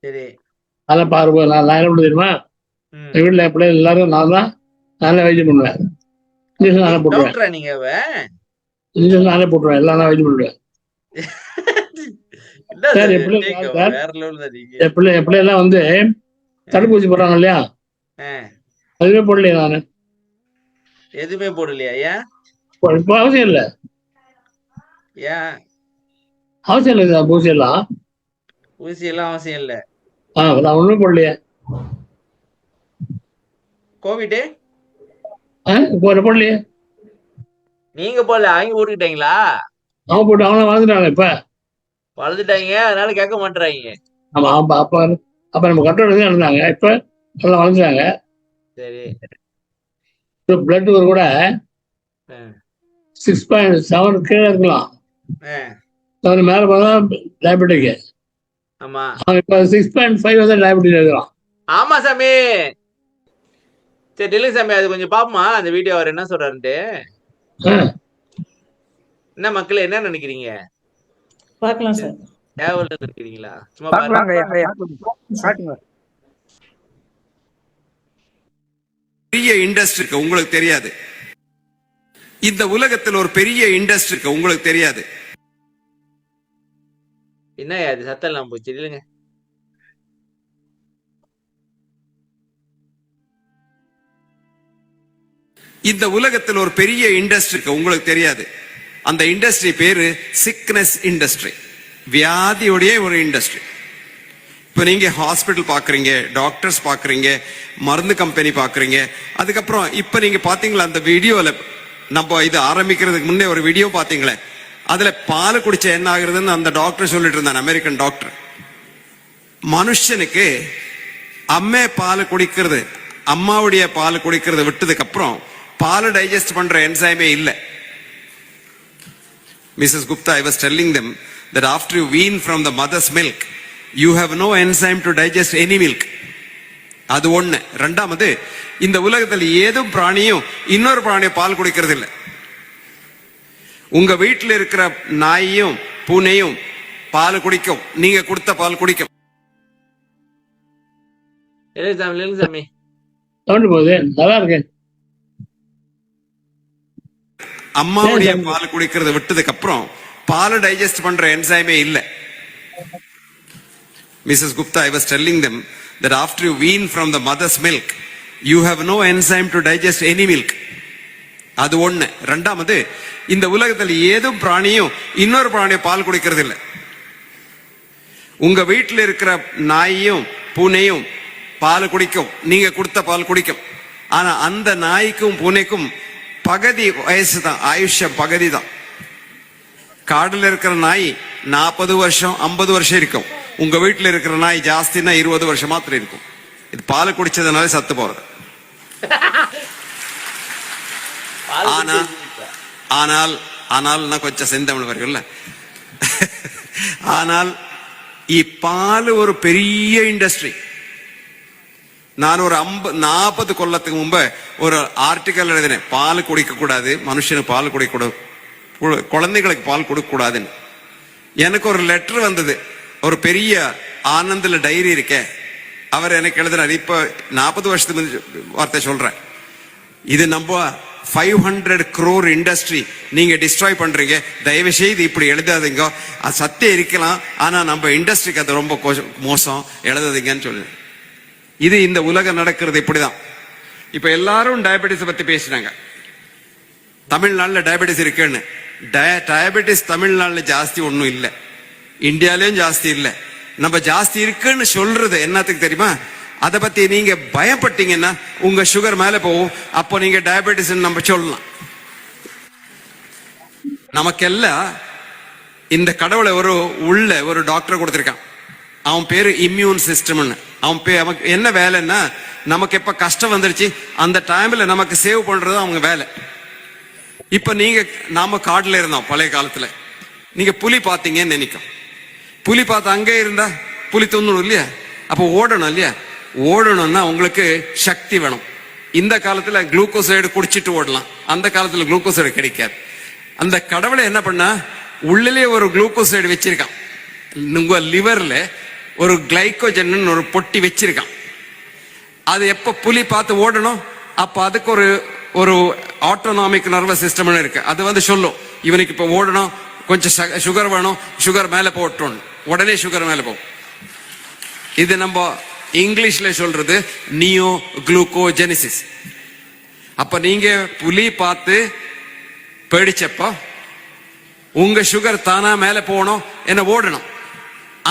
சரி அதெல்லாம் பாருங்க. நான் என்ன பண்ண தெரியுமா, என் வீட்டில் என் பிள்ளைங்க எல்லாரும் நானே வைத்தியம் பண்ணுவேன். இன்ஜெக்ஷன் நானே போட்டுருவேன். இன்ஜெக்ஷன் நானே போட்டுருவேன், எல்லாம் நான் வைத்தியம் பண்ணுவேன். சார் என் பிள்ளை எல்லாம் வந்து தடுப்பூசி போடுறாங்க இல்லையா, அதுவே போடலையா, நானு எதுவுமே போடலையா? இப்போ அவசியம் இல்லை, அவசியம் இல்லை சார். ஊசி எல்லாம் அவசியம் இல்லை. நான் ஒண்ணுமே போடலையே. கோவிட் போடலையே. நீங்க போடல, அவங்க போட்டுக்கிட்டீங்களா? அவங்க போட்டு அவங்களாம் வளர்ந்துட்டாங்க, இப்ப வளர்ந்துட்டாங்க, அதனால கேட்க மாட்டாங்க. ஆமா, அப்ப நம்ம கட்டோட இருந்தாங்க, இப்ப எல்லாம் வளர்ந்துட்டாங்க. சரி. பிளட் கூட 6.7 கீழே இருக்கலாம், 7 மேல போனா டயபெட்டிக். ஆமா, இப்ப 6.5 வந்து டயபெட்டிக் இருக்கலாம். ஆமா சாமி. சரி டெல்லி சாமி, அது கொஞ்சம் பாப்போமா அந்த வீடியோ, அவர் என்ன சொல்றாருன்ட்டு. என்ன மக்கள் என்ன நினைக்கிறீங்க? பார்க்கலாம் சார். தேவையில்லை நினைக்கிறீங்களா? சும்மா பாருங்க. பெரிய இண்டஸ்ட்ரி இருக்கு, உங்களுக்கு தெரியாது. இந்த உலகத்தில் ஒரு பெரிய இண்டஸ்ட்ரி இருக்கு, உங்களுக்கு தெரியாது. என்ன அது சத்தம் எல்லாம் போச்சு இல்லைங்க. இந்த உலகத்தில் ஒரு பெரிய இண்டஸ்ட்ரி இருக்கு, உங்களுக்கு தெரியாது. அந்த இண்டஸ்ட்ரி பேரு சிக்னஸ் இண்டஸ்ட்ரி, வியாதியுடைய ஒரு இண்டஸ்ட்ரி. இப்ப நீங்க ஹாஸ்பிட்டல் பாக்குறீங்க, டாக்டர்ஸ் பாக்குறீங்க, மருந்து கம்பெனி பாக்குறீங்க. அதுக்கப்புறம் இப்ப நீங்க பாத்தீங்களா அந்த வீடியோல, நம்ம இது ஆரம்பிக்கிறதுக்கு முன்னே ஒரு வீடியோ பாத்தீங்களே, அதுல பால் குடிச்ச என்ன ஆகுறதுன்னு அந்த டாக்டர் சொல்லிட்டு இருந்தான், அமெரிக்கன் டாக்டர். மனுஷனுக்கு அம்மே பால் குடிக்கிறது, அம்மாவுடைய பால் குடிக்கிறது விட்டதுக்கு அப்புறம் பால் டைஜஸ்ட் பண்ற என்சைமே இல்லை. Mrs. Gupta, I was telling them that after you wean from the mother's milk, you have no enzyme to digest any milk. அது ஒண்ணு. ரெண்டாவது, இந்த உலகத்தில் ஏதும் பிராணியும் இன்னொரு பிராணியும் பால் குடிக்கிறது இல்லை. உங்க வீட்டில் இருக்கிற நாயும் பூனையும் பால் குடிக்கும், நீங்க கொடுத்த பால் குடிக்கும். சாமி போகுது, நல்லா இருக்கு. அம்மாவுடைய பால் குடிக்கிறத விட்டதுக்கு அப்புறம் பால் டைஜஸ்ட் பண்ற என்சைமே இல்லை. Mrs. Gupta, I was telling them that after you wean from the mother's milk, you have no enzyme to digest any milk. அது ஒண்ணு. ரெண்டாவது, இந்த உலகத்தில் ஏதும் பிராணியும் இன்னொரு பிராணியும் பால் குடிக்கிறது இல்லை. உங்க வீட்டில் இருக்கிற நாயும் பூனையும் பால் குடிக்கும், நீங்க கொடுத்த பால் குடிக்கும். ஆனா அந்த நாய்க்கும் பூனைக்கும் பகுதி வயசு தான், ஆயுஷ்யம் பகுதி தான். காடுல இருக்கிற நாய் 40 வருஷம் 50 வருஷம் இருக்கும். உங்க வீட்டில் இருக்கிற நாய் ஜாஸ்தினா 20 வருஷம் மாத்திரம் இருக்கும். இது பால் குடிச்சதுனால சத்து போறது. ஆனால் நான் கொஞ்சம் செந்தமிழ் வரும்ல. ஆனால் பால் ஒரு பெரிய இண்டஸ்ட்ரி. நான் ஒரு 40 கொல்லத்துக்கு முன்பு ஒரு ஆர்டிக்கல் எழுதினேன், பால் குடிக்க கூடாது, மனுஷனுக்கு பால் குடிக்க கூடாது, குழந்தைகளுக்கு பால் கொடுக்க கூடாதுன்னு. எனக்கு ஒரு லெட்டர் வந்தது, ஒரு பெரிய ஆனந்தில டைரி இருக்க, அவர் எனக்கு எழுதினார். இப்ப 40 வருஷத்துக்கு வார்த்தை சொல்றேன், இது நம்ம 500 crore இண்டஸ்ட்ரி நீங்க டிஸ்ட்ராய் பண்றீங்க, தயவு செய்து இப்படி எழுதாதீங்க. அது சத்தியம் இருக்கலாம், ஆனா நம்ம இண்டஸ்ட்ரிக்கு அது ரொம்ப மோசம், எழுதாதீங்கன்னு சொல்லு. இது இந்த உலகம் நடக்கிறது இப்படிதான். இப்ப எல்லாரும் டயபெட்டிஸ் பத்தி பேசினாங்க. தமிழ்நாடுல டயபெட்டிஸ் இருக்குன்னு. டயபெட்டிஸ் தமிழ்நாடுல ஜாஸ்தி ஒன்றும் இல்லை, இந்தியாலயும் ஜாஸ்தி இல்லை. நம்ம ஜாஸ்தி இருக்குன்னு சொல்றது என்னத்துக்கு தெரியுமா? அதை பத்தி நீங்க பயப்பட்டீங்கன்னா உங்க சுகர் மேல போகும், அப்போ நீங்க டயபெட்டிஸ் நம்ம சொல்லலாம். நமக்கெல்லாம் இந்த கடவுளை ஒரு டாக்டர் கொடுத்திருக்கான். அவன் பேரு இம்யூன் சிஸ்டம்னு. அவனுக்கு என்ன வேலைன்னா, நமக்கு எப்ப கஷ்டம் வந்துருச்சு அந்த டைம்ல நமக்கு சேவ் பண்றது அவங்க வேலை. இப்ப நாம காட்டுல இருந்தோம் பழைய காலத்துல. நீங்க புலி பாத்தீங்கன்னு நினைக்கும், புலி பார்த்து அங்கே இருந்தா புலி தொண்ணணும் இல்லையா? அப்ப ஓடணும் இல்லையா? ஓடணும்னா உங்களுக்கு சக்தி வேணும். இந்த காலத்துல குளுக்கோசைடு குடிச்சிட்டு ஓடலாம், அந்த காலத்துல குளுக்கோசைடு கிடைக்காது. அந்த கடவுளை என்ன பண்ணா, உள்ளே ஒரு குளுக்கோசைடு வச்சிருக்கான். உங்க லிவர்ல ஒரு கிளைக்கோஜன் ஒரு பொட்டி வச்சிருக்கான். அது எப்ப புலி பார்த்து ஓடணும், அப்ப அதுக்கு ஒரு ஆட்டோனாமிக் நர்வஸ் சிஸ்டம் இருக்கு. அது சொல்லும், இவனுக்கு இப்ப ஓடணும், கொஞ்சம் சுகர் வேணும், சுகர் மேல போட்டோம், உடனே சுகர் மேல போகும். இது நம்ம இங்கிலீஷ்ல சொல்றது நியோ குளுக்கோஜெனிசிஸ். அப்ப நீங்க புலி பார்த்து பேடிச்சப்ப உங்க சுகர் தானா மேல போகணும், என்ன ஓடணும்.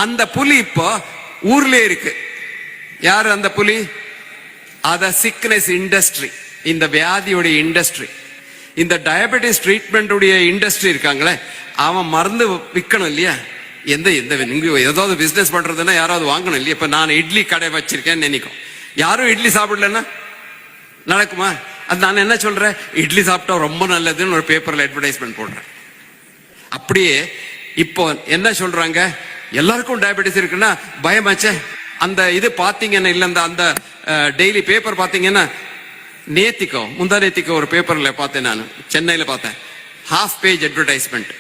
அந்த புலி இப்ப ஊர்ல இருக்கு. யாரு அந்த புலி? அத சிக்னஸ் இண்டஸ்ட்ரி, இந்த வியாதியுடைய இண்டஸ்ட்ரி, இந்த டயபெட்டிஸ் ட்ரீட்மெண்ட் உடைய இண்டஸ்ட்ரி இருக்காங்களே, அவன் மருந்து விற்கணும் இல்லையா? ஏதாவது பிசினஸ் பண்றதுன்னா யாராவது வாங்கணும் இல்லையா? இப்ப நான் இட்லி கடை வச்சிருக்கேன்னு நினைக்கும், யாரும் இட்லி சாப்பிடலன்னா நடக்குமா? அது நான் என்ன சொல்றேன், இட்லி சாப்பிட்டா ரொம்ப நல்லதுன்னு ஒரு பேப்பர்ல அட்வர்டைஸ்மெண்ட் போடுறேன். அப்படியே இப்போ என்ன சொல்றாங்க, எல்லாருக்கும் டயபெட்டிஸ் இருக்குன்னா பயமாச்சே. அந்த இது பாத்தீங்கன்னா இல்ல, அந்த டெய்லி பேப்பர் பாத்தீங்கன்னா, முந்தா நேத்திக்கோ ஒரு பேப்பர்ல பார்த்தேன், நான் சென்னையில பார்த்தேன், ஹாஃப் பேஜ் அட்வர்டைஸ்மெண்ட்.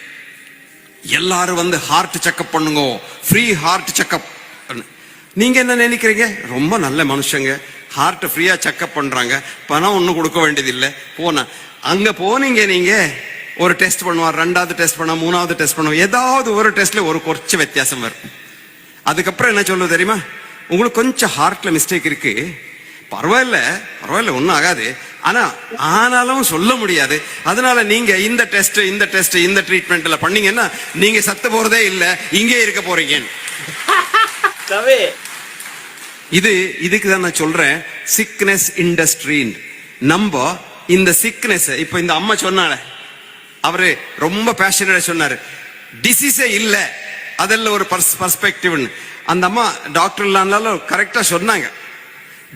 எல்லாரும் ஹார்ட் செக்அப் பண்ணுங்க, ஃப்ரீ ஹார்ட் செக்அப். நீங்க என்ன நினைக்கிறீங்க? ரொம்ப நல்ல மனுஷங்க, ஹார்ட் ஃப்ரீயா செக்அப் பண்றாங்க, பணம் ஒன்னும் கொடுக்க வேண்டியது இல்லை. அங்க போனீங்க, நீங்க ஒரு டெஸ்ட் பண்ணுவார், 2வது டெஸ்ட் பண்ண, 3வது டெஸ்ட் பண்ணுவோம், ஏதாவது ஒரு டெஸ்ட்ல ஒரு குறைச்ச வித்தியாசம் வரும். அதுக்கப்புறம் என்ன சொல்லுவது தெரியுமா? உங்களுக்கு கொஞ்சம் ஹார்ட்ல மிஸ்டேக் இருக்கு, பரவாயில்ல ஒன்னும் ஆகாது, ஆனாலும் சொல்ல முடியாது. அதனால நீங்க இந்த டெஸ்ட் இந்த ட்ரீட்மெண்ட்ல பண்ணீங்கன்னா நீங்க சத்து போறதே இல்ல, இங்கே இருக்க போறீங்க. இதுக்கு தான் நான் சொல்றேன் சிக்னஸ் இண்டஸ்ட்ரி. நம்ம இந்த சிக்னஸ் இப்ப இந்த அம்மா சொன்னால அவரு ரொம்ப பேஷனேட்டா சொன்னாரு, டிசீஸே இல்ல, அதெல்லாம் ஒரு பர்ஸ்பெக்டிவ். அந்த அம்மா டாக்டர் இல்லாம கரெக்டா சொன்னாங்க,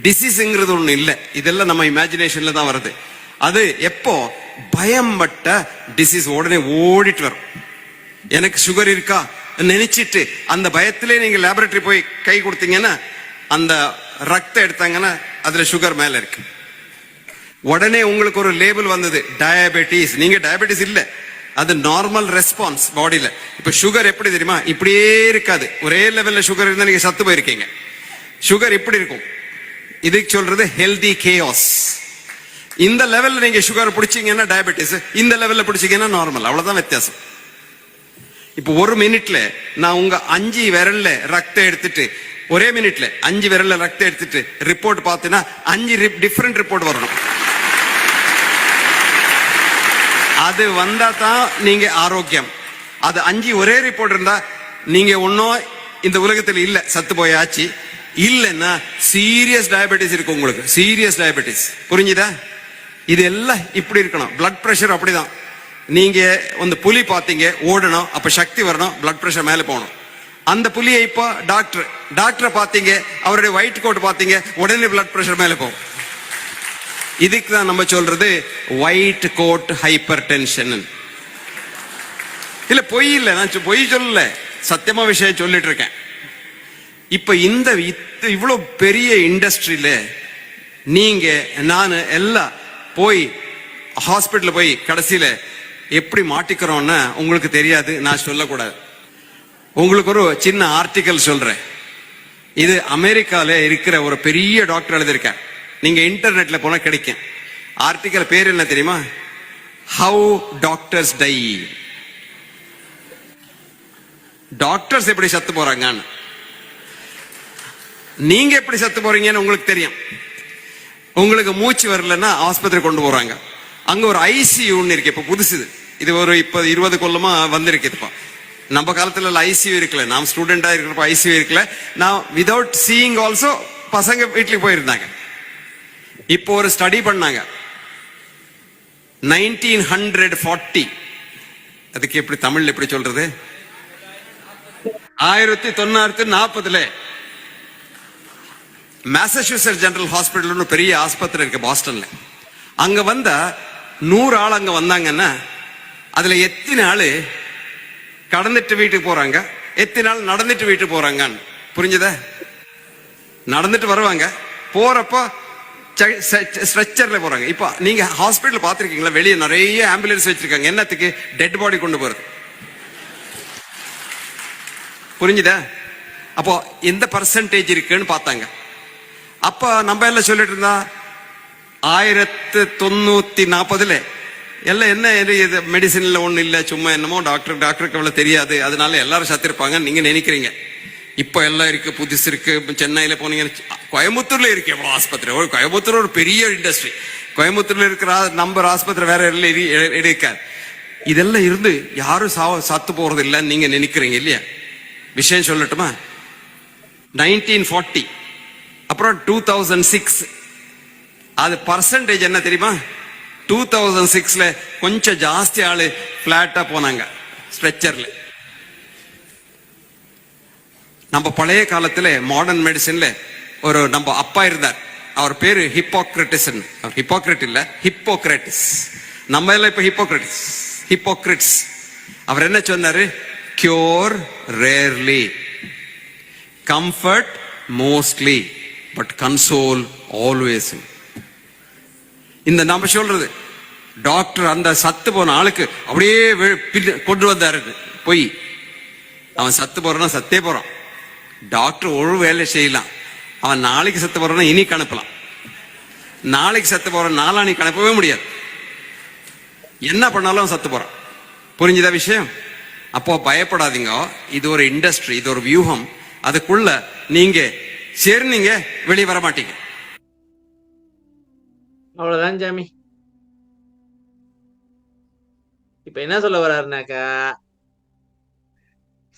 டிசீஸ்ங்கிறது ஒண்ணு இல்ல, இதெல்லாம் நம்ம இமேஜினேஷன்ல தான் வருது. அது எப்போ பயம் பட்ட டிசீஸ் உடனே ஓடிட்டு வரும். எனக்கு சுகர் இருக்கா நினைச்சிட்டு அந்த பயத்திலே நீங்க லேபரேட்டரி போய் கை கொடுத்தீங்கன்னா அந்த ரத்தம் எடுத்தாங்கன்னா அதுல சுகர் மேல இருக்கு. உடனே உங்களுக்கு ஒரு லேபிள் வந்தது டயபெட்டிஸ். நீங்க டயபெட்டிஸ் இல்ல, அது நார்மல் ரெஸ்பான்ஸ் பாடியில. இப்ப சுகர் எப்படி தெரியுமா, இப்படியே இருக்காது. ஒரே லெவல்ல சுகர் இருந்தா நீங்க சத்து போயிருக்கீங்க. சுகர் இப்படி இருக்கும். இதுக்கு சொல்றது ஹெல்தி கேயாஸ். இந்த லெவல்ல நீங்க சுகர் பிடிச்சீங்கன்னா டயபெட்டிஸ், இந்த லெவல்ல பிடிச்சீங்கன்னா நார்மல். அவ்வளவுதான் வித்தியாசம். இப்போ ஒரு மினிட்ல நான் உங்க 5 விரல்ல ரத்தம் எடுத்துட்டு, ஒரே மினிட்ல 5 விரல்ல ரத்தம் எடுத்துட்டு ரிப்போர்ட் பார்த்தீங்கன்னா 5 டிஃபரெண்ட் ரிப்போர்ட் வரணும். அது வந்தா தான் நீங்க ஆரோக்கியம். அது 5 ஒரே ரிப்போர்ட் இருந்தா நீங்க ஒன்னும் இந்த உலகத்துல இல்ல, சத்து போயாச்சு. இல்லைன்னா சீரியஸ் டயபெட்டிஸ் இருக்கு உங்களுக்கு, சீரியஸ் டயபெட்டிஸ். புரிஞ்சுதா? இது எல்லாம் இப்படி இருக்கணும். பிளட் பிரஷர் அப்படிதான். நீங்க வந்து புலி பாத்தீங்க, ஓடணும், அப்ப சக்தி வரணும், பிளட் பிரஷர் மேல போகணும். அந்த புலியை இப்போ டாக்டரை பாத்தீங்க, அவருடைய ஒயிட் கோட் பாத்தீங்க, உடனே பிளட் பிரஷர் மேல போகும். இதுக்கு தான் நம்ம சொல்றது ஒயிட் கோட் ஹைப்பர் டென்ஷன். இல்ல பொய் இல்ல, நான் பொய் சொல்லல, சத்தியமா விஷயம் சொல்லிட்டு இருக்கேன். இப்ப இந்த இவ்வளவு பெரிய இண்டஸ்ட்ரியில நீங்க நான் எல்லாம் போய் ஹாஸ்பிட்டல் போய் கடைசியில எப்படி மாட்டிக்கிறோம்னா உங்களுக்கு தெரியாது, நான் சொல்லக்கூடாது. உங்களுக்கு ஒரு சின்ன ஆர்டிக்கல் சொல்றேன். இது அமெரிக்கால இருக்கிற ஒரு பெரிய டாக்டர் எழுதியிருக்கார். நீங்க இன்டர்நெட்ல போனா கிடைக்கும். ஆர்டிக்கல் பேர் என்ன தெரியுமா? How doctors tie. டாக்டர்ஸ் எப்படி சத்து போறாங்கன்னு, நீங்க எப்படி சத்து போறீங்கன்னு உங்களுக்கு தெரியும். உங்களுக்கு மூச்சு வரலன்னா ஆஸ்பத்திரி கொண்டு போறாங்க. அங்க ஒரு ஐசியூ இருக்கு, இப்ப புதுசு. இது ஒரு இப்ப 20 கொல்லமா வந்திருக்கு. இப்ப நம்ம காலத்துல ஐசியூ இருக்கல, நாம் ஸ்டூடெண்டா இருக்கிறப்ப ஐசியூ இருக்கல. நான் விதவுட் சீயிங் ஆல்சோ பசங்க வீட்டுக்கு போயிருந்தாங்க. இப்போ ஒரு ஸ்டடி பண்ணாங்க 1940. அதுக்கு எப்படி தமிழ்ல எப்படி சொல்றது? 1940 மேசச்சூசெட்ஸ் ஜெனரல் ஹாஸ்பிட்டல் பெரிய ஆஸ்பத்திரி இருக்கு பாஸ்டன்ல. அங்க வந்த 100 ஆள் அங்க வந்தாங்கன்னா அதுல எத்தனை ஆளு கடந்துட்டு வீட்டுக்கு போறாங்க, எத்தனை நாள் நடந்துட்டு வீட்டுக்கு போறாங்க. புரிஞ்சுதா? நடந்துட்டு வருவாங்க, போறப்ப ஸ்ட்ரெச்சர்ல போறாங்க. இப்ப நீங்க ஹாஸ்பிட்டல் பாத்திருக்கீங்களா? வெளியே நிறைய ஆம்புலன்ஸ் வச்சிருக்காங்க. என்னத்துக்கு? டெட் பாடி கொண்டு போறது. புரிஞ்சுதா? அப்போ எந்த பர்சன்டேஜ் இருக்குன்னு பார்த்தாங்க. அப்ப நம்ம எல்லாம் சொல்லிட்டு இருந்தா 1940 எல்லாம் என்ன இது மெடிசின்ல ஒண்ணு இல்ல, சும்மா என்னமோ டாக்டருக்கு அவ்வளவு தெரியாது, அதனால எல்லாரும் சத்திருப்பாங்க நீங்க நினைக்கிறீங்க. இப்ப எல்லாம் இருக்கு, புதுசு இருக்கு. சென்னையில போனீங்க, கோயம்புத்தூர்ல இருக்கு எவ்வளவு ஆஸ்பத்திரி. கோயம்புத்தூர் ஒரு பெரிய இண்டஸ்ட்ரி. கோயம்புத்தூர்ல இருக்கிற நம்பர் ஆஸ்பத்திரி வேற இருக்காது. இதெல்லாம் இருந்து யாரும் சத்து போறது இல்லைன்னு நீங்க நினைக்கிறீங்க இல்லையா? விஷயம் சொல்லட்டுமா? 1940 அப்புறம் 2006 அது பர்சன்டேஜ் என்ன தெரியுமா? 2006 கொஞ்சம் ஜாஸ்தி ஆளு பிளாட்டா போனாங்க ஸ்ட்ரெச்சர்ல. நம்ம பழைய காலத்துல மாடர்ன் மெடிசின்ல ஒரு நம்ம அப்பா இருந்தார், அவர் பேரு ஹிப்போக்ரட் இல்ல, ஹிப்போக்ரட்டிஸ். நம்ம எல்லாம் இப்ப ஹிப்போக்ரிட்ஸ். அவர் என்ன சொன்னாரு? Cure rarely, comfort mostly, but console always. இந்த நம்ம சொல்றது டாக்டர் அந்த சத்து போன ஆளுக்கு அப்படியே கொண்டு வந்தாரு. போய் அவன் சத்து போறான்னா சத்தே போறான். டாக்டர் ஒரு வேலை செய்யலாம். அவன் நாளைக்கு சத்து போறான்னா இன்னைக்கு அனுப்பலாம், நாளைக்கு சத்து போறான் நாளானிக்கு அனுப்பவே முடியாது. என்ன பண்ணாலும் சத்து போறான். புரிஞ்சுதா விஷயம்? அப்போ பயப்படாதீங்க. இது ஒரு இண்டஸ்ட்ரி, இது ஒரு வியூகம். அதுக்குள்ள நீங்க சேர்ந்தீங்க, வெளியே வர மாட்டீங்க. அவ்வளவுதான் ஜாமி. இப்ப என்ன சொல்ல வர்றாருனாக்கா,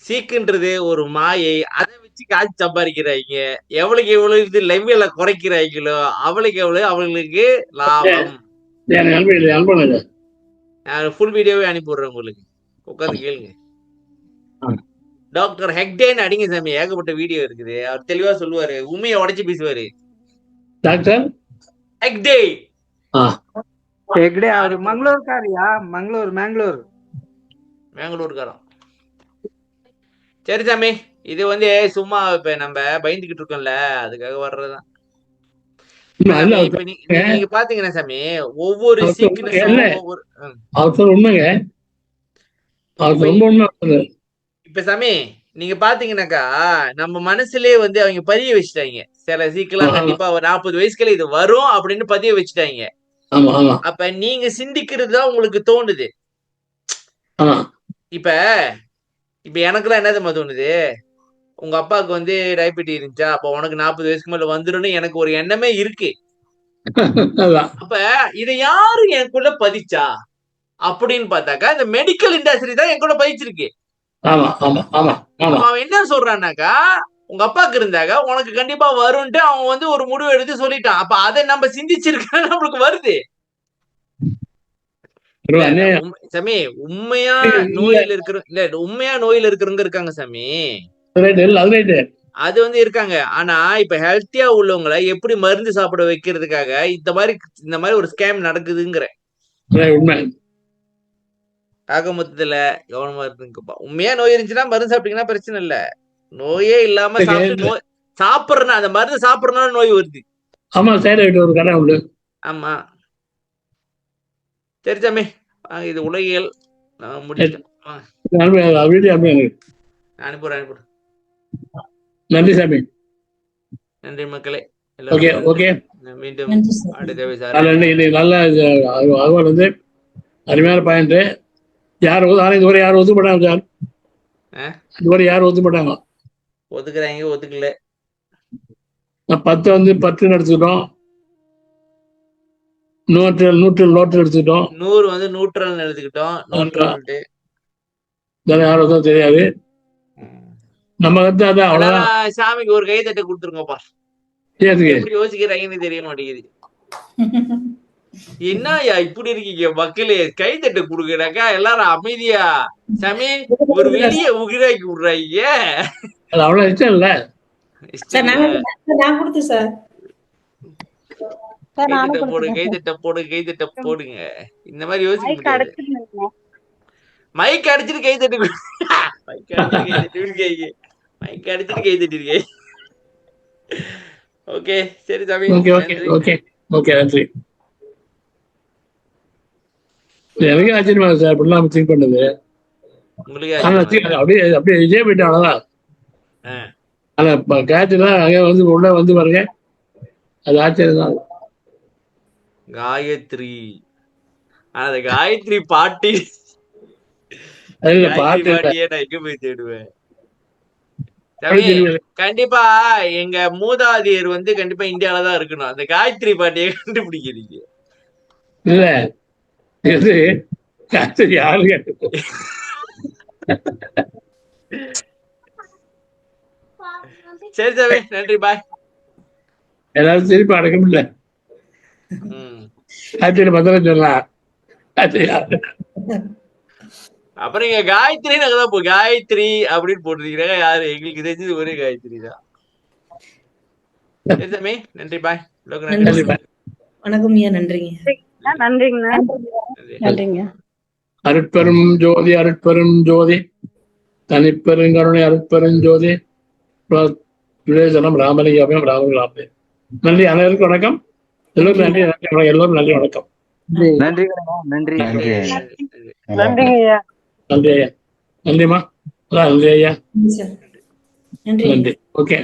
சீக்குன்றது ஒரு மாயை. அதை வச்சு காசு சம்பாதிக்கிறாங்க. எவ்வளவுக்கு எவ்வளவு இது லெவல குறைக்கிறாங்களோ அவளுக்கு எவ்வளவு அவங்களுக்கு லாபம். ஃபுல் வீடியோவே அனுப்பிடுறேன் உங்களுக்கு, உட்காந்து கேளுங்க. டாக்டர் ஹெக்டேன்னு அடிங்க சாமி, ஏகப்பட்ட வீடியோ இருக்குது. அவர் தெளிவா சொல்லுவாரு, உண்மையை உடைச்சு பேசுவாரு. டாக்டர் ஹெக்டே ஹெக்டே அவரு மங்களூர்காரியா? மேங்களூர்காரன். சரி சாமி, இது வந்து சும்மா இப்ப நம்ம பயந்துகிட்டு இருக்கோம்ல, அதுக்காக வர்றதுதான். இப்ப நீங்க பாத்தீங்கன்னா சாமி, ஒவ்வொரு இப்ப சாமி நீங்க பாத்தீங்கன்னாக்கா நம்ம மனசுலயே வந்து அவங்க பதிய வச்சுட்டாங்க. சில சீக்கெல்லாம் கண்டிப்பா ஒரு 40 வயசுக்குள்ள இது வரும் அப்படின்னு பதிய வச்சுட்டாங்க. அப்ப நீங்க சிந்திக்கிறது தான் உங்களுக்கு தோணுது. இப்ப இப்ப எனக்குலாம் என்ன தெரியுமா தோணுது, உங்க அப்பாவுக்கு வந்து டயபெட்டிஸ் இருந்துச்சா, அப்ப உனக்கு 40 வயசுக்கு மேல வந்துடும் எனக்கு ஒரு எண்ணமே இருக்கு. அப்ப இதை யாரு எனக்குள்ள பதிச்சா அப்படின்னு பார்த்தாக்கா இந்த மெடிக்கல் இண்டஸ்ட்ரி தான் என் கூட பதிச்சிருக்கு. அவன் என்ன சொல்றான்னாக்கா, உங்க அப்பாக்கு இருந்தாங்க உனக்கு கண்டிப்பா வரும்ட்டு அவன் வந்து ஒரு முடிவு எடுத்து சொல்லிட்டான். அப்ப அதை நம்ம சிந்திச்சிருக்க நம்மளுக்கு வருது. சாமி உண்மையா நோயில இருக்கிற இல்ல, உண்மையா நோயில இருக்கிறவங்க இருக்காங்க சாமி, அது வந்து இருக்காங்க. ஆனா இப்ப ஹெல்த்தியா உள்ளவங்களை எப்படி மருந்து சாப்பிட வைக்கிறதுக்காக இந்த மாதிரி ஒரு ஸ்கேம் நடக்குதுங்கிற ஆக மொத்தத்துல கவனமா இருக்குங்கப்பா. உண்மையா நோய் இருந்துச்சுன்னா மருந்து சாப்பிட்டீங்கன்னா பிரச்சனை இல்ல. நோயே இல்லாம சாப்பிடுறா அந்த மருந்து சாப்பிடறதுனால நோய் வருது. ஆமா சரி சாமி, இது உலகியல் நான் முடிச்சிட்டேன். அனுப்புறேன். நன்றி சாமி. நன்றி மக்களே. மீண்டும் நல்ல வந்து அருமையான பாயிண்ட். இதுவரை யாரும் ஒத்துப்பட்டாங்க சார்? இதுவரை யாரும் ஒத்துப்பட்டாங்க? ஒத்துக்கிறாங்க, ஒத்துக்கல. 10 வந்து 10 எடுத்துக்கிட்டோம், 100 எடுத்துக்கிட்டோம், 100 வந்து நியூட்ரல் எடுத்துக்கிட்டோம். யாரும் தெரியாது. நம்ம கருத்து அதான், அவ்வளவுதான். சாமிக்கு ஒரு கை தட்டை கொடுத்துருங்கப்பா. எப்படி யோசிக்கிறாங்கன்னு தெரிய மாட்டேங்குது. என்னயா இப்படி இருக்கீங்க மக்களே? கை தட்டை கொடுக்குறாக்கா எல்லாரும் அமைதியா சாமி ஒரு வெளிய உகிராக்கி விடுறாங்க. அது அவ்வளவு இஷ்டம் இல்ல. கை தட்ட போடுங்க. இந்த மாதிரி யோசிக்க முடியாது. மைக் அடிச்சிட்டு கை தட்டு, மைக் அடிச்சிட்டு கை தட்டிருக்கீங்க. ஓகே சரி சாமி. நன்றி. எனக்கு ஆச்சரியமா சார் இப்படிலாம் திங்க் பண்ணது. அப்படியே விஜய் போயிட்டு அவ்வளவுதான். ஆனா காய்ச்சலாம் அங்க வந்து உள்ள வந்து பாருங்க, அது ஆச்சரியம் தான். காயத்ரி, அந்த காயத்ரி பாட்டி எங்க போய் தேடுவேன்? கண்டிப்பா எங்க மூதாதையர் வந்து கண்டிப்பா இந்தியாலதான் இருக்கணும். அந்த காயத்ரி பாட்டியை கண்டுபிடிக்கிறீங்க இல்ல? இது காய்ச்சல் யாரு கேட்டு? சரி சாமி, நன்றி, பாய். எல்லாரும் திருப்பி அடக்க முடியல. காய்ச்சல் பத்திரம் சொல்லலாம். அப்புறம் நீங்க காயத்ரி நாங்கதான் காயத்ரி அப்படின்னு போட்டுருக்கீங்க. யாரு எங்களுக்கு தெரிஞ்சது ஒரே காயத்ரி தான். சரி சாமி, நன்றி, பாய். வணக்கம் ஐயா. நன்றிங்க. அருட்பெரும் ஜோதி, அருட்பெரும் ஜோதி, தனிப்பெருங்கருணை, அருட்பெரும் ஜோதி, ராமலிங்கம், ராமலிங்கம். நன்றி, அனைவருக்கும் வணக்கம். எல்லோரும் நன்றி, எல்லோரும் நன்றி, வணக்கம். நன்றி ஐயா. நன்றிமா. நன்றி ஐயா. நன்றி. ஓகே.